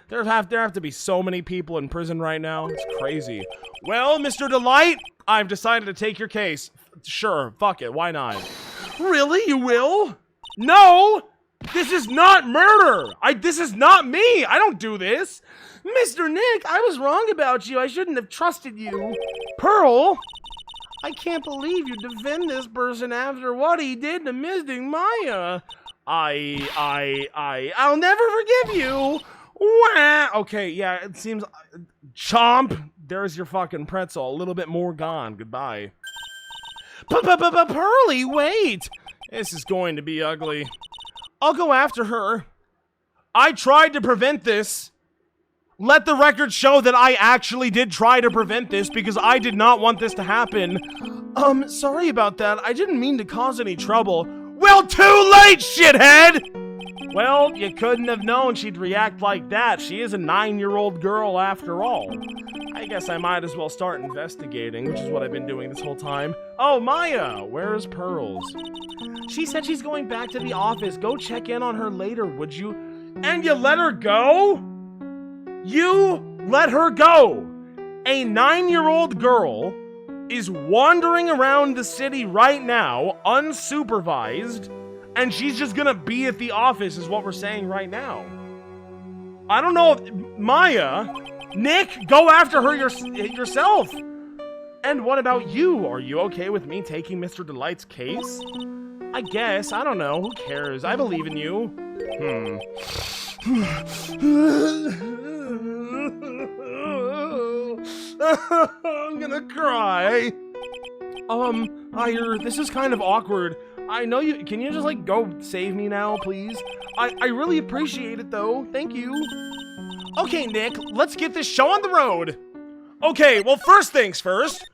there have to be so many people in prison right now. It's crazy. Well, Mr. Delight, I've decided to take your case. Sure, fuck it, why not? Really, you will? No! This is not murder! This is not me! I don't do this! Mr. Nick, I was wrong about you. I shouldn't have trusted you. Pearl? I can't believe you defend this person after what he did to Mystic Maya. I'll never forgive you. Wah! Okay, yeah, it seems... Chomp! There's your fucking pretzel. A little bit more gone. Goodbye. Pearly, wait! This is going to be ugly. I'll go after her. I tried to prevent this. Let the record show that I actually did try to prevent this because I did not want this to happen. Sorry about that. I didn't mean to cause any trouble. Well, too late, shithead! Well, you couldn't have known she'd react like that. She is a 9-year-old girl after all. I guess I might as well start investigating, which is what I've been doing this whole time. Oh, Maya, where's Pearls? She said she's going back to the office. Go check in on her later, would you? And you let her go? You let her go! A 9-year-old girl is wandering around the city right now, unsupervised, and she's just gonna be at the office is what we're saying right now. I don't know if... Maya, Nick, go after her yourself. And what about you? Are you okay with me taking Mr. Delight's case? I guess. I don't know. Who cares? I believe in you. I'm gonna cry. This is kind of awkward. I know you... Can you just, like, go save me now, please? I really appreciate it, though. Thank you. Okay, Nick, let's get this show on the road. Okay, well, first things first.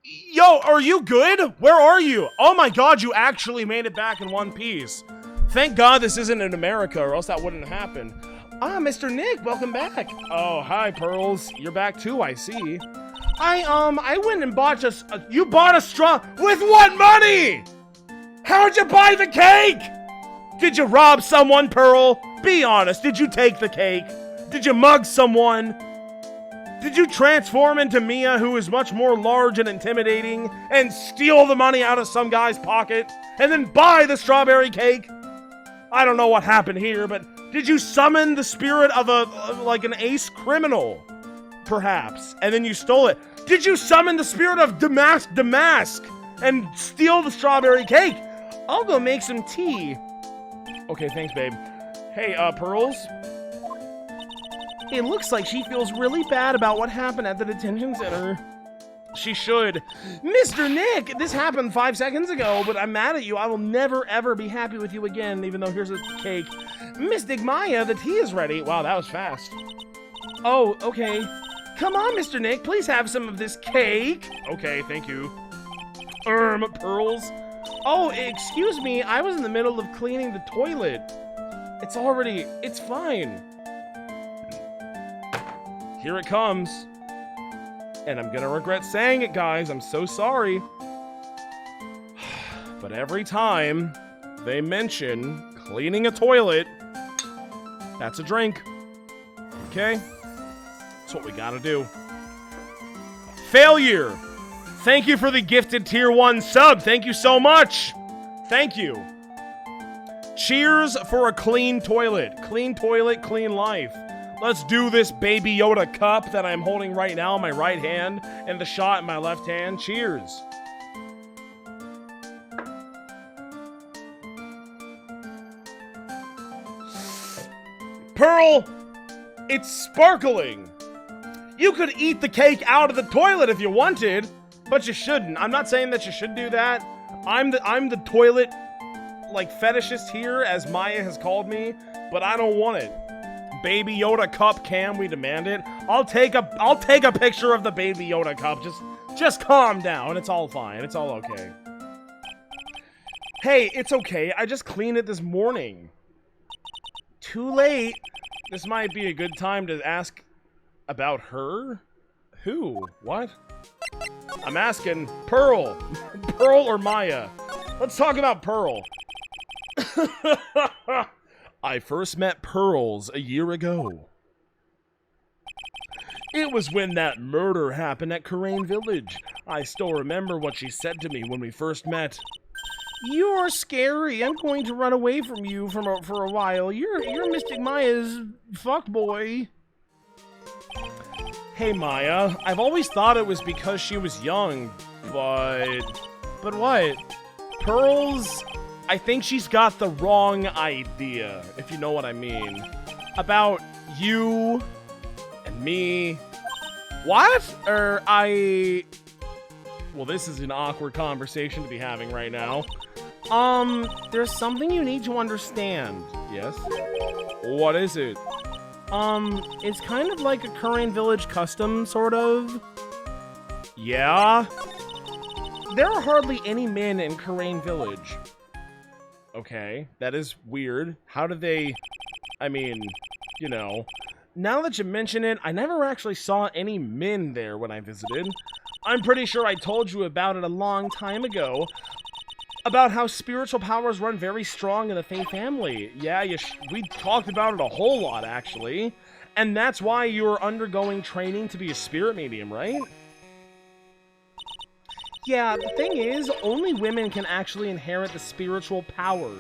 Yo, are you good? Where are you? Oh my god, you actually made it back in one piece. Thank god this isn't in America, or else that wouldn't happen. Ah, Mr. Nick, welcome back. Oh, hi, Pearls. You're back too, I see. I went and bought you bought a straw with what money? How'd you buy the cake? Did you rob someone, Pearl? Be honest, did you take the cake? Did you mug someone? Did you transform into Mia, who is much more large and intimidating, and steal the money out of some guy's pocket, and then buy the strawberry cake? I don't know what happened here, but did you summon the spirit of like an ace criminal? Perhaps. And then you stole it. Did you summon the spirit of Damask and steal the strawberry cake? I'll go make some tea. Okay, thanks, babe. Hey, Pearls? It looks like she feels really bad about what happened at the detention center. She should. Mr. Nick, this happened 5 seconds ago, but I'm mad at you. I will never, ever be happy with you again, even though here's a cake. Mystic Maya, the tea is ready. Wow, that was fast. Oh, okay. Come on, Mr. Nick, please have some of this cake. Okay, thank you. Pearls. Oh, excuse me, I was in the middle of cleaning the toilet. It's fine. Here it comes. And I'm gonna regret saying it, guys. I'm so sorry. But every time they mention cleaning a toilet, that's a drink. Okay? That's what we gotta do. Failure! Thank you for the gifted tier 1 sub. Thank you so much. Thank you. Cheers for a clean toilet. Clean toilet, clean life. Let's do this Baby Yoda cup that I'm holding right now in my right hand and the shot in my left hand. Cheers. Pearl, it's sparkling. You could eat the cake out of the toilet if you wanted, but you shouldn't. I'm not saying that you should do that. I'm the toilet, like, fetishist here, as Maya has called me, but I don't want it. Baby Yoda cup, can we demand it? I'll take a picture of the Baby Yoda cup. Just calm down. It's all fine. It's all okay. Hey, it's okay. I just cleaned it this morning. Too late. This might be a good time to ask about her. Who? What? I'm asking Pearl. Pearl or Maya? Let's talk about Pearl. I first met Pearls a year ago. It was when that murder happened at Courtroom Village. I still remember what she said to me when we first met. You're scary. I'm going to run away from you for a while. You're Mystic Maya's fuckboy. Hey, Maya. I've always thought it was because she was young, but what? Pearls? I think she's got the wrong idea, if you know what I mean. About you and me. What? Well, this is an awkward conversation to be having right now. There's something you need to understand. Yes? What is it? It's kind of like a Courtroom Village custom, sort of. Yeah? There are hardly any men in Courtroom Village. Okay, that is weird. How did they... I mean, you know. Now that you mention it, I never actually saw any men there when I visited. I'm pretty sure I told you about it a long time ago. About how spiritual powers run very strong in the Fae family. Yeah, we talked about it a whole lot, actually. And that's why you're undergoing training to be a spirit medium, right? Yeah, the thing is, only women can actually inherit the spiritual power.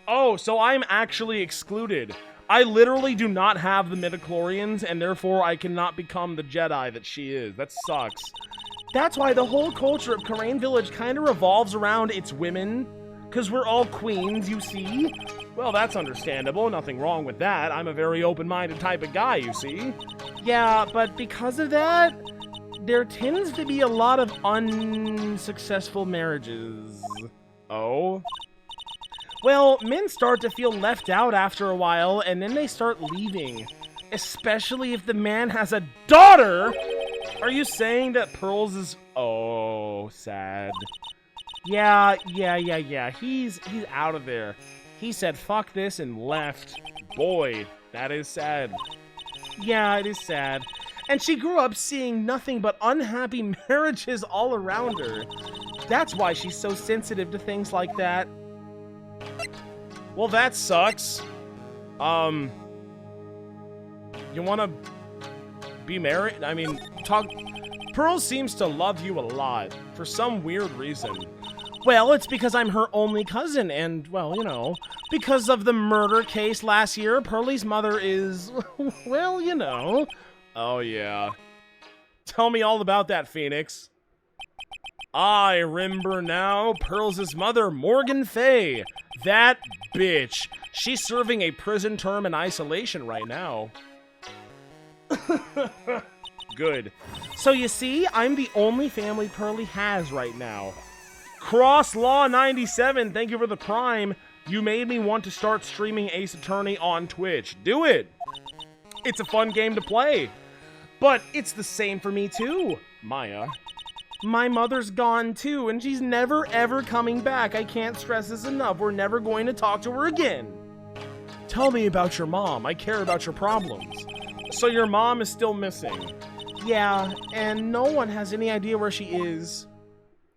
Oh, so I'm actually excluded. I literally do not have the midichlorians, and therefore I cannot become the Jedi that she is. That sucks. That's why the whole culture of Courtroom Village kind of revolves around its women. Because we're all queens, you see? Well, that's understandable. Nothing wrong with that. I'm a very open-minded type of guy, you see? Yeah, but because of that, there tends to be a lot of unsuccessful marriages. Oh? Well, men start to feel left out after a while, and then they start leaving. Especially if the man has a daughter! Are you saying that Pearls is... Oh, sad. Yeah. He's out of there. He said, fuck this, and left. Boy, that is sad. Yeah, it is sad. And she grew up seeing nothing but unhappy marriages all around her. That's why she's so sensitive to things like that. Well, that sucks. You wanna be married? I mean, Pearl seems to love you a lot, for some weird reason. Well, it's because I'm her only cousin, and, well, you know, because of the murder case last year, Pearlie's mother is, well, you know. Oh, yeah. Tell me all about that, Phoenix. I remember now, Pearls' mother, Morgan Fay. That bitch. She's serving a prison term in isolation right now. Good. So you see, I'm the only family Pearlie has right now. Cross Law 97, thank you for the prime. You made me want to start streaming Ace Attorney on Twitch. Do it. It's a fun game to play. But it's the same for me too, Maya. My mother's gone too, and she's never ever coming back. I can't stress this enough. We're never going to talk to her again. Tell me about your mom. I care about your problems. So your mom is still missing. Yeah, and no one has any idea where she is.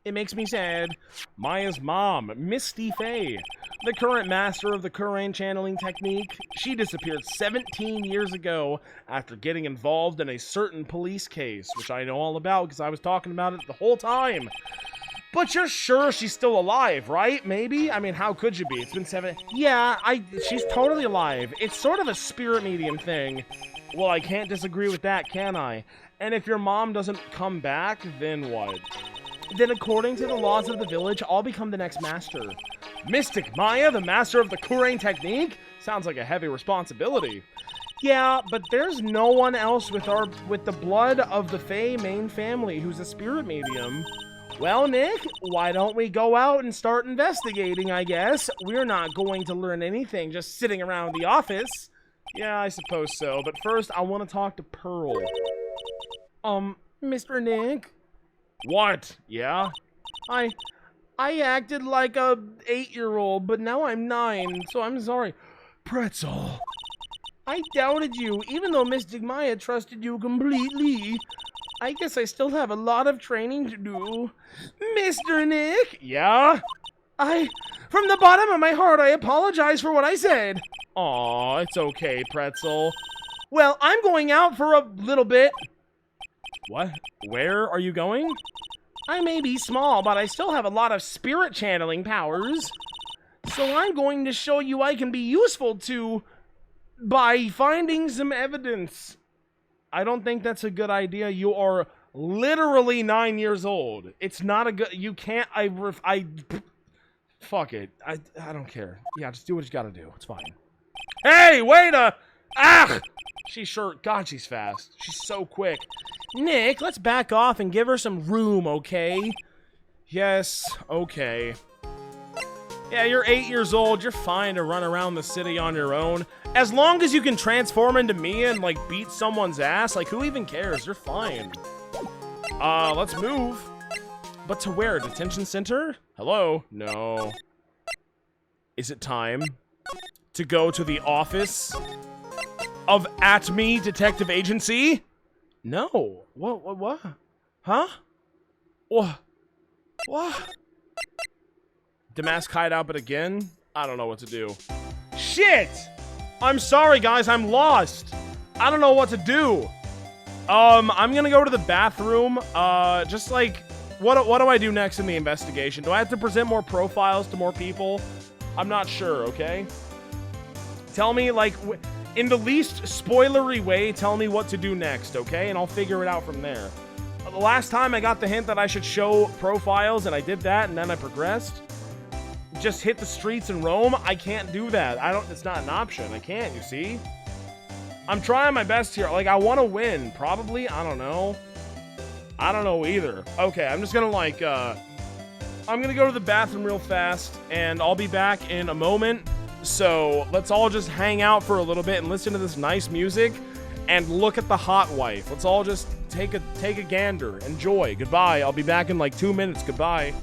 It makes me sad. Maya's mom, Misty Faye, the current master of the Courtroom channeling technique. She disappeared 17 years ago after getting involved in a certain police case, which I know all about because I was talking about it the whole time. But you're sure she's still alive, right? Maybe? I mean, how could you be? It's been 7... Yeah, she's totally alive. It's sort of a spirit medium thing. Well, I can't disagree with that, can I? And if your mom doesn't come back, then what? Then according to the laws of the village, I'll become the next master. Mystic Maya, the master of the Courtroom technique? Sounds like a heavy responsibility. Yeah, but there's no one else with the blood of the Fae main family who's a spirit medium. Well, Nick, why don't we go out and start investigating, I guess? We're not going to learn anything just sitting around the office. Yeah, I suppose so, but first I want to talk to Pearl. Mr. Nick? What? Yeah? I acted like a 8-year-old, but now I'm 9, so I'm sorry. Pretzel. I doubted you, even though Mystic Maya trusted you completely. I guess I still have a lot of training to do. Mr. Nick? Yeah? From the bottom of my heart, I apologize for what I said. Aw, it's okay, Pretzel. Well, I'm going out for a little bit. What? Where are you going? I may be small, but I still have a lot of spirit channeling powers. So I'm going to show you I can be useful to by finding some evidence. I don't think that's a good idea. You are literally 9 years old. It's not a good... You can't... Fuck it. I don't care. Yeah, just do what you gotta do. It's fine. Hey, wait a... Ah! She's sure... God, she's fast. She's so quick. Nick, let's back off and give her some room, okay? Yes, okay. Yeah, you're 8 years old. You're fine to run around the city on your own. As long as you can transform into me and, like, beat someone's ass, like, who even cares? You're fine. Let's move. But to where? Detention center? Hello? No. Is it time to go to the office of Atme Detective Agency? No. What? Huh? What? Damask hideout, but again? I don't know what to do. Shit! I'm sorry, guys. I'm lost. I don't know what to do. I'm gonna go to the bathroom. Just like, what do I do next in the investigation? Do I have to present more profiles to more people? I'm not sure, okay? Tell me, like, in the least spoilery way, tell me what to do next, okay? And I'll figure it out from there. The last time I got the hint that I should show profiles, and I did that, and then I progressed. Just hit the streets and roam? I can't do that. It's not an option. I can't, you see? I'm trying my best here. Like, I want to win. Probably. I don't know. I don't know either. Okay, I'm just gonna, like, I'm gonna go to the bathroom real fast, and I'll be back in a moment. So, let's all just hang out for a little bit and listen to this nice music and look at the hot wife. Let's all just take a gander. Enjoy. Goodbye. I'll be back in, like, 2 minutes. Goodbye.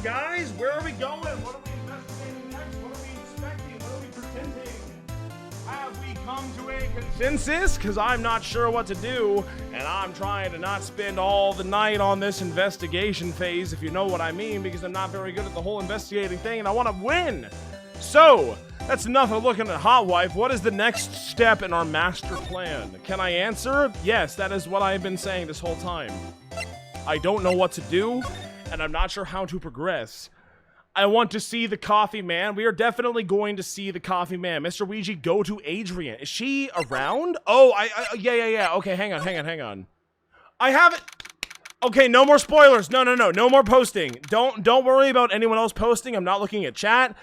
guys? Where are we going? What are we investigating next? What are we expecting? What are we pretending? Have we come to a consensus? Because I'm not sure what to do, and I'm trying to not spend all the night on this investigation phase, if you know what I mean, because I'm not very good at the whole investigating thing, and I want to win. So, that's enough of looking at Hot Wife. What is the next step in our master plan? Can I answer? Yes, that is what I have been saying this whole time. I don't know what to do, and I'm not sure how to progress. I want to see the coffee man. We are definitely going to see the coffee man. Mr. Ouija, go to Adrian. Is she around? Oh, yeah. Okay, hang on. I haven't... Okay, no more spoilers. No more posting. Don't worry about anyone else posting. I'm not looking at chat.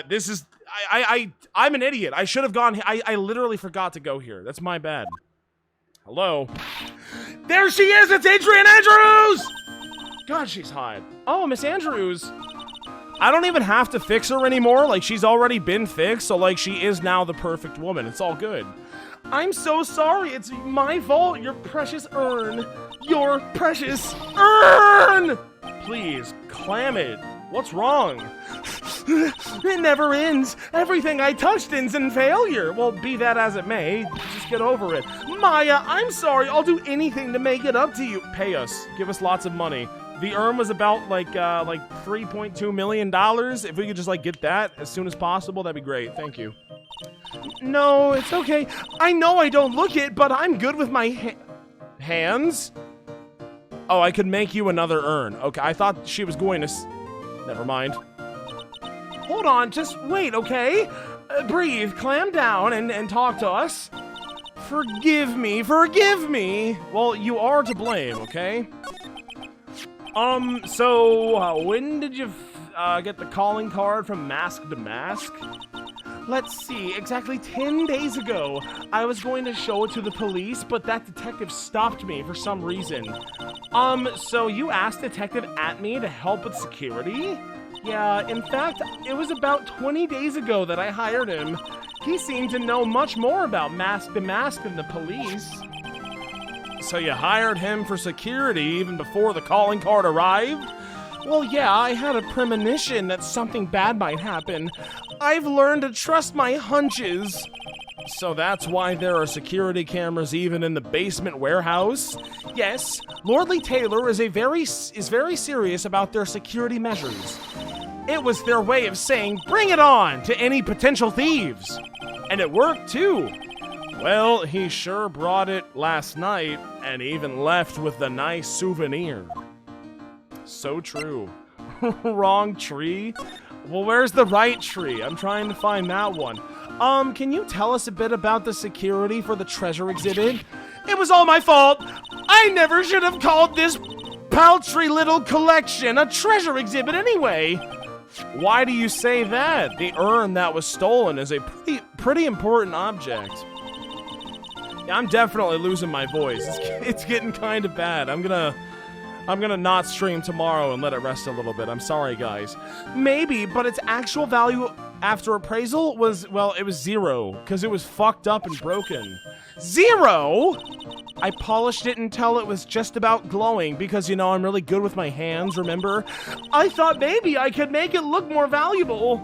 This is... I'm an idiot. I should have gone... I literally forgot to go here. That's my bad. Hello? There she is! It's Adrian Andrews! God, she's hot. Oh, Miss Andrews. I don't even have to fix her anymore. Like, she's already been fixed, so, like, she is now the perfect woman. It's all good. I'm so sorry. It's my fault. Your precious urn. Your precious urn! Please, clam it. What's wrong? It never ends. Everything I touched ends in failure. Well, be that as it may, just get over it. Maya, I'm sorry. I'll do anything to make it up to you. Pay us. Give us lots of money. The urn was about like $3.2 million. If we could just like get that as soon as possible, that'd be great. Thank you. No, it's okay. I know I don't look it, but I'm good with my hands. Oh, I could make you another urn. Okay, I thought she was going to... Never mind. Hold on, just wait, okay? Breathe, clam down, and talk to us. Forgive me. Well, you are to blame, okay? So, when did you get the calling card from Mask to Mask? Let's see, exactly 10 days ago, I was going to show it to the police, but that detective stopped me for some reason. So you asked Detective Atme to help with security? Yeah, in fact, it was about 20 days ago that I hired him. He seemed to know much more about Mask to Mask than the police. So you hired him for security even before the calling card arrived? Well, yeah, I had a premonition that something bad might happen. I've learned to trust my hunches. So that's why there are security cameras even in the basement warehouse? Yes, Lordly Taylor is very serious about their security measures. It was their way of saying, bring it on to any potential thieves. And it worked too. Well, he sure brought it last night and even left with the nice souvenir. So true. Wrong tree? Well, where's the right tree? I'm trying to find that one. Can you tell us a bit about the security for the treasure exhibit? It was all my fault. I never should have called this paltry little collection a treasure exhibit anyway. Why do you say that? The urn that was stolen is a pretty important object. Yeah, I'm definitely losing my voice. It's getting kind of bad. I'm gonna not stream tomorrow and let it rest a little bit. I'm sorry, guys. Maybe, but its actual value after appraisal was, well, it was 0, because it was fucked up and broken. 0? I polished it until it was just about glowing, because, you know, I'm really good with my hands, remember? I thought maybe I could make it look more valuable.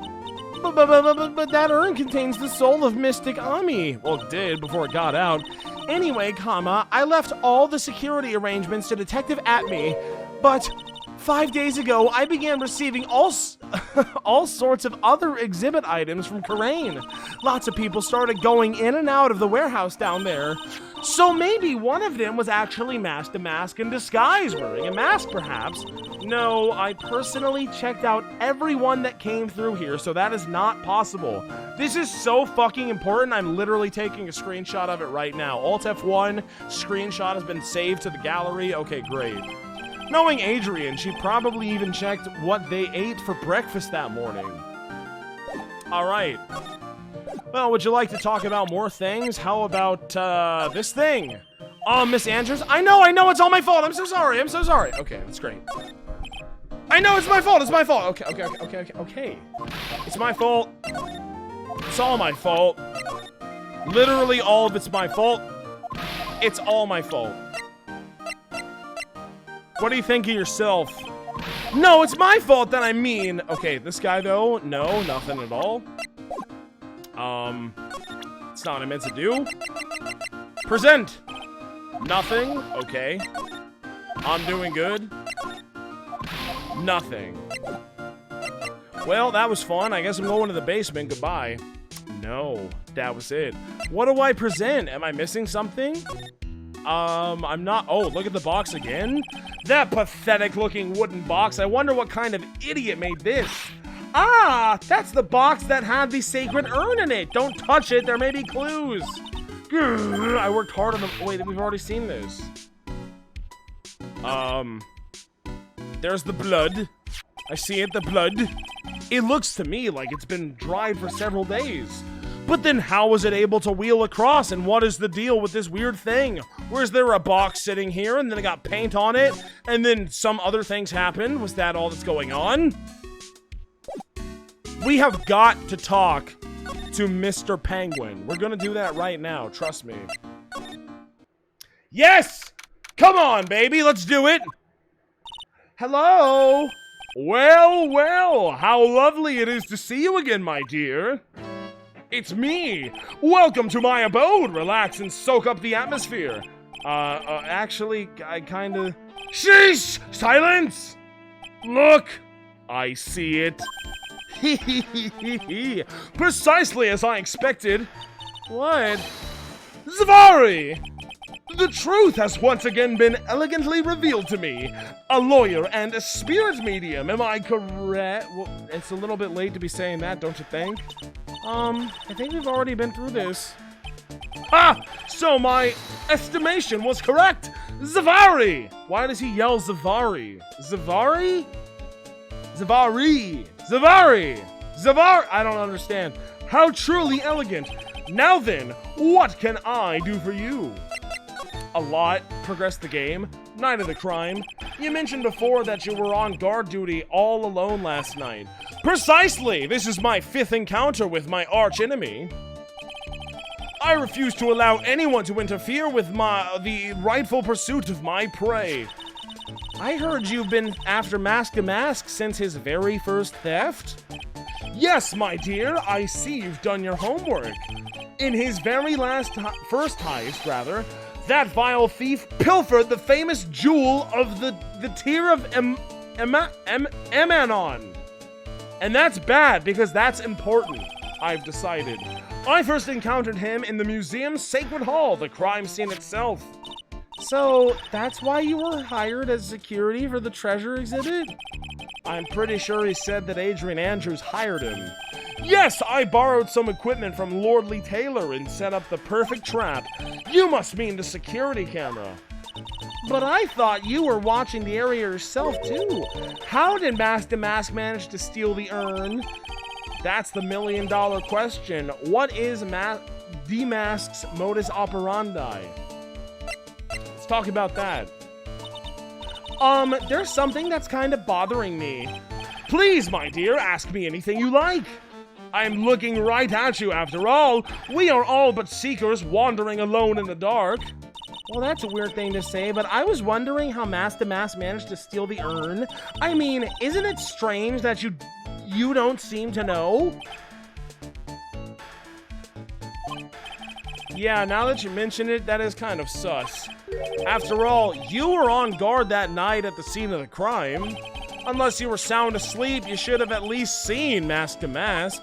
But that urn contains the soul of Mystic Ami. Well, it did before it got out. Anyway, I left all the security arrangements to Detective Atme, but 5 days ago, I began receiving all sorts of other exhibit items from Courtroom. Lots of people started going in and out of the warehouse down there. So maybe one of them was actually Mask to Mask in disguise, wearing a mask perhaps. No, I personally checked out everyone that came through here, so that is not possible. This is so fucking important, I'm literally taking a screenshot of it right now. Alt F1, screenshot has been saved to the gallery. Okay, great. Knowing Adrian, she probably even checked what they ate for breakfast that morning. Alright. Well, would you like to talk about more things? How about, this thing? Oh, Miss Andrews? I know, it's all my fault. I'm so sorry. Okay, that's great. I know, it's my fault. Okay. It's my fault. It's all my fault. Literally all of it's my fault. It's all my fault. What do you think of yourself? No, it's my fault that I'm mean. Okay, this guy, though, no, nothing at all. It's not what I meant to do. Present. Nothing. Okay. I'm doing good. Nothing. Well, that was fun. I guess I'm going to the basement. Goodbye. No, that was it. What do I present? Am I missing something? I'm not. Oh, look at the box again. That pathetic looking wooden box. I wonder what kind of idiot made this. Ah, that's the box that had the sacred urn in it. Don't touch it. There may be clues. Grr, I worked hard on the. Wait, we've already seen this. There's the blood. I see it, the blood. It looks to me like it's been dried for several days. But then how was it able to wheel across, and what is the deal with this weird thing? Or is there a box sitting here and then it got paint on it and then some other things happened? Was that all that's going on? We have got to talk to Mr. Penguin. We're gonna do that right now, trust me. Yes! Come on, baby, let's do it! Hello? Well, well, how lovely it is to see you again, my dear. It's me. Welcome to my abode. Relax and soak up the atmosphere. Actually, I kinda... Sheesh! Silence! Look! I see it. Precisely as I expected. What? Zavari! The truth has once again been elegantly revealed to me. A lawyer and a spirit medium, am I correct? Well, it's a little bit late to be saying that, don't you think? I think we've already been through this. Ah! So my estimation was correct! Zavari! Why does he yell Zavari? Zavari? Zavari! Zavari! Zavar! I don't understand. How truly elegant. Now then, what can I do for you? A lot. Progress the game. Night of the crime. You mentioned before that you were on guard duty all alone last night. Precisely! This is my 5th encounter with my arch enemy. I refuse to allow anyone to interfere with the rightful pursuit of my prey. I heard you've been after Mask to Mask since his very first theft? Yes, my dear, I see you've done your homework. In his very first heist, rather, that vile thief pilfered the famous jewel of the Tear of Emanon. And that's bad, because that's important, I've decided. I first encountered him in the museum's Sacred Hall, the crime scene itself. So, that's why you were hired as security for the treasure exhibit? I'm pretty sure he said that Adrian Andrews hired him. Yes, I borrowed some equipment from Lordly Taylor and set up the perfect trap. You must mean the security camera. But I thought you were watching the area yourself, too. How did Mask to Mask manage to steal the urn? That's the million-dollar question. What is D-Mask's modus operandi? Let's talk about that. There's something that's kind of bothering me. Please, my dear, ask me anything you like. I'm looking right at you, after all. We are all but seekers wandering alone in the dark. Well, that's a weird thing to say, but I was wondering how Mask to Mask managed to steal the urn. I mean, isn't it strange that you don't seem to know? Yeah, now that you mention it, that is kind of sus. After all, you were on guard that night at the scene of the crime. Unless you were sound asleep, you should have at least seen Mask to Mask.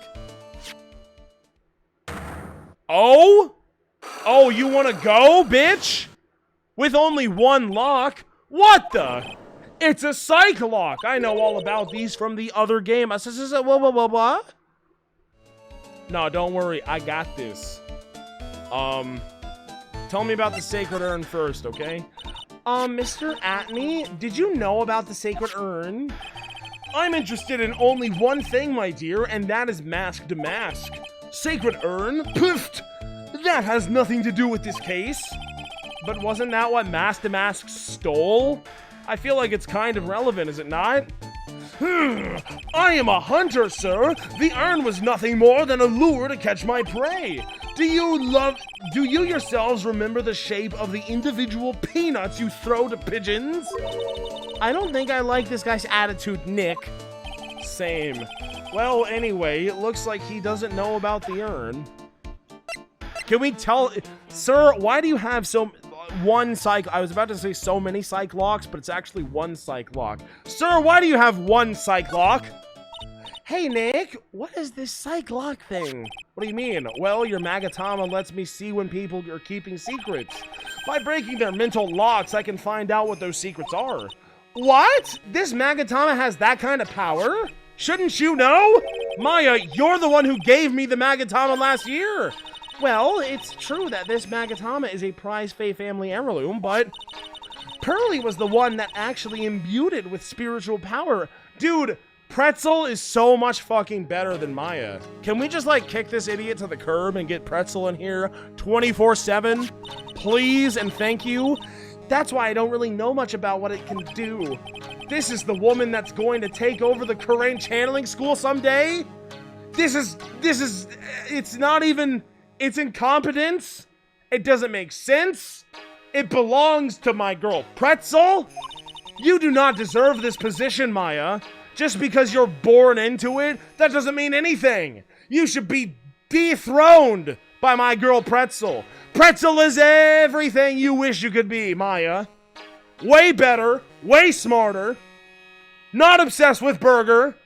Oh? Oh, you wanna go, bitch? With only one lock? What the? It's a psych lock. I know all about these from the other game. What? No, don't worry. I got this. Tell me about the Sacred Urn first, okay? Mr. Atme, did you know about the Sacred Urn? I'm interested in only one thing, my dear, and that is Mask to Mask. Sacred Urn? Poofed! That has nothing to do with this case. But wasn't that what Mask to Mask stole? I feel like it's kind of relevant, is it not? I am a hunter, sir. The urn was nothing more than a lure to catch my prey. Do you yourselves remember the shape of the individual peanuts you throw to pigeons? I don't think I like this guy's attitude, Nick. Same. Well, anyway, it looks like he doesn't know about the urn. Can we tell, sir, why do you have one psych? I was about to say so many psych locks, but it's actually one psych lock. Sir, why do you have one psych lock? Hey, Nick, what is this psych lock thing? What do you mean? Well, your Magatama lets me see when people are keeping secrets. By breaking their mental locks, I can find out what those secrets are. What? This Magatama has that kind of power? Shouldn't you know? Maya, you're the one who gave me the Magatama last year. Well, it's true that this Magatama is a prized Fae family heirloom, but Pearly was the one that actually imbued it with spiritual power. Dude, Pretzel is so much fucking better than Maya. Can we just, like, kick this idiot to the curb and get Pretzel in here 24/7? Please and thank you. That's why I don't really know much about what it can do. This is the woman that's going to take over the Kurain channeling school someday? It's not even... It's incompetence. It doesn't make sense. It belongs to my girl Pretzel. You do not deserve this position, Maya. Just because you're born into it, that doesn't mean anything. You should be dethroned by my girl Pretzel. Pretzel is everything you wish you could be, Maya. Way better, way smarter, not obsessed with Burger.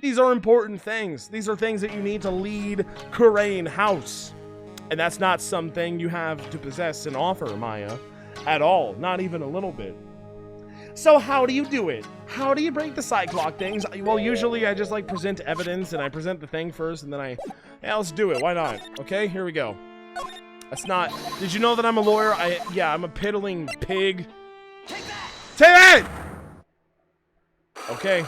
These are important things. These are things that you need to lead Kurain House. And that's not something you have to possess and offer, Maya, at all. Not even a little bit. So how do you do it? How do you break the Cyclock things? Well, usually I just, like, present evidence, and I present the thing first, and then yeah, let's do it. Why not? Okay, here we go. That's not... Did you know that I'm a lawyer? Yeah, I'm a piddling pig. Take that! Take that! Okay.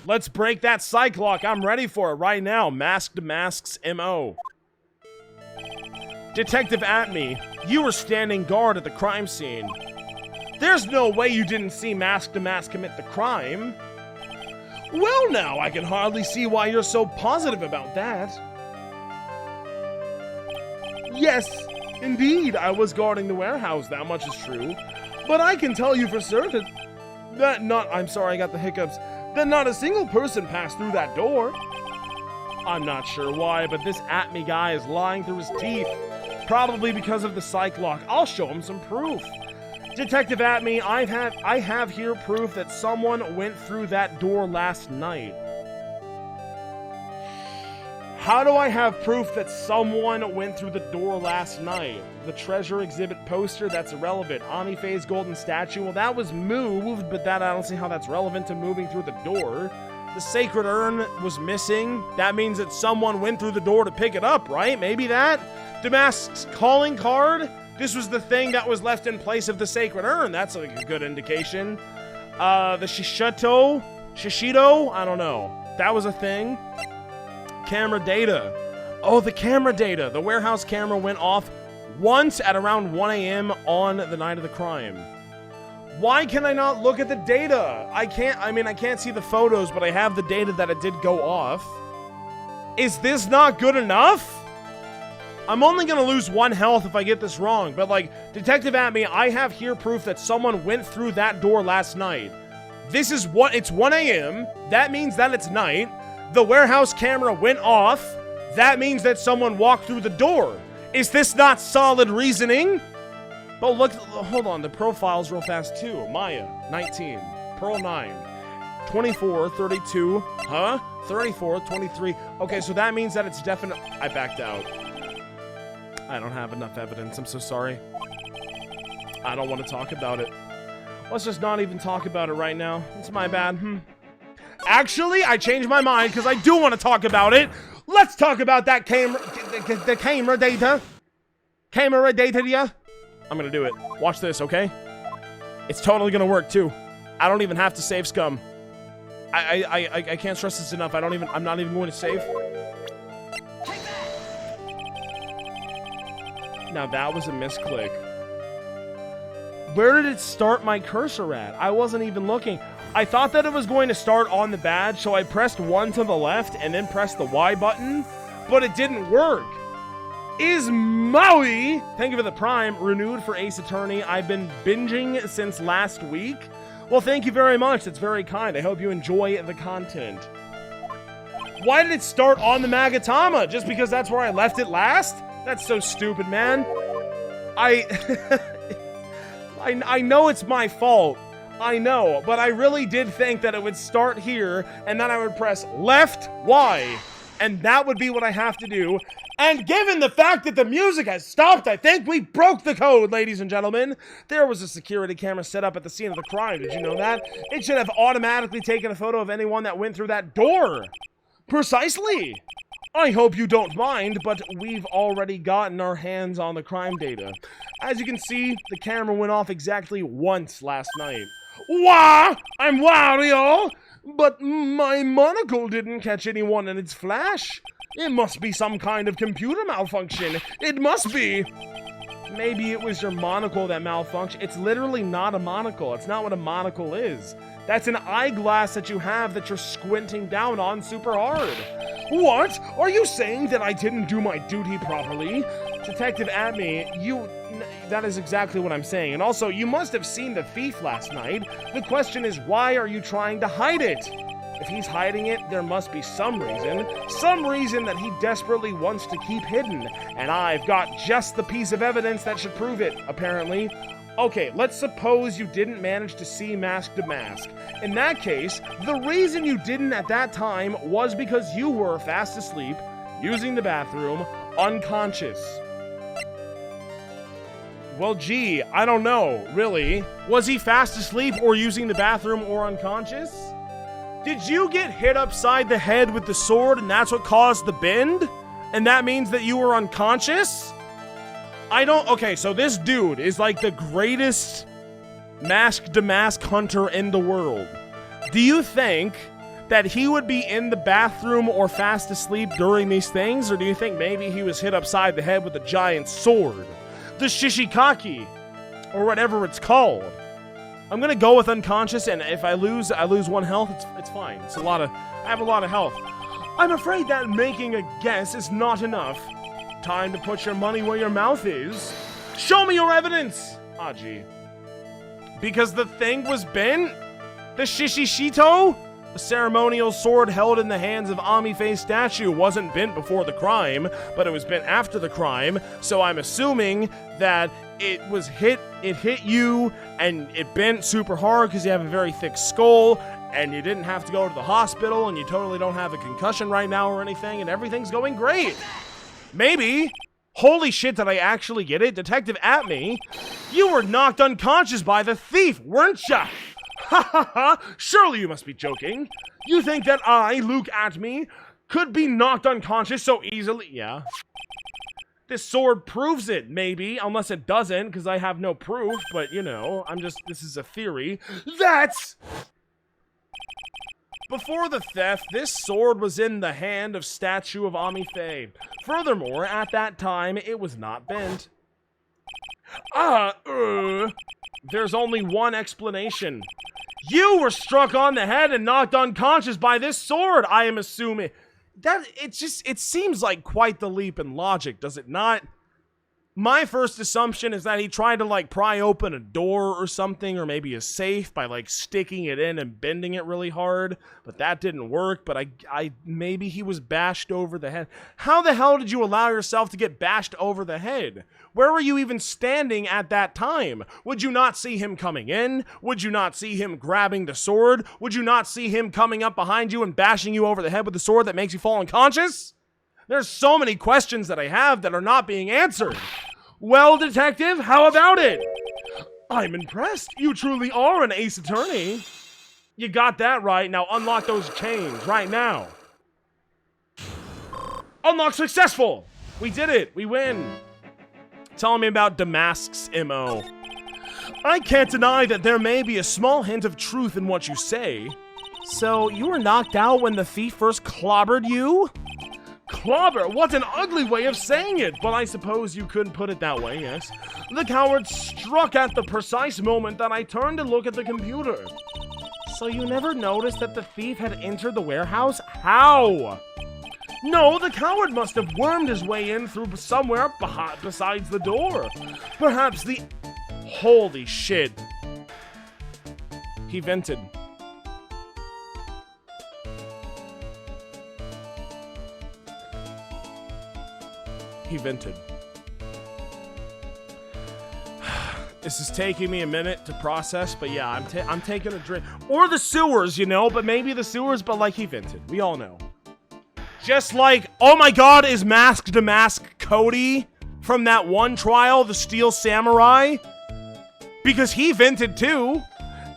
Let's break that Cyclock. I'm ready for it right now. Mask to Masks MO. Detective Atme, you were standing guard at the crime scene. There's no way you didn't see Mask to Mask commit the crime. Well, now, I can hardly see why you're so positive about that. Yes, indeed, I was guarding the warehouse, that much is true. But I can tell you for certain that I'm sorry, I got the hiccups, that not a single person passed through that door. I'm not sure why, but this Atme guy is lying through his teeth. Probably because of the Cyclock. I'll show him some proof. Detective Atme, I have here proof that someone went through that door last night. How do I have proof that someone went through the door last night? The treasure exhibit poster, that's irrelevant. Amifei's golden statue, well, that was moved, but that I don't see how that's relevant to moving through the door. The sacred urn was missing. That means that someone went through the door to pick it up, right? Maybe that? Damask's calling card? This was the thing that was left in place of the sacred urn. That's a good indication. The Shishido? I don't know. That was a thing. Camera data. Oh, the camera data. The warehouse camera went off once at around 1 a.m. on the night of the crime. Why can I not look at the data? I can't see the photos, but I have the data that it did go off. Is this not good enough? I'm only gonna lose 1 health if I get this wrong, but like, Detective Atme, I have here proof that someone went through that door last night. It's 1 a.m. That means that it's night. The warehouse camera went off. That means that someone walked through the door. Is this not solid reasoning? Oh, look, hold on, the profile's real fast too. Maya, 19, Pearl 9, 24, 32, huh? 34, 23. Okay, so that means that it's definite. I backed out. I don't have enough evidence, I'm so sorry. I don't want to talk about it. Let's just not even talk about it right now. It's my bad, Actually, I changed my mind because I do want to talk about it. Let's talk about that the camera data. Camera data, yeah? I'm gonna do it. Watch this, okay? It's totally gonna work too. I don't even have to save scum. I can't stress this enough. I'm not even going to save. Now that was a misclick. Where did it start my cursor at? I wasn't even looking. I thought that it was going to start on the badge, so I pressed 1 to the left and then pressed the Y button, but it didn't work. Is Maui, thank you for the Prime, renewed for Ace Attorney. I've been binging since last week. Well, thank you very much. That's very kind. I hope you enjoy the content. Why did it start on the Magatama? Just because that's where I left it last? That's so stupid, man. I know it's my fault. I know, but I really did think that it would start here, and then I would press left, Y, and that would be what I have to do. And given the fact that the music has stopped, I think we broke the code, ladies and gentlemen. There was a security camera set up at the scene of the crime. Did you know that? It should have automatically taken a photo of anyone that went through that door. Precisely. I hope you don't mind, but we've already gotten our hands on the crime data. As you can see, the camera went off exactly once last night. Wah! I'm Wario! But my monocle didn't catch anyone in its flash. It must be some kind of computer malfunction. It must be. Maybe it was your monocle that malfunctioned. It's literally not a monocle. It's not what a monocle is. That's an eyeglass that you have that you're squinting down on super hard. What? Are you saying that I didn't do my duty properly? Detective Atme, that is exactly what I'm saying. And also, you must have seen the thief last night. The question is, why are you trying to hide it? If he's hiding it, there must be some reason that he desperately wants to keep hidden. And I've got just the piece of evidence that should prove it, apparently. Okay, let's suppose you didn't manage to see mask to mask. In that case, the reason you didn't at that time was because you were fast asleep, using the bathroom, unconscious. Well, gee, I don't know, really. Was he fast asleep or using the bathroom or unconscious? Did you get hit upside the head with the sword and that's what caused the bend? And that means that you were unconscious? Okay, so this dude is like the greatest mask-to-mask hunter in the world. Do you think that he would be in the bathroom or fast asleep during these things? Or do you think maybe he was hit upside the head with a giant sword? The shishikaki, or whatever it's called. I'm gonna go with unconscious, and if I lose 1 health, it's fine. I have a lot of health. I'm afraid that making a guess is not enough. Time to put your money where your mouth is. Show me your evidence! Aji. Because the thing was bent? The shishishito? A ceremonial sword held in the hands of Amife's statue wasn't bent before the crime, but it was bent after the crime, so I'm assuming that it hit you, and it bent super hard because you have a very thick skull, and you didn't have to go to the hospital, and you totally don't have a concussion right now or anything, and everything's going great. Maybe. Holy shit, did I actually get it? Detective Atme, you were knocked unconscious by the thief, weren't ya? Ha ha ha! Surely you must be joking. You think that I, Luke Atme, could be knocked unconscious so easily? Yeah. This sword proves it, maybe. Unless it doesn't, because I have no proof. But, you know, this is a theory. That's... Before the theft, this sword was in the hand of statue of Amife. Furthermore, at that time, it was not bent. There's only one explanation. You were struck on the head and knocked unconscious by this sword, I am assuming. It seems like quite the leap in logic, does it not? My first assumption is that he tried to, like, pry open a door or something, or maybe a safe by, like, sticking it in and bending it really hard, but that didn't work, but maybe he was bashed over the head. How the hell did you allow yourself to get bashed over the head? Where were you even standing at that time? Would you not see him coming in? Would you not see him grabbing the sword? Would you not see him coming up behind you and bashing you over the head with the sword that makes you fall unconscious? There's so many questions that I have that are not being answered. Well, detective, how about it? I'm impressed. You truly are an ace attorney. You got that right. Now unlock those chains right now. Unlock successful. We did it. We win. Tell me about Damask's MO. I can't deny that there may be a small hint of truth in what you say. So, you were knocked out when the thief first clobbered you? clobber! What an ugly way of saying it! But I suppose you couldn't put it that way, yes? The coward struck at the precise moment that I turned to look at the computer. So you never noticed that the thief had entered the warehouse? How? No, the coward must have wormed his way in through somewhere besides the door. Perhaps the... Holy shit. He vented. He vented. This is taking me a minute to process, but yeah, I'm taking a drink. Or the sewers, you know, but maybe the sewers, but like he vented. We all know. Just like, oh my god, is Mask to Mask Cody from that one trial, the Steel Samurai? Because he vented too.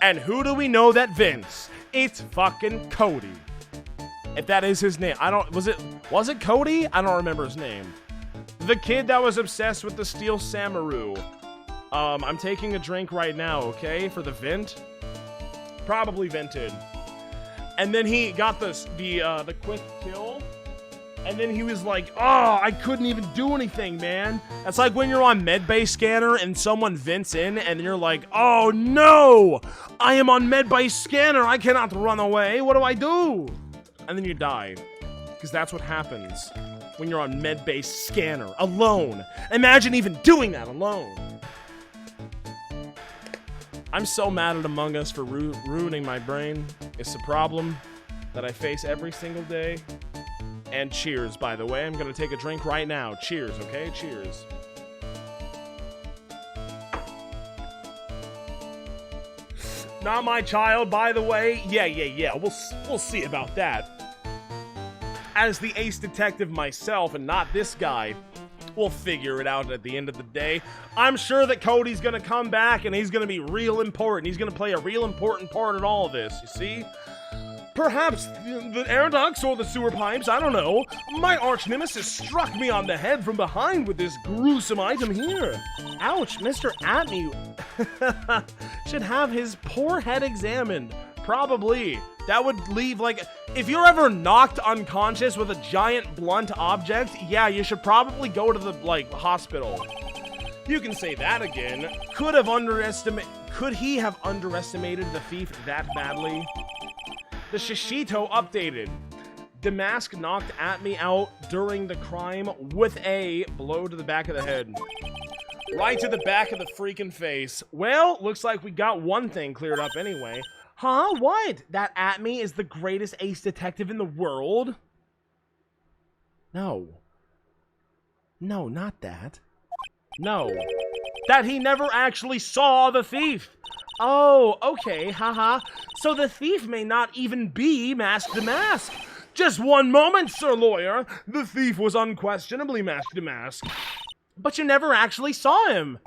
And who do we know that vents? It's fucking Cody. If that is his name. Was it Cody? I don't remember his name. The kid that was obsessed with the Steel Samurai. I'm taking a drink right now, okay? For the vent. Probably vented. And then he got the quick kill. And then he was like, oh, I couldn't even do anything, man. That's like when you're on Medbay Scanner and someone vents in and you're like, oh no, I am on Medbay Scanner. I cannot run away. What do I do? And then you die. Because that's what happens when you're on Medbay Scanner alone. Imagine even doing that alone. I'm so mad at Among Us for ruining my brain. It's a problem that I face every single day. And cheers, by the way. I'm gonna take a drink right now. Cheers, okay? Cheers. Not my child, by the way. Yeah. We'll see about that. As the ace detective myself, and not this guy, we'll figure it out at the end of the day. I'm sure that Cody's gonna come back, and he's gonna be real important. He's gonna play a real important part in all of this, you see? Perhaps the air ducts or the sewer pipes, I don't know. My arch nemesis struck me on the head from behind with this gruesome item here. Ouch, Mr. Atme should have his poor head examined. Probably. That would leave, like, if you're ever knocked unconscious with a giant blunt object, yeah, you should probably go to the, like, hospital. You can say that again. Could he have underestimated the thief that badly? The Shishito updated. Damask knocked Atme out during the crime with a blow to the back of the head. Right to the back of the freaking face. Well, looks like we got one thing cleared up anyway. Huh? What? That Atme is the greatest ace detective in the world? No. No, not that. No. That he never actually saw the thief. Oh, okay, haha. So the thief may not even be Mask to Mask. Just one moment, Sir Lawyer. The thief was unquestionably Mask to Mask. But you never actually saw him.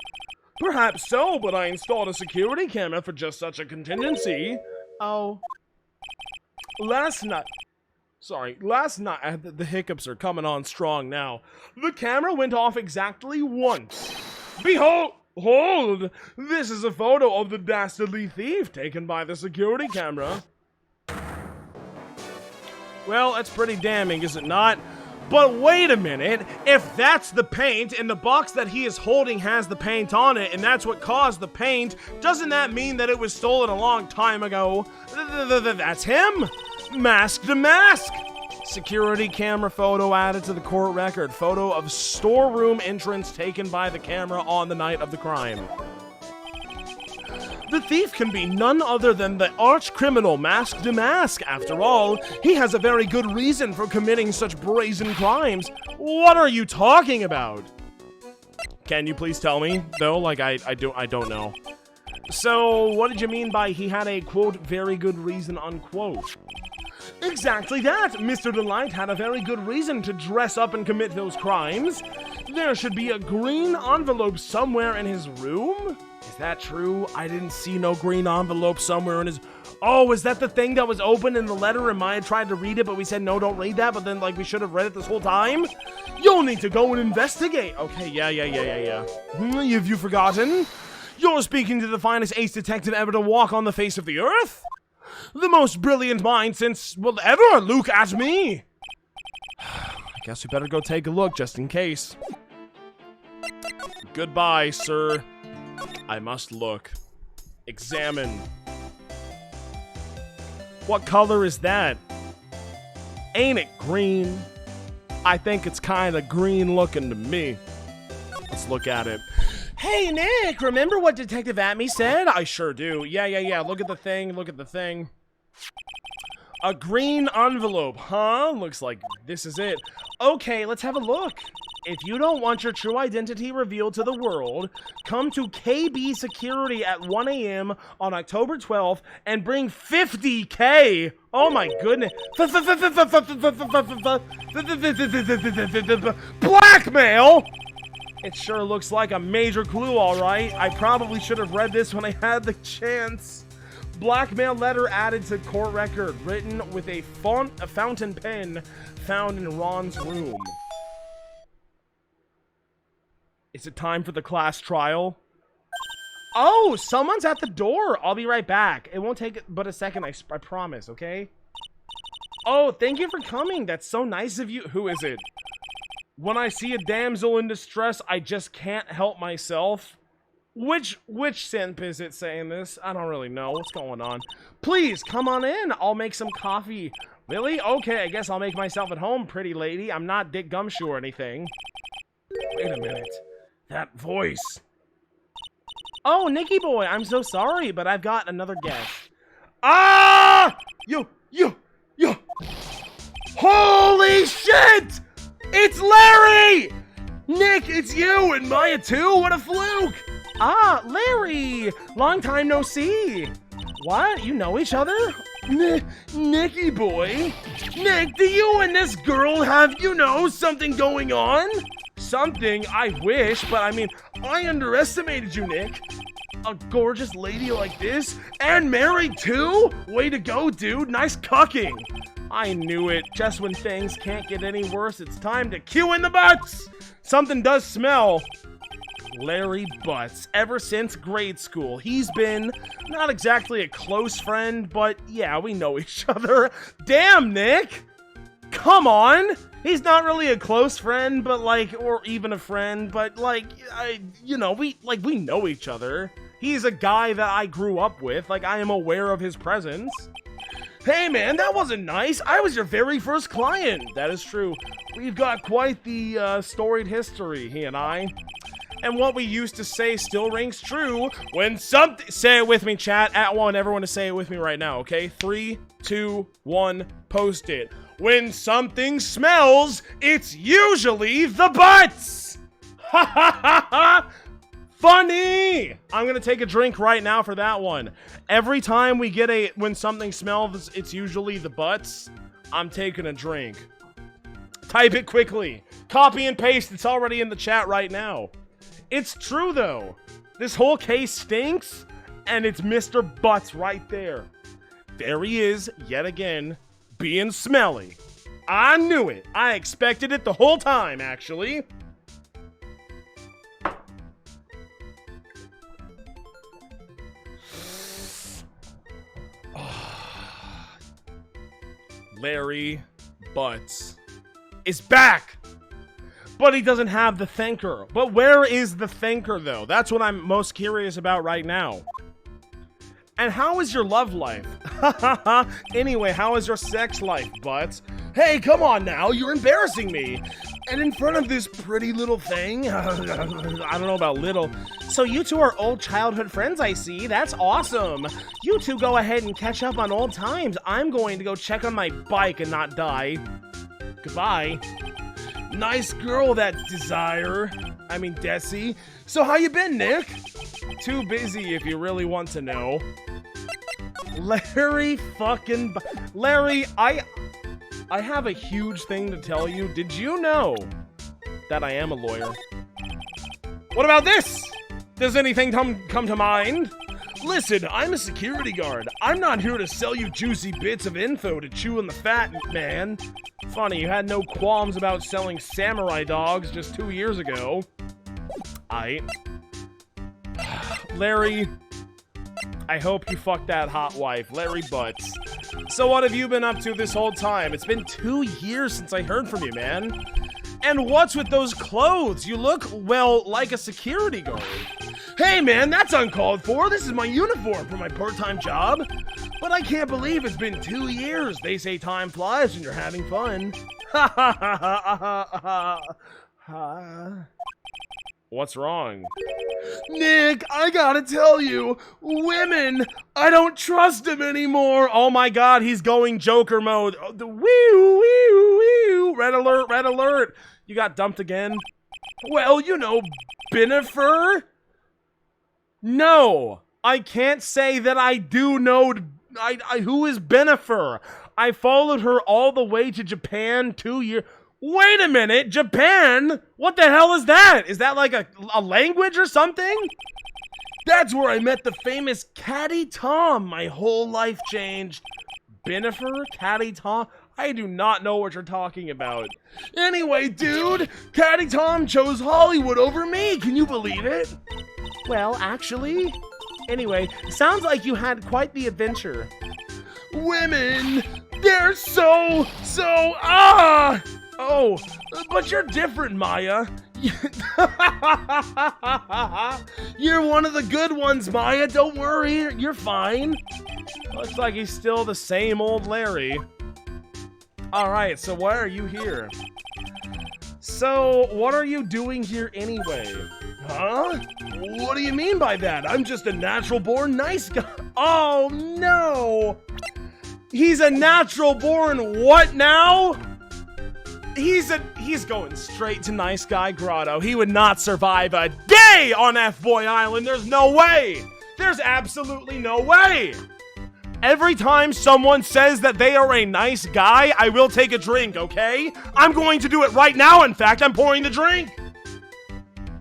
Perhaps so, but I installed a security camera for just such a contingency. Oh. Last night, the hiccups are coming on strong now. The camera went off exactly once. Behold! This is a photo of the dastardly thief taken by the security camera. Well, that's pretty damning, is it not? But wait a minute, if that's the paint and the box that he is holding has the paint on it and that's what caused the paint, doesn't that mean that it was stolen a long time ago? That's him! Mask to Mask! Security camera photo added to the court record. Photo of storeroom entrance taken by the camera on the night of the crime. The thief can be none other than the arch criminal Mask to Mask. After all, he has a very good reason for committing such brazen crimes. What are you talking about? Can you please tell me, though? Like, I don't know. So, what did you mean by he had a, quote, very good reason, unquote? Exactly that! Mr. Delight had a very good reason to dress up and commit those crimes. There should be a green envelope somewhere in his room? Is that true? I didn't see no green envelope somewhere in his... Oh, is that the thing that was open in the letter and Maya tried to read it, but we said, no, don't read that, but then, like, we should have read it this whole time? You'll need to go and investigate! Okay, yeah. Have you forgotten? You're speaking to the finest ace detective ever to walk on the face of the earth? The most brilliant mind since, well, ever! Look at me! I Guess we better go take a look just in case. Goodbye, sir. I must look. Examine. What color is that? Ain't it green? I think it's kind of green looking to me. Let's look at it. Hey, Nick, remember what Detective Atme said? I sure do. Yeah. Look at the thing. A green envelope, huh? Looks like this is it. Okay, let's have a look. If you don't want your true identity revealed to the world, come to KB Security at 1 a.m. on October 12th and bring 50K. Oh my goodness. Blackmail! It sure looks like a major clue, all right. I probably should have read this when I had the chance. Blackmail letter added to court record, written with a fountain pen found in Ron's room. Is it time for the class trial? Oh, someone's at the door. I'll be right back. It won't take but a second, I promise, okay? Oh, thank you for coming. That's so nice of you. Who is it? When I see a damsel in distress, I just can't help myself. Which simp is it saying this? I don't really know. What's going on? Please, come on in. I'll make some coffee. Really? Okay, I guess I'll make myself at home, pretty lady. I'm not Dick Gumshoe or anything. Wait a minute. That voice. Oh, Nicky boy, I'm so sorry, but I've got another guest. Ah! You! Holy shit! It's Larry! Nick, it's you and Maya too? What a fluke! Ah, Larry! Long time no see. What? You know each other? Nicky boy? Nick, do you and this girl have, something going on? Something? I wish, but I mean, I underestimated you, Nick. A gorgeous lady like this? And married too? Way to go, dude. Nice cucking. I knew it. Just when things can't get any worse, it's time to cue in the butts. Something does smell. Larry Butts. Ever since grade school, he's been not exactly a close friend, but yeah, we know each other. Damn, Nick! Come on! He's not really a close friend, but or even a friend, but we know each other. He's a guy that I grew up with, I am aware of his presence. Hey man, that wasn't nice. I was your very first client. That is true. We've got quite the storied history, he and I. And what we used to say still rings true. When something... Say it with me, chat. At one, everyone to say it with me right now, okay? 3, 2, 1, post it. When something smells, it's usually the butts! Ha ha ha ha! Funny! I'm gonna take a drink right now for that one. Every time we get when something smells, it's usually the butts, I'm taking a drink. Type it quickly. Copy and paste, it's already in the chat right now. It's true though. This whole case stinks, and it's Mr. Butts right there. There he is, yet again, being smelly. I knew it. I expected it the whole time, actually. Larry Butts is back! But he doesn't have the thinker. But where is the thinker, though? That's what I'm most curious about right now. And how is your love life? Anyway, how is your sex life, Butts? Hey, come on now, you're embarrassing me. And in front of this pretty little thing? I don't know about little. So you two are old childhood friends, I see. That's awesome. You two go ahead and catch up on old times. I'm going to go check on my bike and not die. Goodbye. Nice girl, that Desi. So how you been, Nick? Too busy if you really want to know. Larry, I have a huge thing to tell you. Did you know that I am a lawyer? What about this? Does anything come to mind? Listen, I'm a security guard. I'm not here to sell you juicy bits of info to chew on the fat, man. Funny, you had no qualms about selling samurai dogs just 2 years ago. Larry, I hope you fucked that hot wife, Larry Butts. So what have you been up to this whole time? It's been 2 years since I heard from you, man. And what's with those clothes? You look, well, like a security guard. Hey man, that's uncalled for. This is my uniform for my part-time job. But I can't believe it's been 2 years. They say time flies when you're having fun. Ha ha ha ha ha ha ha. What's wrong? Nick, I gotta tell you, women, I don't trust him anymore. Oh my god, he's going Joker mode. Oh, the wee wee wee. Red alert, red alert. You got dumped again? Well, you know, Benifer? No, I can't say that I do know. Who is Benifer? I followed her all the way to Japan 2 years. Wait a minute, Japan? What the hell is that? Is that like a language or something? That's where I met the famous Caddy Tom. My whole life changed. Benifer? Caddy Tom? I do not know what you're talking about. Anyway, dude, Caddy Tom chose Hollywood over me. Can you believe it? Well, actually. Anyway, sounds like you had quite the adventure. Women, they're so, Oh, but you're different, Maya. You're one of the good ones, Maya. Don't worry, you're fine. Looks like he's still the same old Larry. Alright, so why are you here? So, what are you doing here anyway? Huh? What do you mean by that? I'm just a natural-born nice guy. Oh, no! He's a natural-born what now? He's going straight to Nice Guy Grotto. He would not survive a day on F-Boy Island. There's no way. There's absolutely no way. Every time someone says that they are a nice guy, I will take a drink, okay? I'm going to do it right now. In fact, I'm pouring the drink.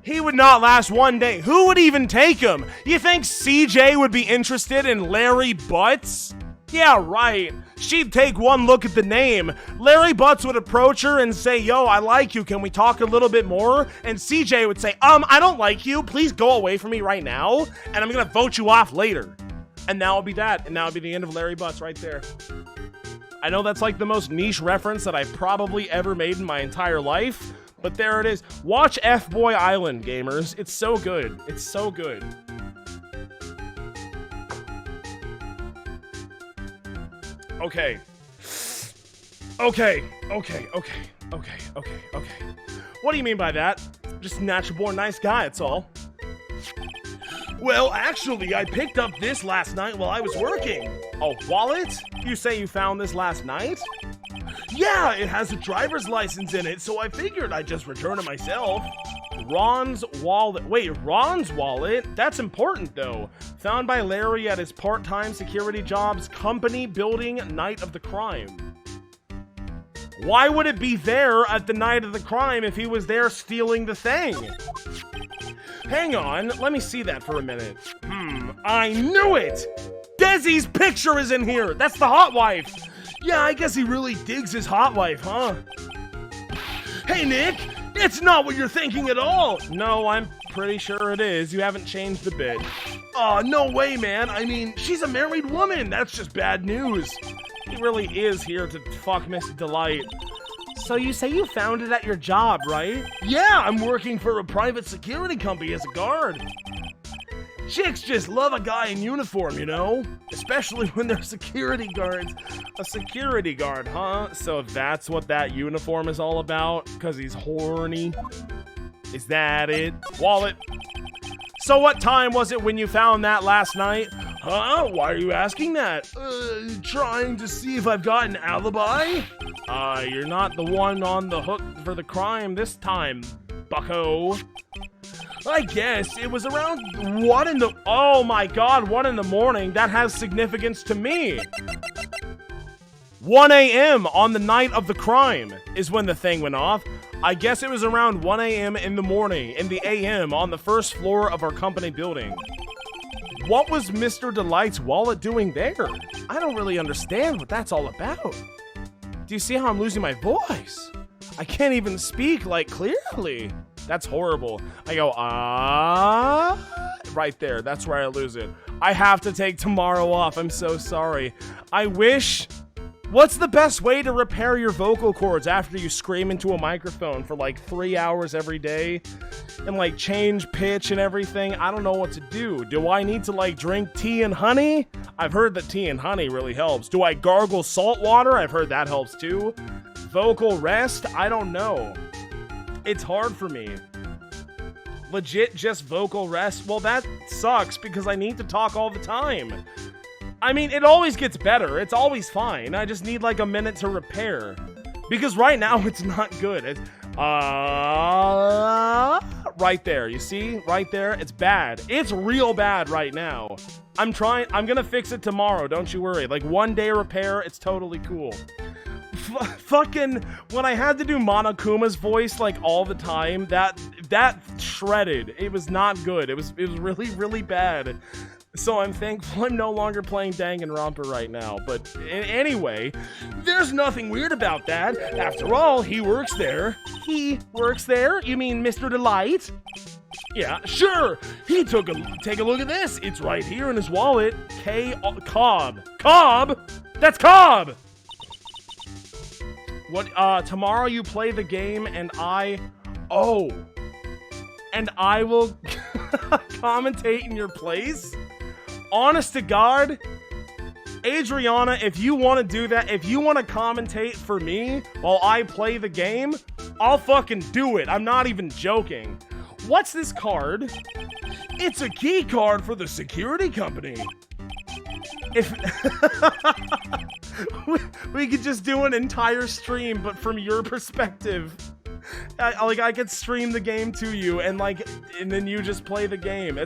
He would not last 1 day. Who would even take him? You think CJ would be interested in Larry Butts? Yeah, right. She'd take one look at the name. Larry Butts would approach her and say, yo, I like you. Can we talk a little bit more? And CJ would say, I don't like you. Please go away from me right now. And I'm going to vote you off later. And that will be that. And that will be the end of Larry Butts right there. I know that's like the most niche reference that I've probably ever made in my entire life. But there it is. Watch F-Boy Island, gamers. It's so good. It's so good. Okay. What do you mean by that? Just a natural-born nice guy, that's all. Well, actually, I picked up this last night while I was working. A wallet? You say you found this last night? Yeah, it has a driver's license in it, so I figured I'd just return it myself. Ron's wallet. Wait, Ron's wallet? That's important, though. Found by Larry at his part-time security job's company building night of the crime. Why would it be there at the night of the crime if he was there stealing the thing? Hang on, let me see that for a minute. I knew it! Desi's picture is in here! That's the hot wife! Yeah, I guess he really digs his hot wife, huh? Hey, Nick! It's not what you're thinking at all! No, I'm pretty sure it is. You haven't changed a bit. Aw, no way, man. I mean, she's a married woman. That's just bad news. He really is here to fuck Miss Delight. So you say you found it at your job, right? Yeah, I'm working for a private security company as a guard. Chicks just love a guy in uniform, you know? Especially when they're security guards. A security guard, huh? So that's what that uniform is all about? Because he's horny? Is that it? Wallet. So what time was it when you found that last night? Huh? Why are you asking that? Trying to see if I've got an alibi? You're not the one on the hook for the crime this time, bucko. I guess it was around 1 in the... Oh my god, 1 in the morning. That has significance to me. 1 a.m. on the night of the crime is when the thing went off. I guess it was around 1 a.m. in the morning, in the a.m. on the first floor of our company building. What was Mr. Delight's wallet doing there? I don't really understand what that's all about. Do you see how I'm losing my voice? I can't even speak, like, clearly. That's horrible. I go, right there. That's where I lose it. I have to take tomorrow off. I'm so sorry. I wish What's the best way to repair your vocal cords after you scream into a microphone for like 3 hours every day and like change pitch and everything? I don't know what to do. Do I need to like drink tea and honey? I've heard that tea and honey really helps. Do I gargle salt water? I've heard that helps too. Vocal rest? I don't know. It's hard for me. Legit just vocal rest? Well, that sucks because I need to talk all the time. I mean, it always gets better. It's always fine. I just need like a minute to repair. Because right now, it's not good. It's, right there. You see? Right there. It's bad. It's real bad right now. I'm gonna fix it tomorrow. Don't you worry. Like 1 day repair, it's totally cool. Fucking, when I had to do Monokuma's voice like all the time, that shredded. It was not good. It was really, really bad. So I'm thankful I'm no longer playing Danganronpa right now. But anyway, there's nothing weird about that. After all, he works there. He works there? You mean Mr. Delight? Yeah, sure. Take a look at this. It's right here in his wallet. Cobb. Cobb? That's Cobb! What, tomorrow you play the game and I will commentate in your place? Honest to God, Adriana, if you want to do that, if you want to commentate for me while I play the game, I'll fucking do it. I'm not even joking. What's this card? It's a key card for the security company. If we could just do an entire stream, but from your perspective. I could stream the game to you and then you just play the game.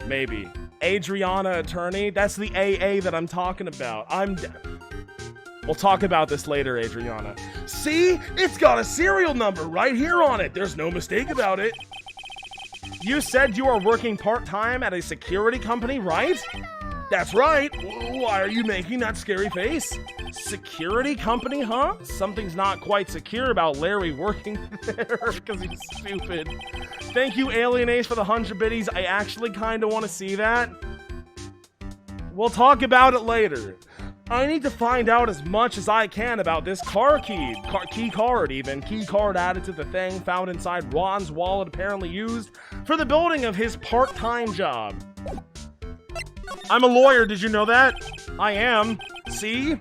Maybe. Adriana Attorney? That's the AA that I'm talking about. We'll talk about this later, Adriana. See? It's got a serial number right here on it. There's no mistake about it. You said you are working part-time at a security company, right? That's right. Why are you making that scary face? Security company, huh? Something's not quite secure about Larry working there because he's stupid. Thank you, Alien Ace, for the 100 biddies. I actually kind of want to see that. We'll talk about it later. I need to find out as much as I can about this key card added to the thing found inside Ron's wallet, apparently used for the building of his part-time job. I'm a lawyer, did you know that? I am. See?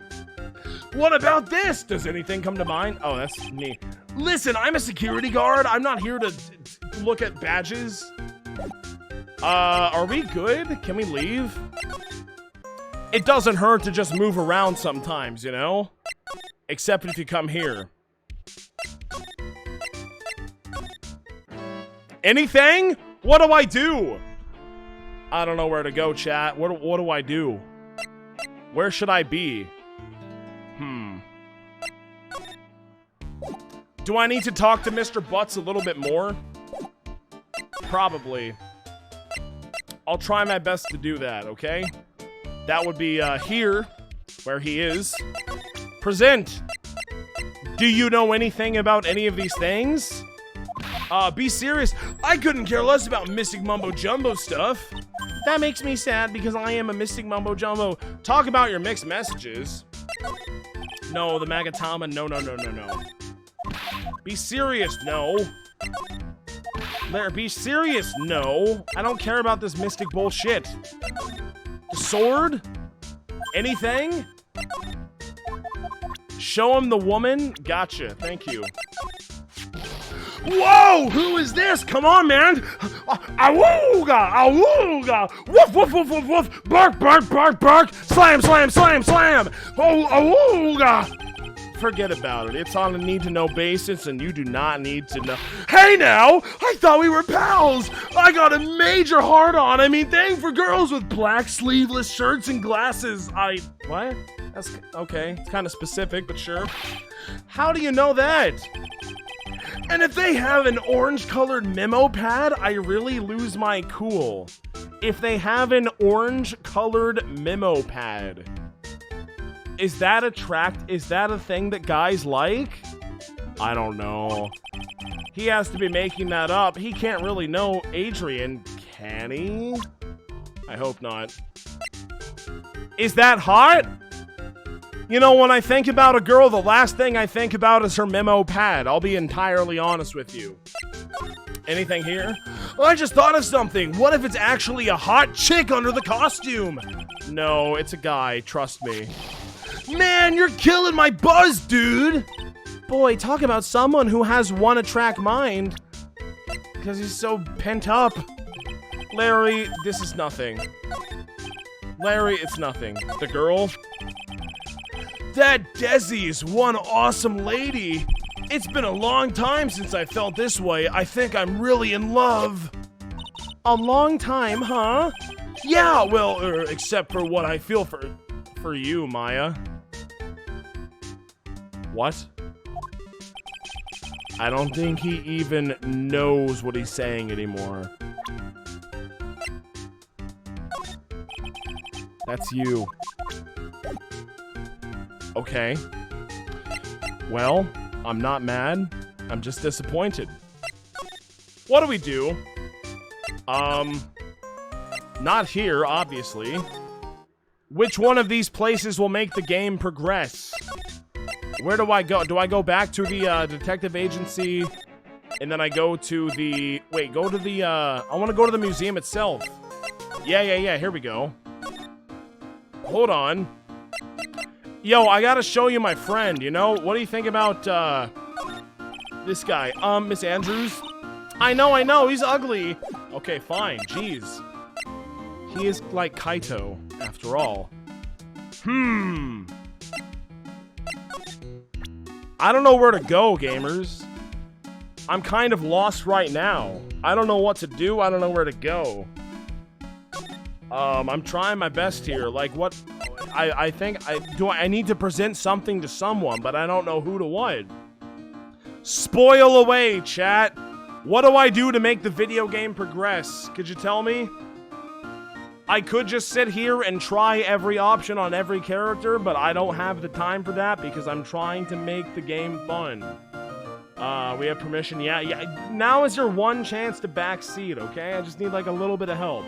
What about this? Does anything come to mind? Oh, that's me. Listen, I'm a security guard. I'm not here to look at badges. Are we good? Can we leave? It doesn't hurt to just move around sometimes, you know? Except if you come here. Anything? What do I do? I don't know where to go, chat. What do I do? Where should I be? Do I need to talk to Mr. Butts a little bit more? Probably. I'll try my best to do that, okay? That would be here, where he is. Present! Do you know anything about any of these things? Be serious. I couldn't care less about Mystic Mumbo Jumbo stuff. That makes me sad because I am a Mystic Mumbo Jumbo. Talk about your mixed messages. No, the Magatama, no. Be serious, no. Larry, be serious, no. I don't care about this mystic bullshit. The sword? Anything? Show him the woman? Gotcha, thank you. Whoa! Who is this? Come on, man! Awooga! Awooga! Woof, woof, woof, woof, woof! Bark, bark, bark, bark! Slam, slam, slam, slam! Oh, awooga! Forget about it. It's on a need-to-know basis, and you do not need to know. Hey, now! I thought we were pals! I got a major hard-on. I mean, thing for girls with black sleeveless shirts and glasses. What? That's okay. It's kind of specific, but sure. How do you know that? And if they have an orange-colored memo pad, I really lose my cool. If they have an orange-colored memo pad. Is that a thing that guys like? I don't know. He has to be making that up. He can't really know Adrian, can he? I hope not. Is that hot? You know, when I think about a girl, the last thing I think about is her memo pad. I'll be entirely honest with you. Anything here? Oh, I just thought of something. What if it's actually a hot chick under the costume? No, it's a guy. Trust me. Man, you're killing my buzz, dude. Boy, talk about someone who has one attract mind. Because he's so pent up. Larry, this is nothing. Larry, it's nothing. The girl? That Desi's one awesome lady. It's been a long time since I felt this way. I think I'm really in love. A long time, huh? Yeah, well, except for what I feel for you, Maya. What? I don't think he even knows what he's saying anymore. That's you. Okay. Well, I'm not mad. I'm just disappointed. What do we do? Not here, obviously. Which one of these places will make the game progress? Where do I go? Do I go back to the, detective agency? And then I go to the... Wait, go to the, I want to go to the museum itself. Yeah, here we go. Hold on. Yo, I gotta show you my friend, you know? What do you think about, this guy? Miss Andrews? I know, he's ugly. Okay, fine, jeez. He is like Kaito, after all. I don't know where to go, gamers. I'm kind of lost right now. I don't know what to do, I don't know where to go. I'm trying my best here, like what... I think I need to present something to someone, but I don't know who to what. Spoil away, chat. What do I do to make the video game progress? Could you tell me? I could just sit here and try every option on every character, but I don't have the time for that because I'm trying to make the game fun. We have permission. Yeah. Now is your one chance to backseat, okay? I just need like a little bit of help.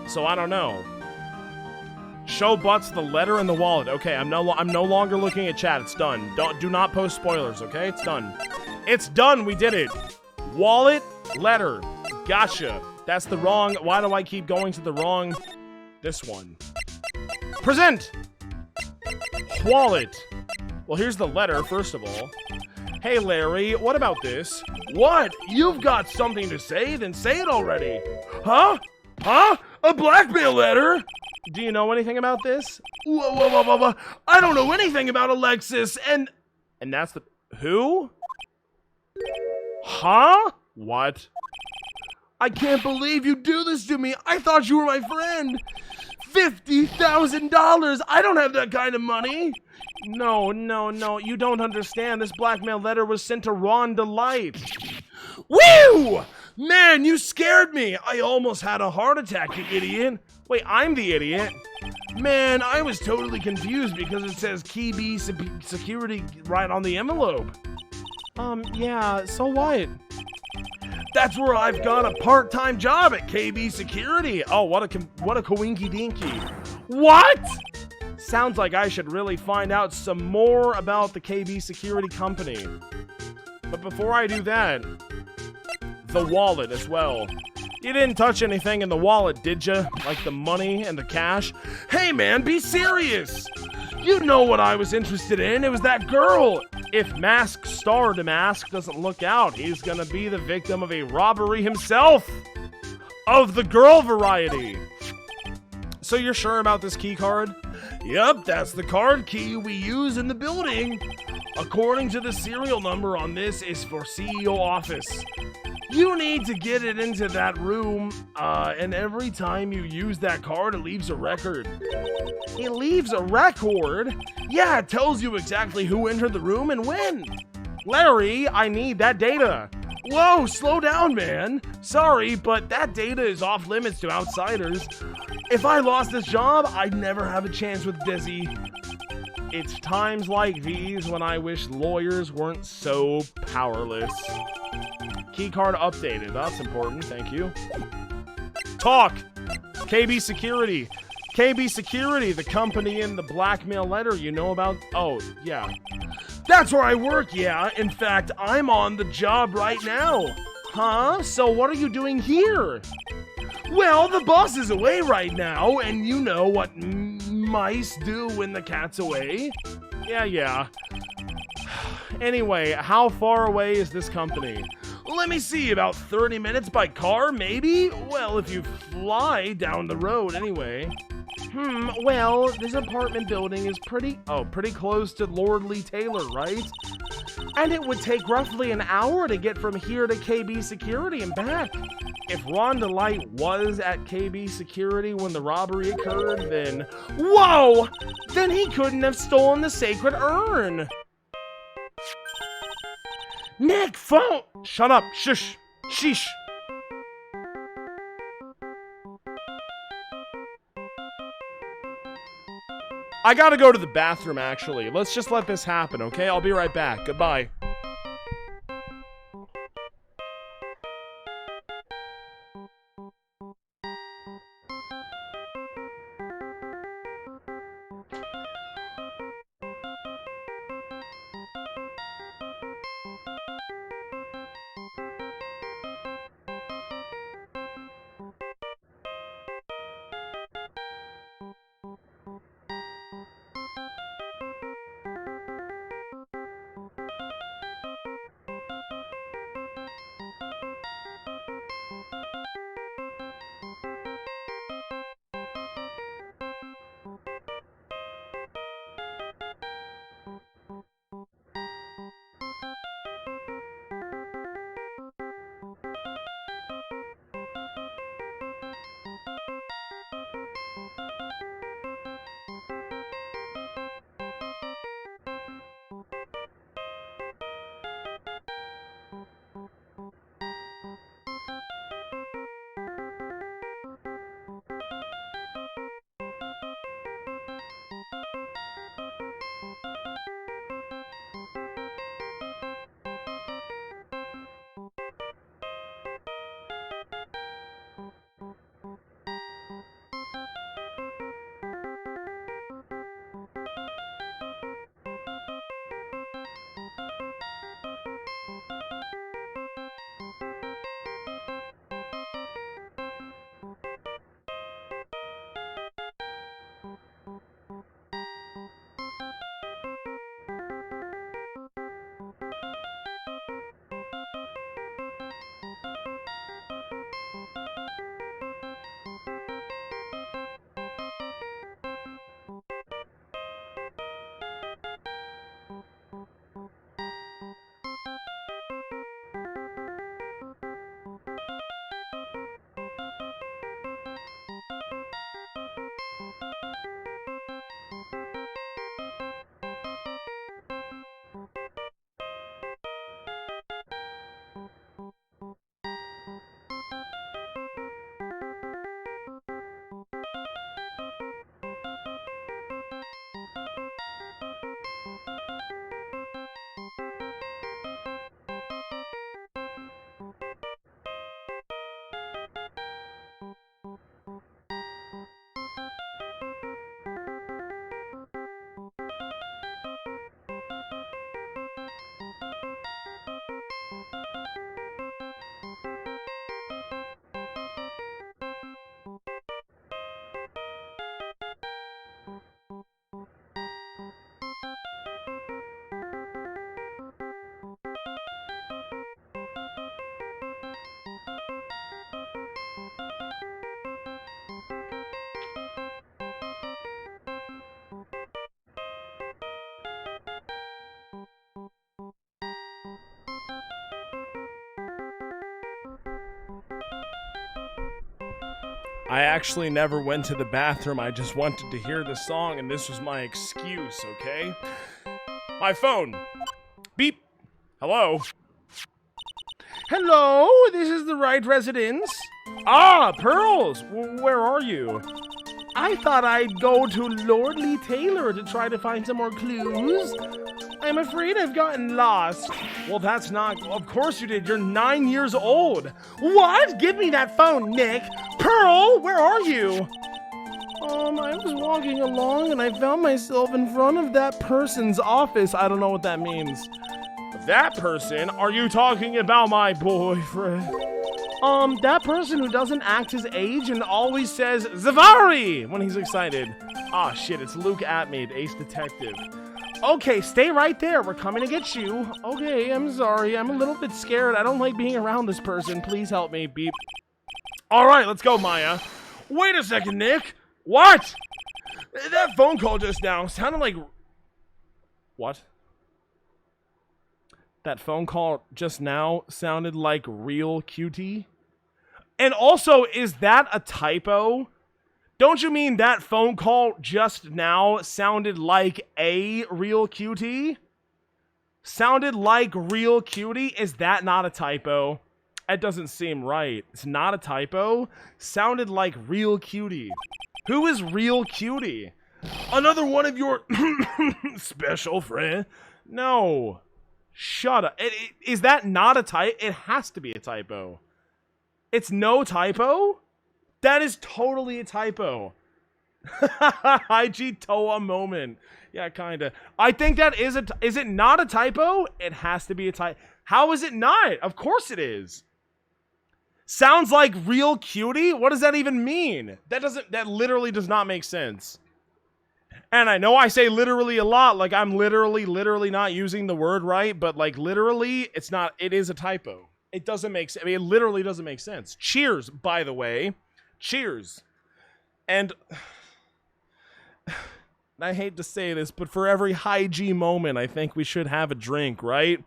So I don't know. Show butts the letter in the wallet. Okay, I'm no longer looking at chat. It's done. Do not post spoilers, okay? It's done. It's done. We did it. Wallet, letter. Gotcha. That's the wrong... Why do I keep going to the wrong... This one. Present! Wallet. Well, here's the letter, first of all. Hey, Larry, what about this? What? You've got something to say? Then say it already. Huh? Huh? A blackmail letter? Do you know anything about this? Whoa. I don't know anything about Alexis, and that's the... Who? Huh? What? I can't believe you do this to me. I thought you were my friend. $50,000. I don't have that kind of money. No. You don't understand. This blackmail letter was sent to Ron Delight. Woo! Man, you scared me. I almost had a heart attack, you idiot. Wait, I'm the idiot. Man, I was totally confused because it says KB Security right on the envelope. Yeah, so what? That's where I've got a part-time job at KB Security. Oh, what a coinky dinky. What? Sounds like I should really find out some more about the KB Security company. But before I do that, the wallet as well. You didn't touch anything in the wallet, did you? Like the money and the cash? Hey man, be serious! You know what I was interested in, it was that girl! If Mask Star Damask doesn't look out, he's gonna be the victim of a robbery himself! Of the girl variety! So you're sure about this key card? Yep, that's the card key we use in the building. According to the serial number on this is for CEO office. You need to get it into that room, and every time you use that card, it leaves a record. It leaves a record? Yeah, it tells you exactly who entered the room and when. Larry, I need that data. Whoa, slow down, man. Sorry, but that data is off limits to outsiders. If I lost this job, I'd never have a chance with Desi. It's times like these when I wish lawyers weren't so powerless. Keycard updated. That's important. Thank you. Talk. KB Security. KB Security, the company in the Blackmail letter you know about. Oh, yeah. That's where I work, yeah. In fact, I'm on the job right now. Huh? So what are you doing here? Well, the boss is away right now, and you know what mice do when the cat's away. Yeah. Anyway, how far away is this company? Let me see, about 30 minutes by car, maybe? Well, if you fly down the road anyway. Well, this apartment building is pretty close to Lord Lee Taylor, right? And it would take roughly an hour to get from here to KB Security and back. If Rhonda Light was at KB Security when the robbery occurred, then... Whoa! Then he couldn't have stolen the sacred urn! Nick, phone! Shut up, shush, sheesh. I gotta go to the bathroom, actually. Let's just let this happen, okay? I'll be right back. Goodbye. I actually never went to the bathroom. I just wanted to hear the song, and this was my excuse, okay? My phone. Beep. Hello? Hello, this is the Wright residence. Ah, Pearls. Where are you? I thought I'd go to Lord Lee Taylor to try to find some more clues. I'm afraid I've gotten lost. Well, that's not... Of course you did. You're 9 years old. What? Give me that phone, Nick. Pearl, where are you? I was walking along and I found myself in front of that person's office. I don't know what that means. That person? Are you talking about my boyfriend? That person who doesn't act his age and always says Zavari when he's excited. Ah, shit, it's Luke Atme, the Ace Detective. Okay, stay right there. We're coming to get you. Okay, I'm sorry. I'm a little bit scared. I don't like being around this person. Please help me. Beep. All right, let's go, Maya. Wait a second, Nick. What? That phone call just now sounded like... What? That phone call just now sounded like real cutie? And also, is that a typo? Don't you mean that phone call just now sounded like a real cutie? Sounded like real cutie? Is that not a typo? That doesn't seem right. It's not a typo. Sounded like real cutie. Who is real cutie? Another one of your special friend? No. Shut up. Is that not a typo? It has to be a typo. It's no typo? That is totally a typo. IG Toa moment. Yeah, kinda. I think that is is it not a typo? It has to be a typo. How is it not? Of course it is. Sounds like real cutie? What does that even mean? That literally does not make sense. And I know I say literally a lot, like I'm literally not using the word right, but like literally, it is a typo. It doesn't make sense. I mean, it literally doesn't make sense. Cheers, by the way. Cheers. And I hate to say this, but for every high G moment, I think we should have a drink, right?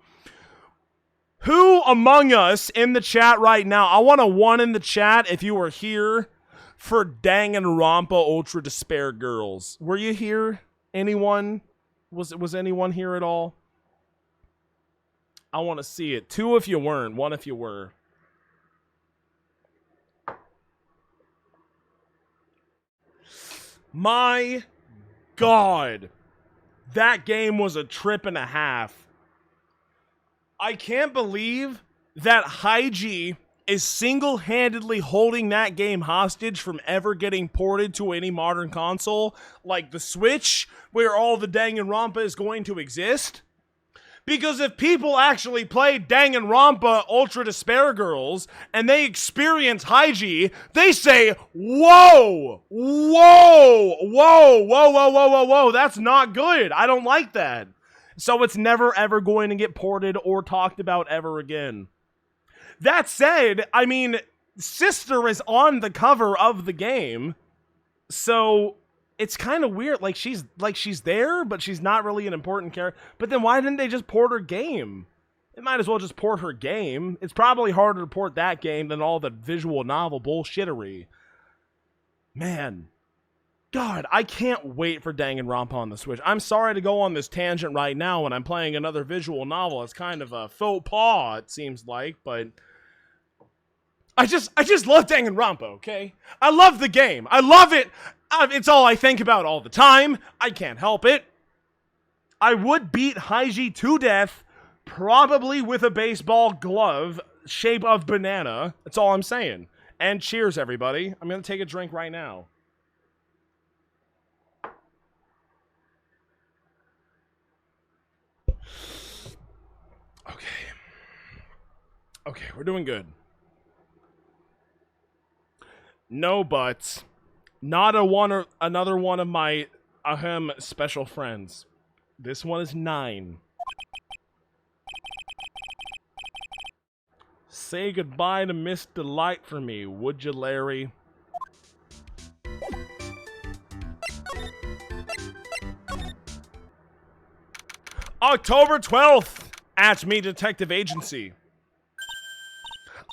Who among us in the chat right now, I want a 1 in the chat if you were here for Danganronpa Ultra Despair Girls. Were you here? Anyone? Was anyone here at all? I want to see it. 2 if you weren't, 1 if you were. My God. That game was a trip and a half. I can't believe that Hygie is single-handedly holding that game hostage from ever getting ported to any modern console, like the Switch, where all the Danganronpa is going to exist. Because if people actually play Danganronpa Ultra Despair Girls and they experience Hygie, they say, whoa, whoa, whoa, whoa, whoa, whoa, whoa, whoa, that's not good. I don't like that. So it's never ever going to get ported or talked about ever again. That said, I mean, Sister is on the cover of the game, so it's kind of weird. Like she's there, but she's not really an important character. But then why didn't they just port her game? They might as well just port her game. It's probably harder to port that game than all the visual novel bullshittery. Man, God, I can't wait for Danganronpa on the Switch. I'm sorry to go on this tangent right now when I'm playing another visual novel. It's kind of a faux pas, it seems like, but I just love Danganronpa, okay? I love the game. I love it. It's all I think about all the time. I can't help it. I would beat Hygie to death, probably with a baseball glove shape of banana. That's all I'm saying. And cheers, everybody. I'm going to take a drink right now. Okay, we're doing good. No buts. Not another one of my special friends. This one is 9. Say goodbye to Miss Delight for me, would you, Larry? October 12th, Atme Detective Agency.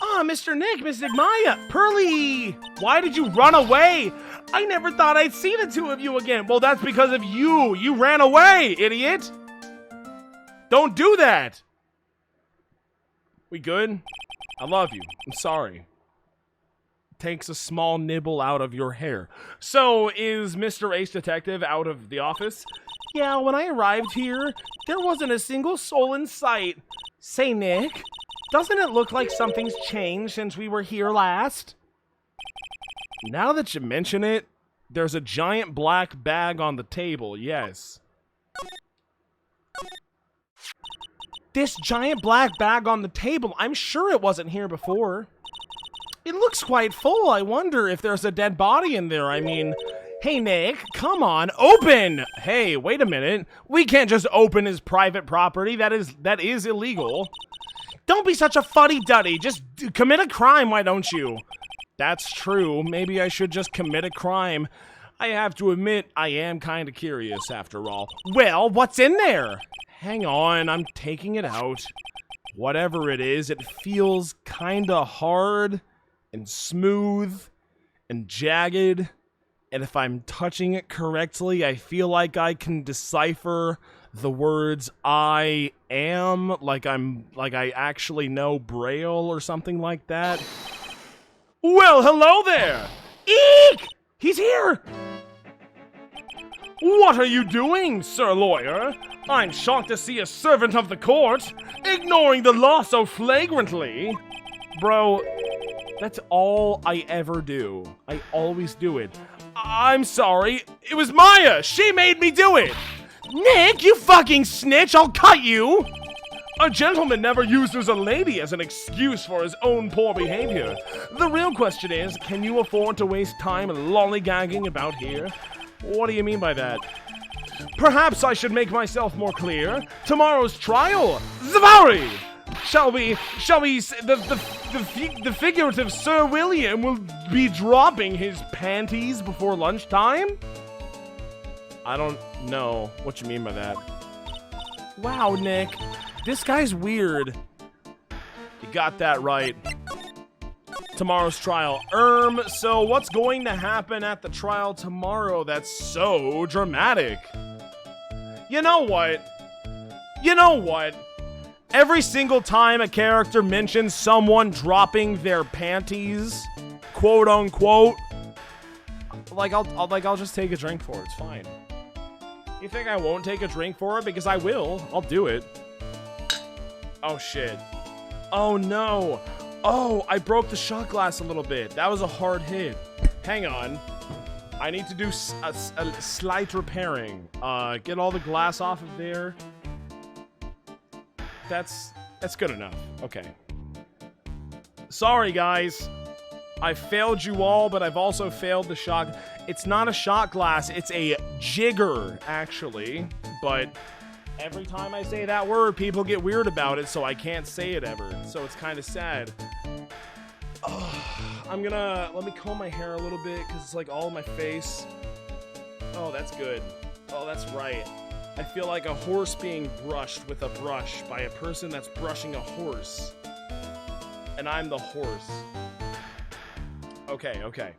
Ah, Mr. Nick, Miss Maya, Pearly! Why did you run away? I never thought I'd see the 2 of you again. Well, that's because of you. You ran away, idiot. Don't do that. We good? I love you. I'm sorry. Takes a small nibble out of your hair. So, is Mr. Ace Detective out of the office? Yeah, when I arrived here, there wasn't a single soul in sight. Say, Nick, doesn't it look like something's changed since we were here last? Now that you mention it, There's a giant black bag on the table, yes. This giant black bag on the table, I'm sure it wasn't here before. It looks quite full. I wonder if there's a dead body in there. I mean, hey Nick, come on, open! Hey, wait a minute. We can't just open his private property. That is illegal. Don't be such a fuddy-duddy. Just commit a crime, why don't you? That's true. Maybe I should just commit a crime. I have to admit, I am kind of curious after all. Well, what's in there? Hang on, I'm taking it out. Whatever it is, it feels kinda hard and smooth and jagged. And if I'm touching it correctly, I feel like I can decipher the words I am, like I actually know Braille or something like that. Well, hello there! Eek! He's here! What are you doing, Sir Lawyer? I'm shocked to see a servant of the court ignoring the law so flagrantly. Bro, that's all I ever do. I always do it. I'm sorry. It was Maya. She made me do it. Nick, you fucking snitch. I'll cut you. A gentleman never uses a lady as an excuse for his own poor behavior. The real question is, can you afford to waste time lollygagging about here? What do you mean by that? Perhaps I should make myself more clear. Tomorrow's trial, Zavari! The figurative Sir William will be dropping his panties before lunchtime? I don't know what you mean by that. Wow, Nick. This guy's weird. You got that right. Tomorrow's trial. So what's going to happen at the trial tomorrow that's so dramatic? You know what? Every single time a character mentions someone dropping their panties, quote unquote, I'll just take a drink for it. It's fine. You think I won't take a drink for it? Because I will. I'll do it. Oh shit. Oh no. Oh, I broke the shot glass a little bit. That was a hard hit. Hang on. I need to do a slight repairing. Get all the glass off of there. That's good enough. Okay. Sorry, guys. I failed you all, but I've also failed the shot. It's not a shot glass. It's a jigger, actually. But every time I say that word, people get weird about it, so I can't say it ever. So it's kind of sad. Let me comb my hair a little bit, because it's like all in my face. Oh, that's good. Oh, that's right. I feel like a horse being brushed with a brush by a person that's brushing a horse. And I'm the horse. Okay.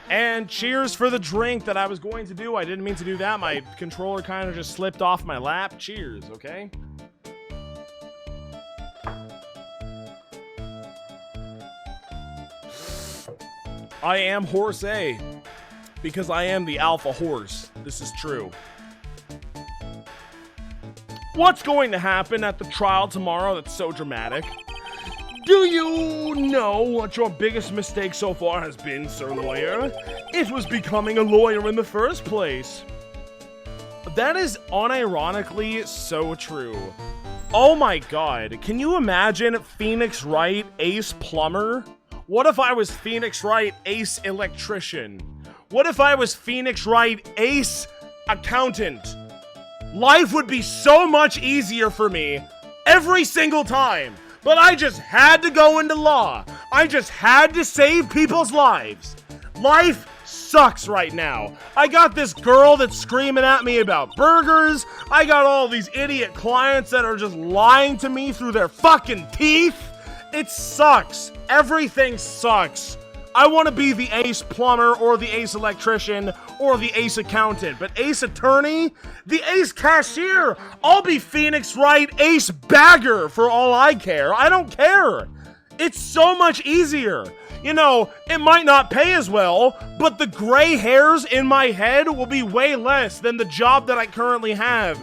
And cheers for the drink that I was going to do. I didn't mean to do that. My controller kind of just slipped off my lap. Cheers, okay? I am horse A. Because I am the alpha horse. This is true. What's going to happen at the trial tomorrow that's so dramatic? Do you know what your biggest mistake so far has been, Sir Lawyer? It was becoming a lawyer in the first place. That is unironically so true. Oh my god, can you imagine Phoenix Wright, ace plumber? What if I was Phoenix Wright, ace electrician? What if I was Phoenix Wright, ace accountant? Life would be so much easier for me every single time. But I just had to go into law. I just had to save people's lives. Life sucks right now. I got this girl that's screaming at me about burgers. I got all these idiot clients that are just lying to me through their fucking teeth. It sucks. Everything sucks. I want to be the ace plumber or the ace electrician or the ace accountant, but ace attorney, the ace cashier, I'll be Phoenix Wright ace bagger for all I care. I don't care. It's so much easier. You know, it might not pay as well, but the gray hairs in my head will be way less than the job that I currently have.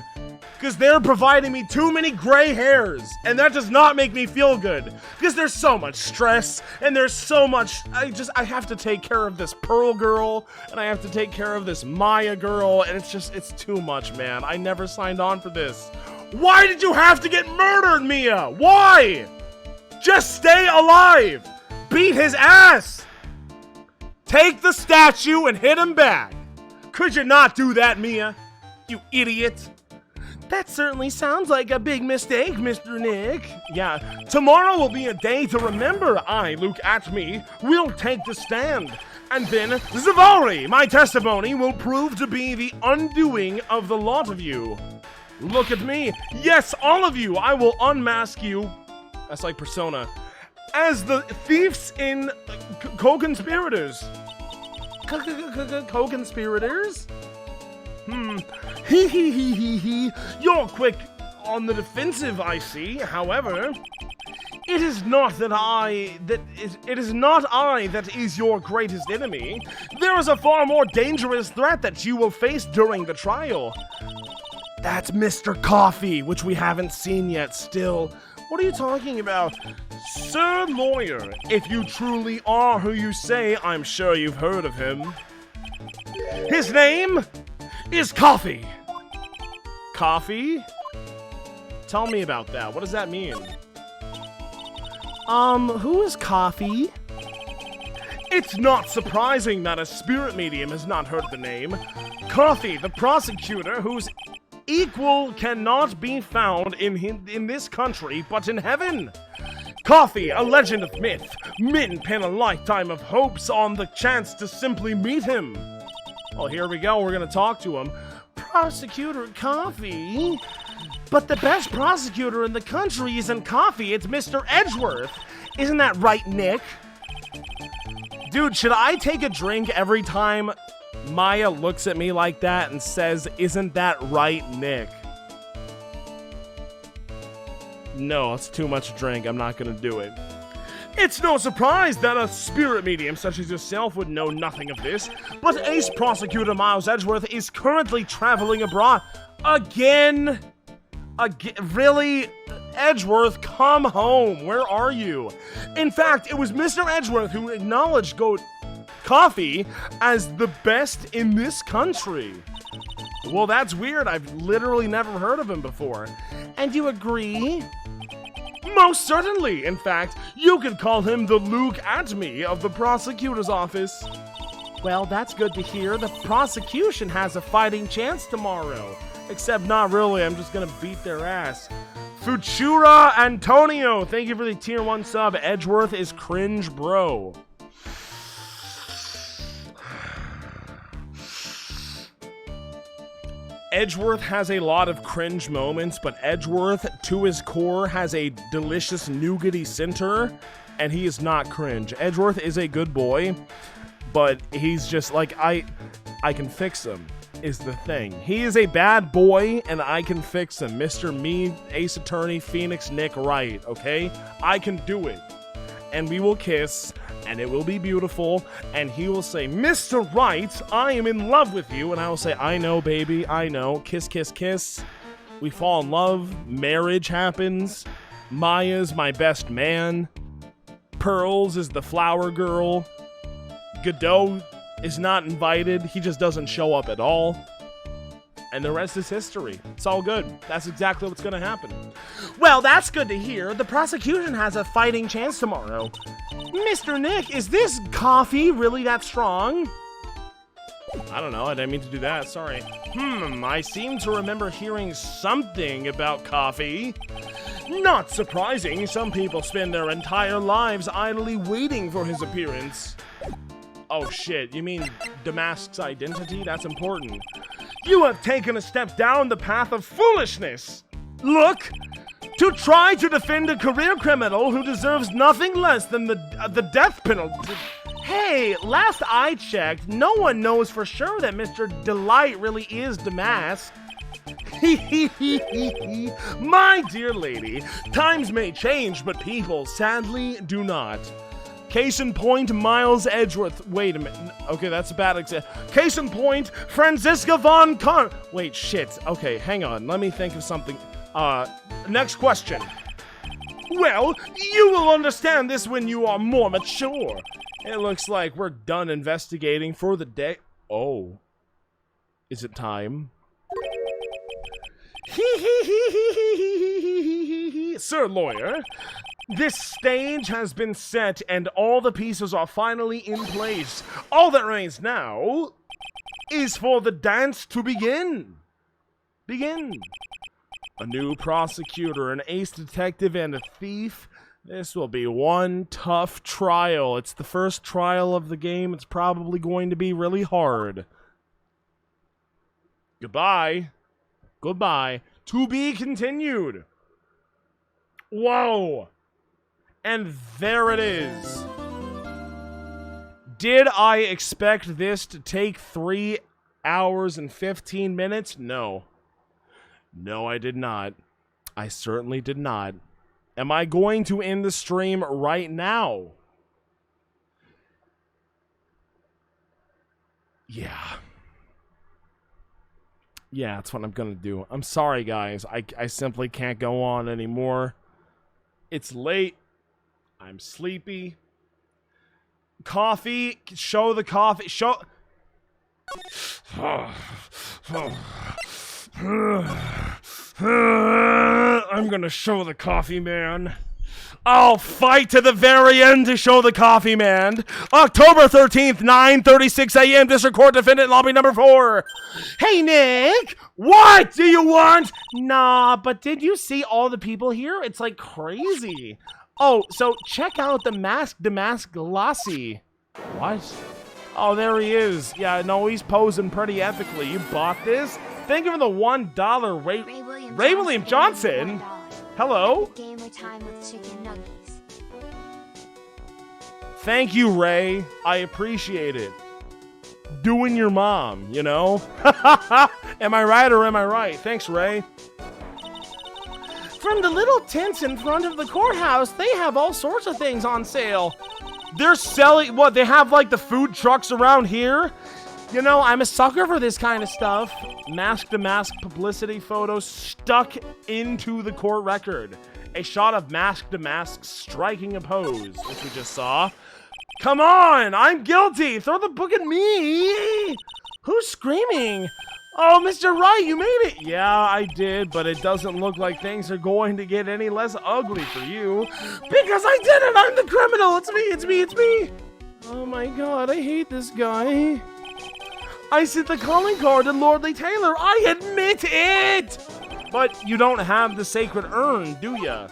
because they're providing me too many gray hairs, and that does not make me feel good, because there's so much stress, and there's so much, I have to take care of this Pearl girl, and I have to take care of this Maya girl, and it's too much, man. I never signed on for this. Why did you have to get murdered, Mia? Why? Just stay alive. Beat his ass. Take the statue and hit him back. Could you not do that, Mia? You idiot. That certainly sounds like a big mistake, Mr. Nick. Yeah, tomorrow will be a day to remember. I, Luke Atme, will take the stand. And then, Zavari, my testimony will prove to be the undoing of the lot of you. Look at me. Yes, all of you. I will unmask you. That's like Persona. As the thieves in co-conspirators. Co-conspirators? Hee. You're quick on the defensive, I see. However, it is not I that is your greatest enemy. There is a far more dangerous threat that you will face during the trial. That's Mr. Coffee, which we haven't seen yet still. What are you talking about? Sir Lawyer, if you truly are who you say, I'm sure you've heard of him. His name is Coffee. Coffee? Tell me about that. What does that mean? Who is Coffee? It's not surprising that a spirit medium has not heard the name. Coffee, the prosecutor whose equal cannot be found in this country but in heaven. Coffee, a legend of myth. Men pin a lifetime of hopes on the chance to simply meet him. Well, here we go. We're gonna talk to him. Prosecutor Coffee? But the best prosecutor in the country isn't Coffee, it's Mr. Edgeworth. Isn't that right, Nick? Dude, should I take a drink every time Maya looks at me like that and says, isn't that right, Nick? No, it's too much drink. I'm not gonna do it. It's no surprise that a spirit medium such as yourself would know nothing of this, but Ace Prosecutor Miles Edgeworth is currently traveling abroad. Again? Really? Edgeworth, come home. Where are you? In fact, it was Mr. Edgeworth who acknowledged Coffee as the best in this country. Well, that's weird. I've literally never heard of him before. And you agree? Most certainly. In fact, you could call him the Luke Atme of the prosecutor's office. Well, that's good to hear. The prosecution has a fighting chance tomorrow. Except not really. I'm just gonna beat their ass. Futura Antonio, thank you for the tier 1 sub. Edgeworth is cringe, bro. Edgeworth has a lot of cringe moments, but Edgeworth, to his core, has a delicious nougaty center, and he is not cringe. Edgeworth is a good boy, but he's just like, I can fix him, is the thing. He is a bad boy, and I can fix him. Mr. Me, Ace Attorney, Phoenix, Nick Wright, okay? I can do it. And we will kiss, and it will be beautiful, and he will say, Mr. Wright, I am in love with you, and I will say, I know, baby, I know. Kiss, kiss, kiss. We fall in love. Marriage happens. Maya's my best man. Pearls is the flower girl. Godot is not invited. He just doesn't show up at all. And the rest is history. It's all good. That's exactly what's gonna happen. Well, that's good to hear. The prosecution has a fighting chance tomorrow. Mr. Nick, is this Coffee really that strong? I don't know. I didn't mean to do that. Sorry. I seem to remember hearing something about Coffee. Not surprising. Some people spend their entire lives idly waiting for his appearance. Oh shit, you mean Damask's identity? That's important. You have taken a step down the path of foolishness. Look, to try to defend a career criminal who deserves nothing less than the death penalty. Hey, last I checked, no one knows for sure that Mr. Delight really is Damask. My dear lady, times may change, but people sadly do not. Case in point, Miles Edgeworth. Wait a minute. Okay, that's a bad example. Case in point, Franziska von Con. Wait, shit. Okay, hang on. Let me think of something. Next question. Well, you will understand this when you are more mature. It looks like we're done investigating for the day. Oh. Is it time? Sir Lawyer, this stage has been set and all the pieces are finally in place. All that remains now is for the dance to begin. A new prosecutor, an ace detective, and a thief. This will be one tough trial. It's the first trial of the game. It's probably going to be really hard. Goodbye. Goodbye. To be continued. Whoa. And there it is. Did I expect this to take 3 hours and 15 minutes? No. No, I did not. I certainly did not. Am I going to end the stream right now? Yeah. Yeah, that's what I'm gonna do. I'm sorry, guys. I simply can't go on anymore. It's late. I'm sleepy. Coffee. Show the coffee. Show... I'm gonna show the coffee man. I'll fight to the very end to show the coffee man. October 13th, 9:36 a.m. District Court Defendant Lobby number 4. Hey, Nick! What do you want? Nah, but did you see all the people here? It's like crazy. Oh, so check out the Mask Lassie. What? Oh, there he is. Yeah, no, he's posing pretty epically. You bought this? Thank you for the $1 Ray William Johnson. Hello. Gamer time with chicken nuggets. Thank you, Ray. I appreciate it. Doing your mom, you know? Am I right or am I right? Thanks, Ray. From the little tents in front of the courthouse, they have all sorts of things on sale. They're selling, what, they have like the food trucks around here? You know, I'm a sucker for this kind of stuff. Mask-to-mask publicity photos stuck into the court record. A shot of mask-to-mask striking a pose, which we just saw. Come on, I'm guilty. Throw the book at me. Who's screaming? Oh, Mr. Wright, you made it. Yeah, I did, but it doesn't look like things are going to get any less ugly for you. Because I did it. I'm the criminal. It's me, it's me, it's me. Oh my God, I hate this guy. I sent the calling card to Lordly Taylor. I admit it! But you don't have the sacred urn, do ya?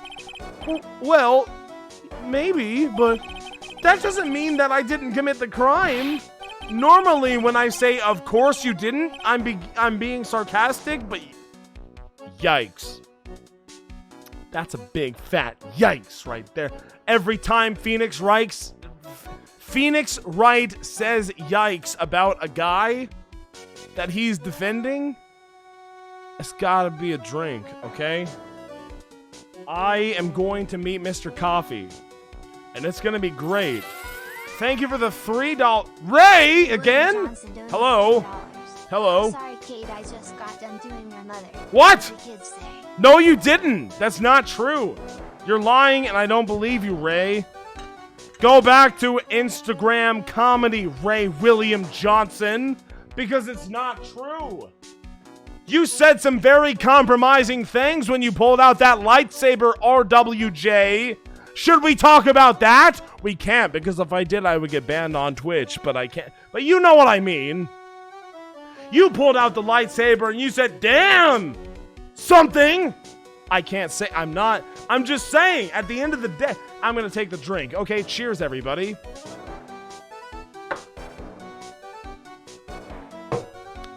Well, maybe, but that doesn't mean that I didn't commit the crime. Normally, when I say, of course you didn't, I'm being sarcastic, but yikes. That's a big fat yikes right there. Every time Phoenix Wright says yikes about a guy that he's defending, it's gotta be a drink, okay? I am going to meet Mr. Coffee, and it's gonna be great. Thank you for the $3. Ray, again? Hello? Hello? Sorry, Kate, I just got done doing your mother. What? The kids say. No, you didn't. That's not true. You're lying, and I don't believe you, Ray. Go back to Instagram comedy, Ray William Johnson, because it's not true. You said some very compromising things when you pulled out that lightsaber RWJ. Should we talk about that? We can't, because if I did, I would get banned on Twitch, but I can't. But you know what I mean. You pulled out the lightsaber and you said, damn, something. I can't say, I'm not. I'm just saying, at the end of the day, I'm going to take the drink. Okay, cheers, everybody.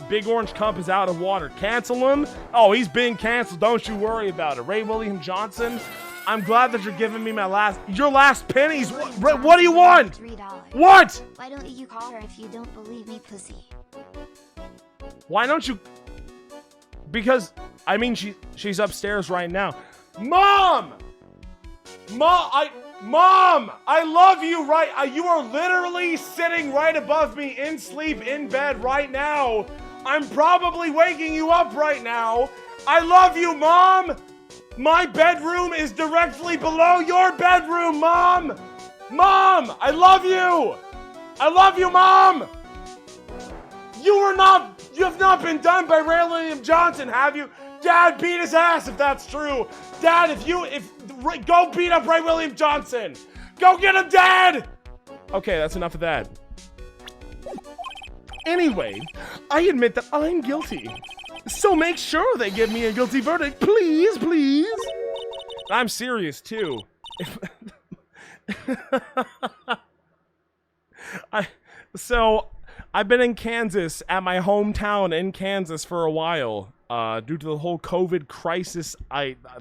Big Orange Cup is out of water. Cancel him? Oh, he's been canceled. Don't you worry about it. Ray William Johnson, I'm glad that you're giving me your last pennies. What do you want? $3. What? Why don't you call her if you don't believe me, pussy? Why don't you? Because, I mean, she's upstairs right now. Mom! Mom, I love you, right? You are literally sitting right above me in sleep in bed right now. I'm probably waking you up right now. I love you, Mom. My bedroom is directly below your bedroom, Mom. Mom, I love you. I love you, Mom. You have not been done by Ray William Johnson, have you? Dad, beat his ass if that's true. Dad, go beat up Ray William Johnson. Go get him, Dad. Okay, that's enough of that. Anyway, I admit that I'm guilty. So make sure they give me a guilty verdict, please, please. I'm serious, too. I've been in Kansas, at my hometown in Kansas for a while, due to the whole COVID crisis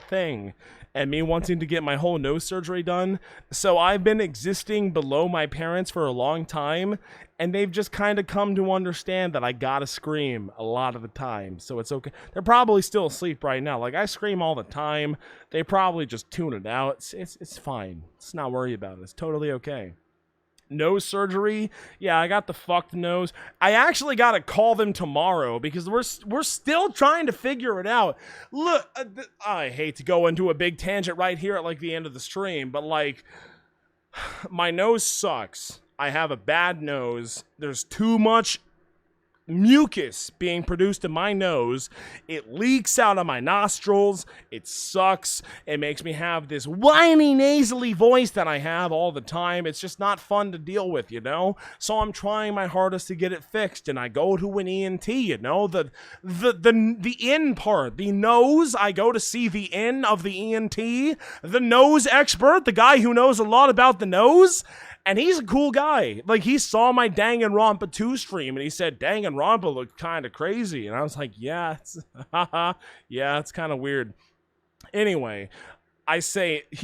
thing, and me wanting to get my whole nose surgery done. So I've been existing below my parents for a long time, and they've just kind of come to understand that I gotta scream a lot of the time, so it's okay. They're probably still asleep right now. Like, I scream all the time. They probably just tune it out. It's fine. Let's not worry about it. It's totally okay. Nose surgery, yeah, I got the fucked nose. I actually gotta call them tomorrow because we're still trying to figure it out. Look, I hate to go into a big tangent right here at like the end of the stream, but like, my nose sucks. I have a bad nose. There's too much mucus being produced in my nose. It leaks out of my nostrils. It sucks. It makes me have this whiny nasally voice that I have all the time. It's just not fun to deal with, you know? So I'm trying my hardest to get it fixed, and I go to an ENT, you know? The in part, the nose, I go to see the in of the ENT, the nose expert, the guy who knows a lot about the nose. And he's a cool guy. Like, he saw my Danganronpa 2 stream, and he said, Danganronpa looked kind of crazy. And I was like, yeah, it's kind of weird. Anyway, he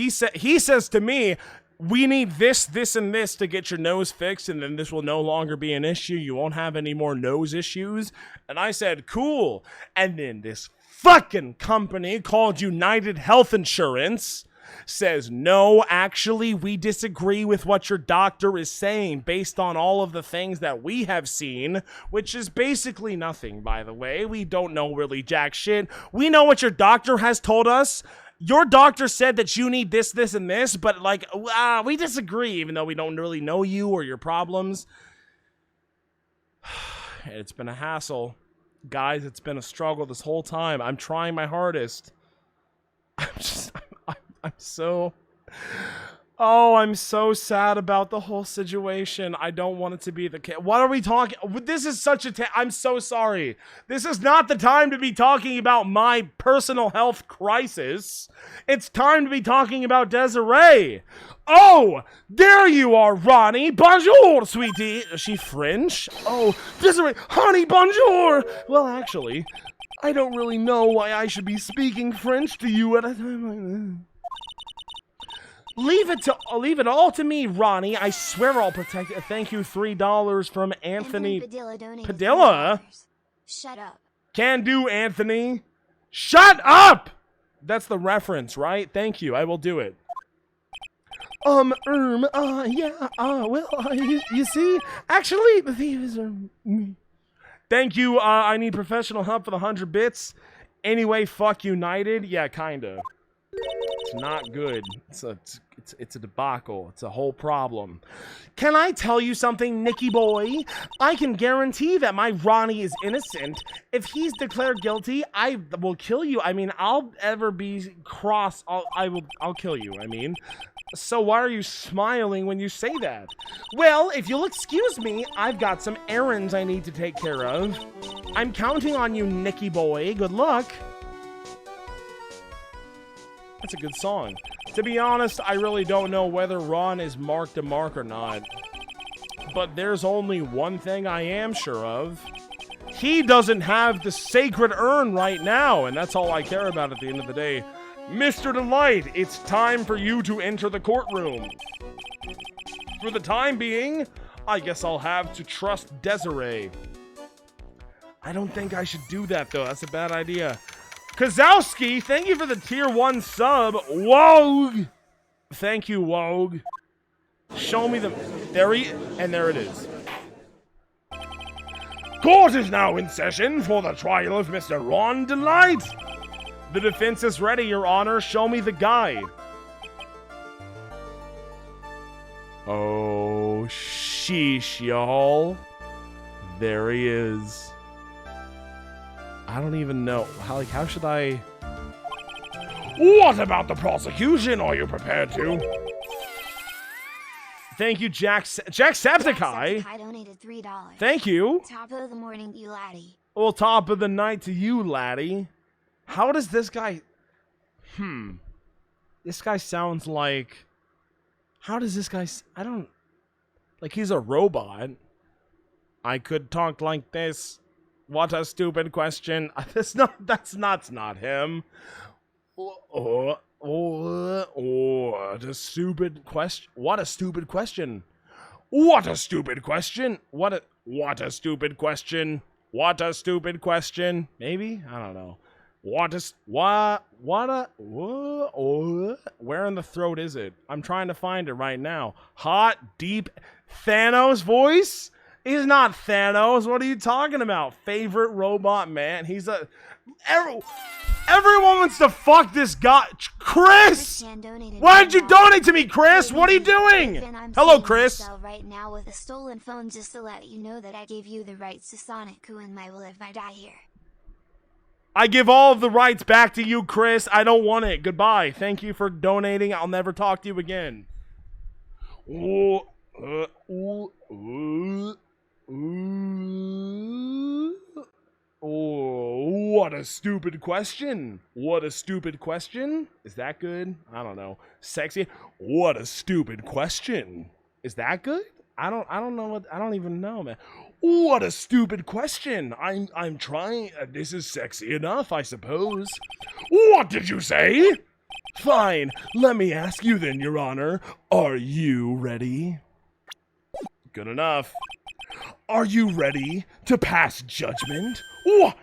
says to me, we need this, and this to get your nose fixed, and then this will no longer be an issue. You won't have any more nose issues. And I said, cool. And then this fucking company called United Health Insurance says, no, actually, we disagree with what your doctor is saying based on all of the things that we have seen, which is basically nothing, by the way. We don't know really jack shit. We know what your doctor has told us. Your doctor said that you need this, and this, but like, we disagree, even though we don't really know you or your problems. It's been a hassle. Guys, it's been a struggle this whole time. I'm trying my hardest. I'm so sad about the whole situation. I don't want it to be the case. What are we talking? This is such I'm so sorry. This is not the time to be talking about my personal health crisis. It's time to be talking about Desiree. Oh, there you are, Ronnie. Bonjour, sweetie. Is she French? Oh, Desiree, honey, bonjour. Well, actually, I don't really know why I should be speaking French to you at a time like this. Leave it all to me, Ronnie. I swear I'll protect it. Thank you, $3 from Anthony Padilla. Shut up. Can do, Anthony. Shut up! That's the reference, right? Thank you. I will do it. You see, actually, the thieves are me. Thank you. I need professional help for the 100 bits. Anyway, fuck United. Yeah, kinda. It's not good. It's a debacle. It's a whole problem. Can I tell you something, Nicky boy? I can guarantee that my Ronnie is innocent. If he's declared guilty, I will kill you. I mean, I'll ever be cross. I'll kill you. I mean, so why are you smiling when you say that? Well, if you'll excuse me, I've got some errands I need to take care of. I'm counting on you, Nicky boy. Good luck. That's a good song. To be honest, I really don't know whether Ron is marked a mark or not. But there's only one thing I am sure of. He doesn't have the sacred urn right now, and that's all I care about at the end of the day. Mr. Delight, it's time for you to enter the courtroom. For the time being, I guess I'll have to trust Desiree. I don't think I should do that, though. That's a bad idea. Kozowski, thank you for the tier 1 sub. Whoa! Thank you, Wogue. Show me the... There it is. Court is now in session for the trial of Mr. Ron Delight. The defense is ready, Your Honor. Show me the guy. Oh, sheesh, y'all. There he is. I don't even know. How should I... What about the prosecution? Are you prepared to? Thank you, Jacksepticeye. Jacksepticeye donated $3. Thank you. Top of the morning, you laddie. Well, top of the night to you, laddie. How does this guy... This guy sounds like... How does this guy... I don't... Like, he's a robot. I could talk like this. What a stupid question. That's not him. What a stupid question. What a stupid question. What a stupid question. What a stupid question. What a stupid question. Maybe? I don't know. Where in the throat is it? I'm trying to find it right now. Hot, deep Thanos voice? He's not Thanos. What are you talking about? Favorite robot man. He's a... Everyone wants to fuck this guy. Chris! Why did you donate to me, Chris? What are you doing? Hello, Chris. Right now with a stolen phone just to let you know that I gave you the rights to Sonic, who in my will if I die here. I give all of the rights back to you, Chris. I don't want it. Goodbye. Thank you for donating. I'll never talk to you again. Oh, what a stupid question. What a stupid question. Is that good? I don't know. Sexy. What a stupid question. Is that good? I don't know what, I don't even know, man. What a stupid question. I'm trying. This is sexy enough, I suppose. What did you say? Fine. Let me ask you then, Your Honor. Are you ready? Good enough. Are you ready to pass judgment? I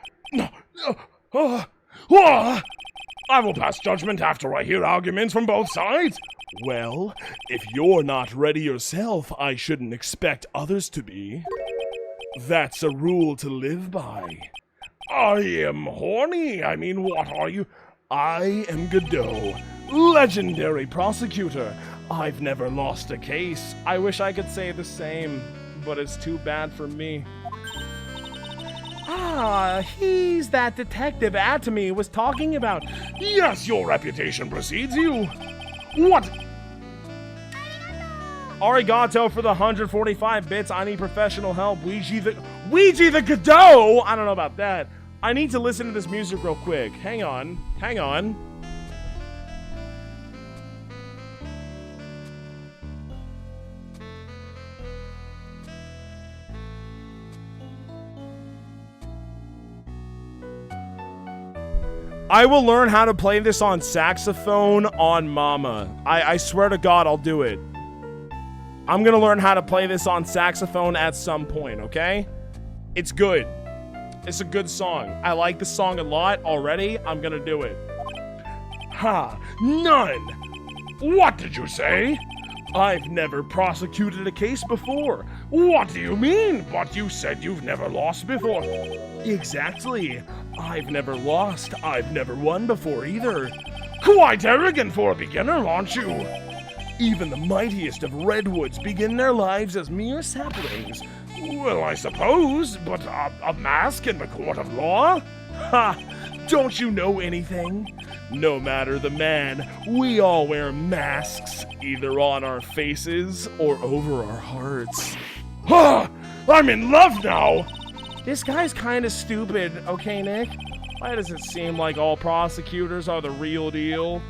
will pass judgment after I hear arguments from both sides. Well, if you're not ready yourself, I shouldn't expect others to be. That's a rule to live by. I am horny. I mean, what are you? I am Godot, legendary prosecutor. I've never lost a case. I wish I could say the same, but it's too bad for me. Ah, he's that detective Atme was talking about. Yes, your reputation precedes you. What? Arigato for the 145 bits. I need professional help. WeegeeTheGod. I don't know about that. I need to listen to this music real quick. Hang on. Hang on. I will learn how to play this on saxophone on Mama. I swear to God, I'll do it. I'm gonna learn how to play this on saxophone at some point, okay? It's good. It's a good song. I like the song a lot already. I'm gonna do it. Ha! None! What did you say? I've never prosecuted a case before. What do you mean? But you said you've never lost before. Exactly. I've never lost. I've never won before either. Quite arrogant for a beginner, aren't you? Even the mightiest of redwoods begin their lives as mere saplings. Well, I suppose, but a mask in the court of law? Ha! Don't you know anything? No matter the man, we all wear masks, either on our faces or over our hearts. Ha! I'm in love now! This guy's kind of stupid, okay, Nick? Why does it seem like all prosecutors are the real deal?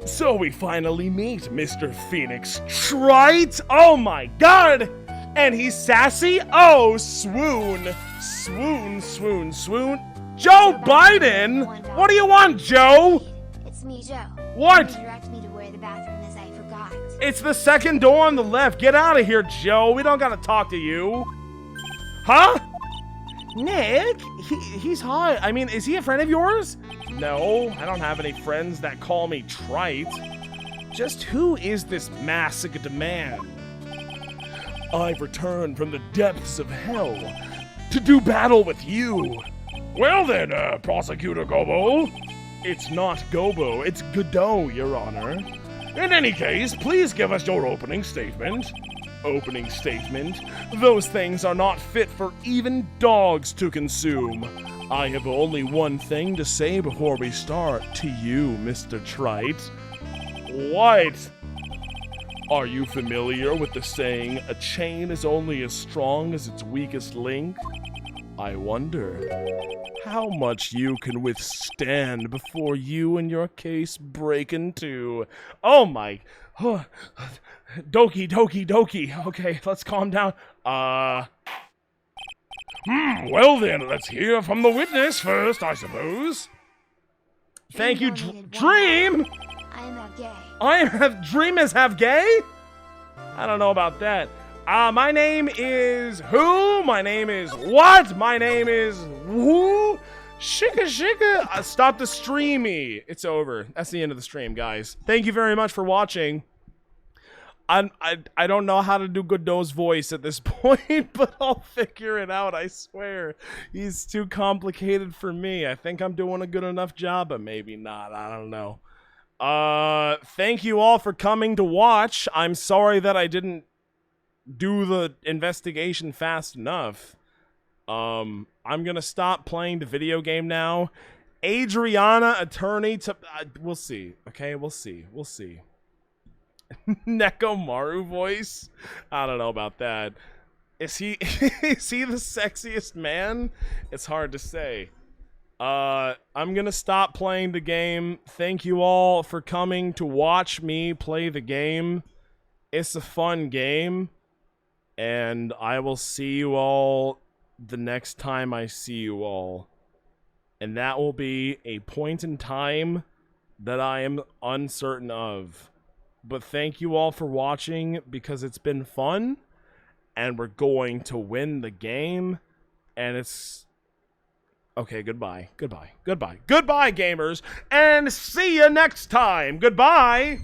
So we finally meet Mr. Phoenix Wright. Oh my god! And he's sassy? Oh, swoon. Swoon, swoon, swoon. Joe Biden? What do you want, Joe? It's me, Joe. What? Direct me to where the bathroom is, I forgot. It's the second door on the left. Get out of here, Joe. We don't gotta talk to you. Huh? Nick? He's hot. I mean, is he a friend of yours? No, I don't have any friends that call me trite. Just who is this masked man? I've returned from the depths of hell to do battle with you. Well then, Prosecutor Gobo. It's not Gobo, it's Godot, Your Honor. In any case, please give us your opening statement. Opening statement? Those things are not fit for even dogs to consume. I have only one thing to say before we start to you, Mr. Trite. What? Are you familiar with the saying, a chain is only as strong as its weakest link? I wonder how much you can withstand before you and your case break in two. Oh my... Doki, doki, doki. Okay, let's calm down. Well then, let's hear from the witness first, I suppose. Thank you, Dream! I am half gay. Dream is half gay? I don't know about that. My name is who? My name is what? My name is who? Shika shika. Stop the streamy. It's over. That's the end of the stream, guys. Thank you very much for watching. I don't know how to do Godot's voice at this point, but I'll figure it out, I swear. He's too complicated for me. I think I'm doing a good enough job, but maybe not. I don't know. Thank you all for coming to watch. I'm sorry that I didn't do the investigation fast enough. I'm gonna stop playing the video game now. Adriana, attorney to... we'll see. Okay, we'll see. We'll see. Nekomaru voice? I don't know about that. Is he is he the sexiest man? It's hard to say. I'm gonna stop playing the game. Thank you all for coming to watch me play the game. It's a fun game. And I will see you all the next time I see you all. And that will be a point in time that I am uncertain of. But thank you all for watching because it's been fun. And we're going to win the game. And it's... Okay, goodbye. Goodbye. Goodbye. Goodbye, gamers. And see you next time. Goodbye.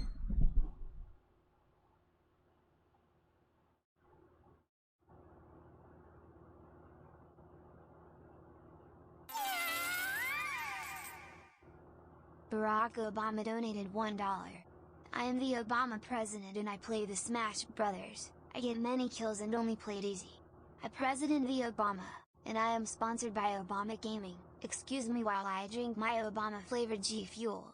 Barack Obama donated $1. I am the Obama president and I play the Smash Brothers. I get many kills and only play it easy. I President the Obama, and I am sponsored by Obama Gaming. Excuse me while I drink my Obama flavored G Fuel.